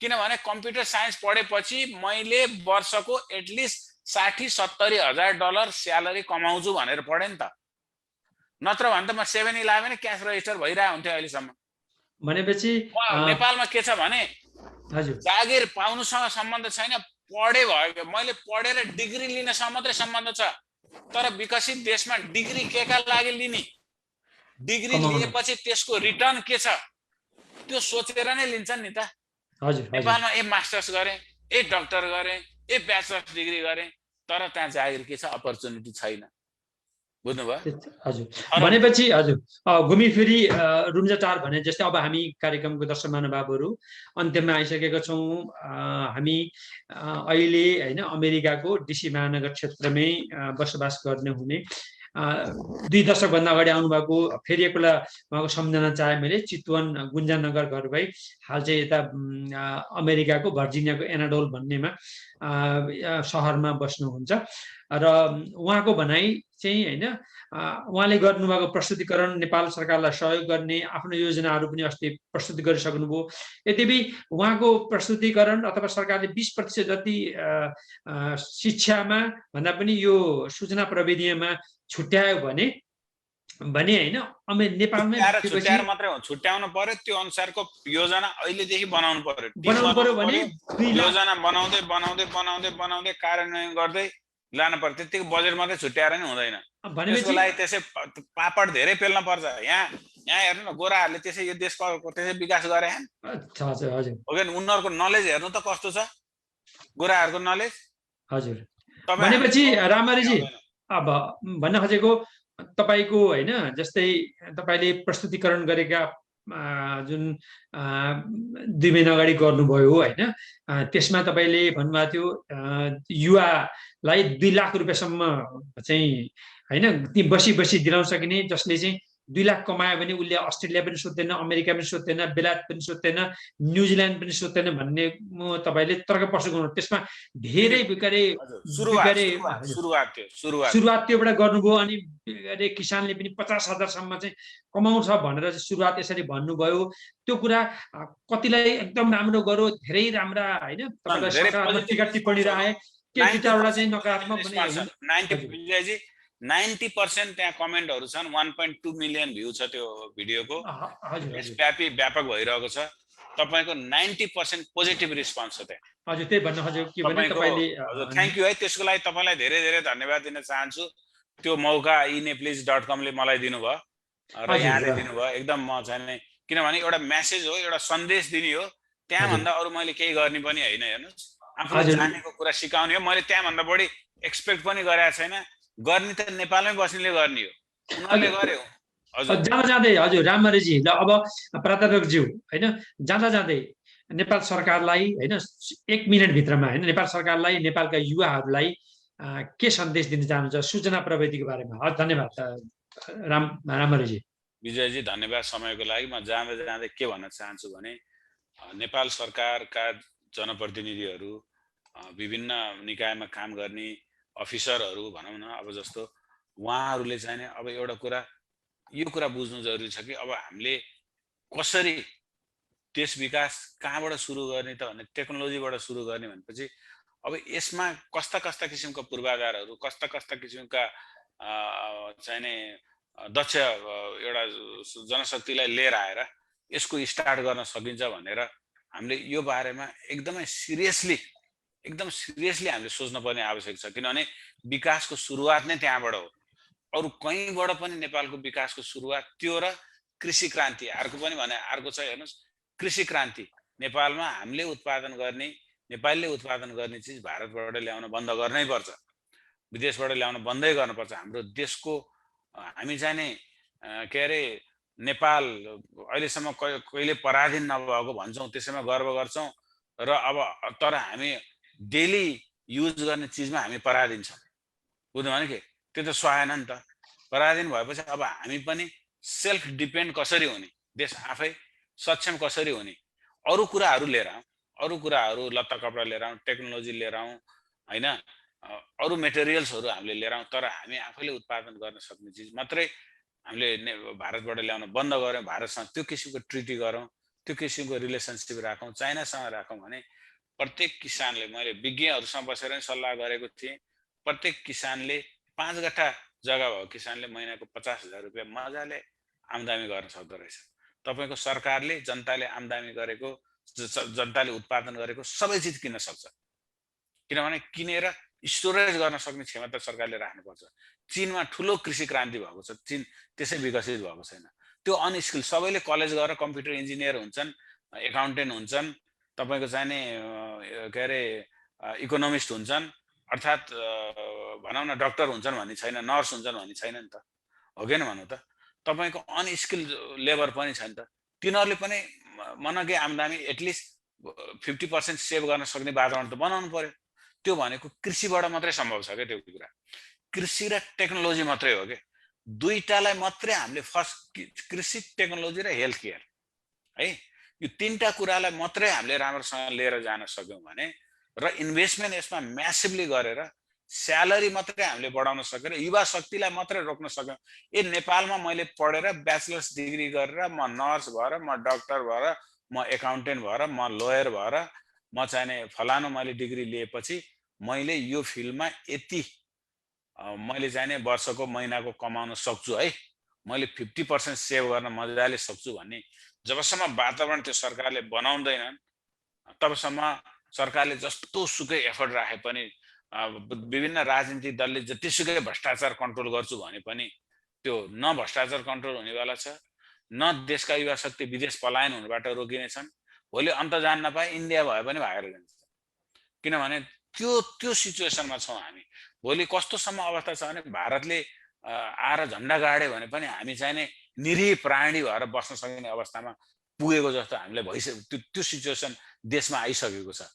किनभने कम्प्युटर साइन्स पढेपछि मैले वर्षको एटलिस्ट $60-70 हजार स्यालेरी कमाउँछु भनेर पढेँ नि त। नत्र भने त म 7-11 क्यास रजिस्टर भइरहेको हुन्थ्यो अहिलेसम्म। भनेपछि नेपालमा के छ भने जागिर पाउनुसँग सम्बन्ध छैन, पढे भयो, मैले पढेर डिग्री लिनसँग मात्रै सम्बन्ध छ। तर विकसित देशमा डिग्री केका लागि लिने, डिग्री लिएपछि त्यसको रिटर्न के छ त्यो सोचेर नै लिन्छन् नि त। नेपालमा मास्टर्स गरेँ, डक्टर गरेँ, ब्याचलर्स डिग्री गरेँ, तर त्यहाँ जागिर के छ, अपर्च्युनिटी छैन। बुझ्नुभयो? हजुर। भनेपछि हजुर घुमिफिरी रुम्जाटार भने जस्तै अब हामी कार्यक्रमको दर्शक महानुभावहरू अन्त्यमा आइसकेका छौँ। हामी अहिले होइन अमेरिकाको DC महानगर क्षेत्रमै बसोबास गर्ने हुने 2 दशकभन्दा अगाडि आउनुभएको, फेरि एकपल्ट उहाँको सम्झना चाहे मैले, चितवन गुन्जानगर घर भई हाल चाहिँ यता अमेरिकाको भर्जिनियाको एनाडोल भन्नेमा सहरमा बस्नुहुन्छ। र उहाँको भनाइ चाहिँ होइन उहाँले गर्नुभएको प्रस्तुतिकरण नेपाल सरकारलाई सहयोग गर्ने आफ्नो योजनाहरू पनि अस्ति प्रस्तुत गरिसक्नुभयो। यद्यपि उहाँको प्रस्तुतिकरण अथवा सरकारले 20% जति शिक्षामा भन्दा पनि यो सूचना प्रविधिमा छुट्यायो भने होइन नेपालमै छुट्याएर मात्रै हो, छुट्याउनु पर्यो, त्यो अनुसारको योजना अहिलेदेखि बनाउनु पर्यो भने योजना बनाउँदै बनाउँदै बनाउँदै बनाउँदै कार्यान्वयन गर्दै लानु पर्छ। त्यतिको बजेट मात्रै छुट्याएर नै हुँदैन। त्यसको लागि त्यसै पापड धेरै पेल्न पर्छ। यहाँ हेर्नु न, गोराहरूले त्यसै यो देशको त्यसै विकास गरे हो कि उनीहरूको नलेज हेर्नु त कस्तो छ, गोराहरूको नलेज। हजुर। भनेपछि रामहरिजी अब भन्न खोजेको तपाईको होइन जस्तै तपाईले प्रस्तुतिकरण गरेका जुन 2 महिना अगाडि गर्नुभयो होइन, त्यसमा तपाईले भन्नुभएको थियो युवालाई 2 लाख रुपियाँसम्म चाहिँ होइन ती बसी दिलाउन सकिने, जसले चाहिँ 2 लाख कमायो भने उसले अस्ट्रेलिया पनि सोध्दैन, अमेरिका पनि सोध्दैन, बेलायत पनि सोध्दैन, न्युजिल्यान्ड पनि सोध्दैन भन्ने तपाईले तर्क प्रस्तुत गर्नु। त्यसमा धेरै सुरुवात त्योबाट गर्नुभयो। अनि किसानले पनि 50,000 चाहिँ कमाउँछ भनेर सुरुवात यसरी भन्नुभयो। त्यो कुरा कतिलाई एकदम राम्रो गर्यो, धेरै राम्रा होइन तपाईलाई सकारात्मक टीका टिप्पणी आए, के दुईवटा चाहिँ नकारात्मक पनि 90% त्यहाँ कमेन्टहरू छन्। 1.2 मिलियन भ्यू छ त्यो भिडियोको, व्यापक भइरहेको छ। तपाईको 90% पोजिटिभ रिस्पोन्स छ त्यहाँ। हजुर, त्यही भन्न खोजेको के भने तपाईले थ्यांक यू है, त्यसको लागि तपाईलाई धेरै धेरै धन्यवाद दिन चाहन्छु। त्यो मौका eneplease.com ले मलाई दिनुभयो र यहाँले दिनुभयो। एकदम म चाहिँ किनभने एउटा मेसेज हो, एउटा सन्देश दिने हो, त्यहाँ भन्दा अरु मैले केही गर्ने पनि हैन। हेर्नुस्, आफूले जानेको कुरा सिकाउने हो। मैले त्यहाँ भन्दा बढी एक्सपेक्ट पनि गरेको छैन। गर्ने त नेपालमै बस्नेले गर्ने हो, उनीहरुले गर्यो। हजुर, जाँदै हजुर रामहरिजी, ल अब प्राध्यापकज्यू हैन, जाँदै नेपाल सरकारलाई हैन 1 मिनेट भित्रमा हैन नेपाल सरकारलाई, नेपालका युवाहरूलाई के सन्देश दिन चाहनुहुन्छ सूचना प्रविधिको बारेमा? धन्यवाद रामहरिजी। विजयजी धन्यवाद समयको लागि। म जाँदै के भन्न चाहन्छु भने नेपाल सरकारका जनप्रतिनिधिहरू, विभिन्न निकायमा काम गर्ने अफिसरहरू भनौँ न, अब जस्तो उहाँहरूले चाहिँ अब एउटा कुरा यो कुरा बुझ्नु जरुरी छ कि अब हामीले कसरी देश विकास कहाँबाट सुरु गर्ने त भने टेक्नोलोजीबाट सुरु गर्ने भनेपछि अब यसमा कस्ता किसिमका पूर्वाधारहरू, कस्ता किसिमका चाहिने दक्ष एउटा जनशक्तिलाई लिएर आएर यसको स्टार्ट गर्न सकिन्छ भनेर हामीले यो बारेमा एकदम सिरियसली हामीले सोच्न पर्ने आवश्यक छ। किनभने विकासको सुरुवात नै त्यहाँबाट हो। अरू कहीँबाट पनि नेपालको विकासको सुरुवात त्यो र कृषि क्रान्ति अर्को पनि भने अर्को छ हेर्नुस् कृषि क्रान्ति नेपालमा हामीले उत्पादन गर्ने नेपालले उत्पादन गर्ने चिज भारतबाट ल्याउन बन्द गर्नै पर्छ विदेशबाट ल्याउन बन्दै गर्नुपर्छ हाम्रो देशको हामी जाने के अरे नेपाल अहिलेसम्म कहिले पराधीन नभएको भन्छौँ त्यसैमा गर्व गर्छौँ र अब तर हामी डेली युज गर्ने चिजमा हामी पराधीन छौँ बुझ्नु भने के त्यो त सुहाएन नि त पराधीन भएपछि अब हामी पनि सेल्फ डिपेन्ड कसरी हुने देश आफै सक्षम कसरी हुने अरू कुराहरू लिएर आउँ अरू कुराहरू लत्ता कपडा लिएर आउँ टेक्नोलोजी लिएर आउँ हैन अरू मेटेरियल्सहरू हामीले लिएर आउँ तर हामी आफैले उत्पादन गर्न सक्ने चिज मात्रै हामीले भारतबाट ल्याउन बन्द गऱ्यौँ भारतसँग त्यो किसिमको ट्रिटी गरौँ त्यो किसिमको रिलेसनसिप राखौँ चाइनासँग राखौँ भने प्रत्येक किसानले मैले विज्ञहरूसँग बसेर नै सल्लाह गरेको थिएँ प्रत्येक किसानले 5 गठा जग्गा भएको किसानले महिनाको 50,000 रुपियाँ मजाले आम्दानी गर्न सक्दो रहेछ तपाईको सरकारले जनताले आम्दानी गरेको जनताले उत्पादन गरेको सबै चिज किन्न सक्छ किनभने किनेर स्टोरेज गर्न सक्ने क्षमता सरकारले राख्नुपर्छ चीनमा ठुलो कृषि क्रान्ति भएको छ चीन त्यसै विकसित भएको छैन त्यो अनस्किल सबैले कलेज गएर कम्प्युटर इन्जिनियर हुन्छन् एकाउन्टेन्ट हुन्छन् तपाईको चाहिने के अरे इकोनोमिस्ट हुन्छन् अर्थात भनौँ न डाक्टर हुन्छन् भन्ने छैन नर्स हुन्छन् भन्ने छैन नि त हो कि न भनौँ त तपाईको अनस्किल लेबर पनि छ नि त तिनीहरूले पनि मनकै आम्दानी एटलिस्ट 50% सेभ गर्न सक्ने वातावरण त बनाउनु पर्यो त्यो भनेको कृषिबाट मात्रै सम्भव छ के त्यो कुरा कृषि र टेक्नोलोजी मात्रै हो के दुईटालाई मात्रै हामीले फर्स्ट कृषि टेक्नोलोजी र हेल्थ केयर है यो तीनटा कुरालाई मात्रै हामीले राम्रोसँग लिएर जान सक्यौं भने र इन्भेस्टमेन्ट यसमा म्यासिभली गरेर स्यालेरी मात्रै हामीले बढाउन सकेर युवा शक्तिलाई मात्रै रोक्न सक्यौं ए नेपालमा मैले पढेर ब्याचलर्स डिग्री गरेर म नर्स भएर म डाक्टर भएर म एकाउन्टेन्ट भएर म लयर भएर म चाहिने फलानु मैले डिग्री लिएपछि मैले यो फिल्डमा यति मैले चाहिने वर्षको महिनाको कमाउन सक्छु है मैले 50% सेभ गर्न मजाले सक्छु भन्ने जबसम्म वातावरण त्यो सरकारले बनाउँदैनन् तबसम्म सरकारले जस्तो सुकै एफर्ट राखे पनि विभिन्न राजनीतिक दलले जतिसुकै भ्रष्टाचार कन्ट्रोल गर्छु भने पनि त्यो न भ्रष्टाचार कन्ट्रोल हुनेवाला छ न देशका युवा शक्ति विदेश पलायन हुनबाट रोकिनेछन् भोलि अन्त जान नपाए इन्डिया भए पनि भागेर जान्छ किनभने त्यो सिचुएसनमा छौं हामी भोलि कस्तोसम्म अवस्था छ भने भारतले आएर झण्डा गाड्यो भने पनि हामी चाहिने निरीह प्राणी भएर बस्न सक्ने अवस्थामा पुगेको जस्तो हामीलाई भइसक्यो त्यो सिचुएसन देशमा आइसकेको छ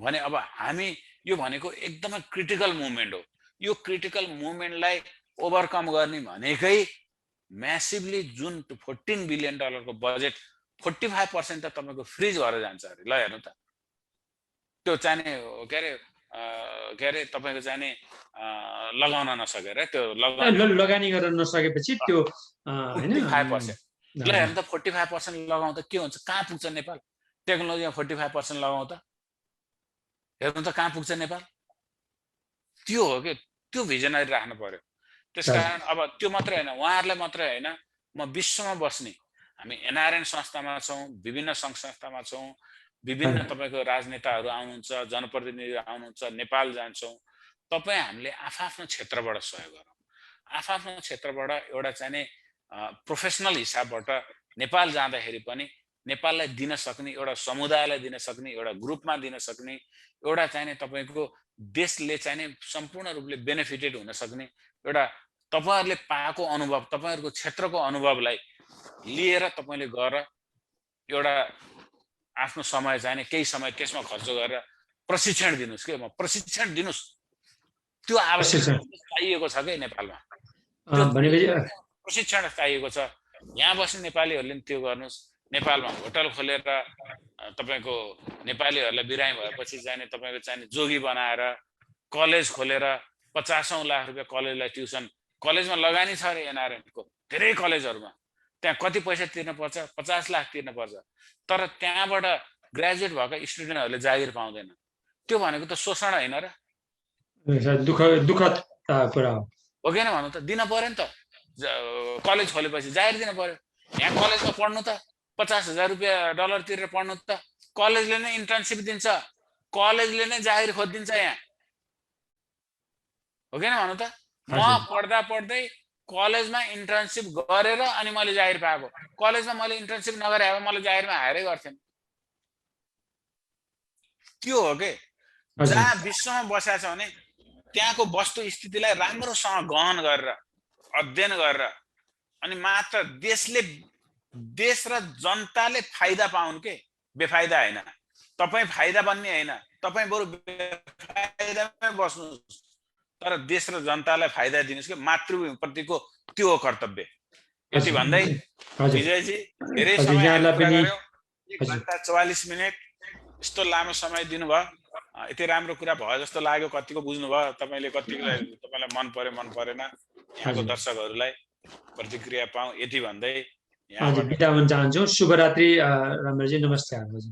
भने अब हामी यो भनेको एकदमै क्रिटिकल मुभमेन्ट हो यो क्रिटिकल मुभमेन्टलाई ओभरकम गर्ने भनेकै म्यासिभली जुन 14 बिलियन डलरको बजेट 45% त तपाईको फ्रिज भएर जान्छ अरे ल हेर्नु त त्यो चाहिने के अरे तपाईको चाहिने लगाउन नसकेर त्यो लगानी गर्न नसकेपछि त्यो हैन 45% ल हेर्नु त 45% लगाउँदा के हुन्छ कहाँ पुग्छ नेपाल टेक्नोलोजीमा 45% लगाउँदा हेर्नु त कहाँ पुग्छ नेपाल त्यो हो के त्यो भिजनरी राख्नु पर्यो त्यसकारण अब त्यो मात्र हैन उहाँहरुलाई मात्र हैन म विश्वमा बस्ने हामी एनआरएन संस्थामा छौं विभिन्न संघ संस्थामा छौं विभिन्न तपाईको राजनेताहरू आउनुहुन्छ जनप्रतिनिधिहरू आउनुहुन्छ नेपाल जान्छौं तपाई हामीले आफआफ्नो क्षेत्रबाट सहयोग गरौँ आफआफ्नो क्षेत्रबाट एउटा चाहिँ प्रोफेसनल हिसाबबाट नेपाल जाँदाखेरि पनि नेपाललाई दिन सक्ने एउटा समुदायलाई दिन सक्ने एउटा ग्रुपमा दिन सक्ने एउटा चाहिँ तपाईको देशले चाहिँ सम्पूर्ण रूपले बेनिफिटेड हुन सक्ने एउटा तपाईहरुले पाएको अनुभव तपाईहरुको क्षेत्रको अनुभवलाई लिएर तपाईले गएर एउटा आफ्नो समय चाहिँ केही समय त्यसमा खर्च गरेर प्रशिक्षण दिनुस् के म प्रशिक्षण दिनुस् त्यो आवश्यक चाहिएको छ के नेपालमा भनेपछि प्रशिक्षण चाहिएको छ यहाँ बस्ने नेपालीहरुले त्यो गर्नुस् नेपालमा होटल खोलेर तपाईको नेपालीहरुलाई बिरामी भएपछि चाहिँ तपाईको चाहिँ जोगी बनाएर कलेज खोलेर 50औं लाख रुपैयाँ कलेजलाई ट्युसन कलेजमा लगानी छ रे एनआरएन को धेरै कलेजहरुमा त्यहाँ कति पैसा तिर्न पर्छ 50 लाख तिर्न पर्छ तर त्यहाँबाट ग्रेजुएट भएका स्टुडेन्टहरुले जागिर पाउँदैन त्यो भनेको त शोषण हैन र दुखद कुरा हो किन भन्नु त दिन पर्यो नि त कलेज खोलेपछि जागिर दिन पर्यो यहाँ कलेजमा पढ्नु त 50,000 रुपैयाँ डलर तिरेर पढ्नु त कलेजले नै इन्टर्नशिप दिन्छ कलेजले नै जागिर खोजिदिन्छ यहाँ हो किन भन्नु त म पढ्दा पढ्दै कलेजमा इन्टर्नसिप गरेर अनि मैले जागिर पाएको। कलेजमा मैले इन्टर्नसिप नगरे भए मलाई जागिरमा हायरै गर्थेन। त्यो हो के जहाँ विश्वमा बसेको छ भने त्यहाँको वस्तुस्थितिलाई राम्रोसँग गहन गरेर अध्ययन गरेर अनि मात्र देश र जनताले फाइदा पाउन् के, बेफाइदा हैन। तपाई फाइदा बन्ने हैन, तपाई बरु बेफाइदामै बस्नुस्, तर देश र जनतालाई फाइदा दिनुस् के, मातृभूमिप्रतिको त्यो हो कर्तव्य। यति भन्दै विजयजी धेरै समय कुरा गर्यौं, 1 घण्टा 44 मिनेट यस्तो लामो समय दिनुभयो। यति राम्रो कुरा भयो जस्तो लाग्यो। कतिको बुझ्नुभयो तपाईले, कतिलाई तपाईलाई मन पर्यो मन परेन, यहाँको दर्शकहरूलाई प्रतिक्रिया पाऊँ। यति भन्दै बिदा हुन चाहन्छु। शुभरात्रि रामरजी, नमस्कार।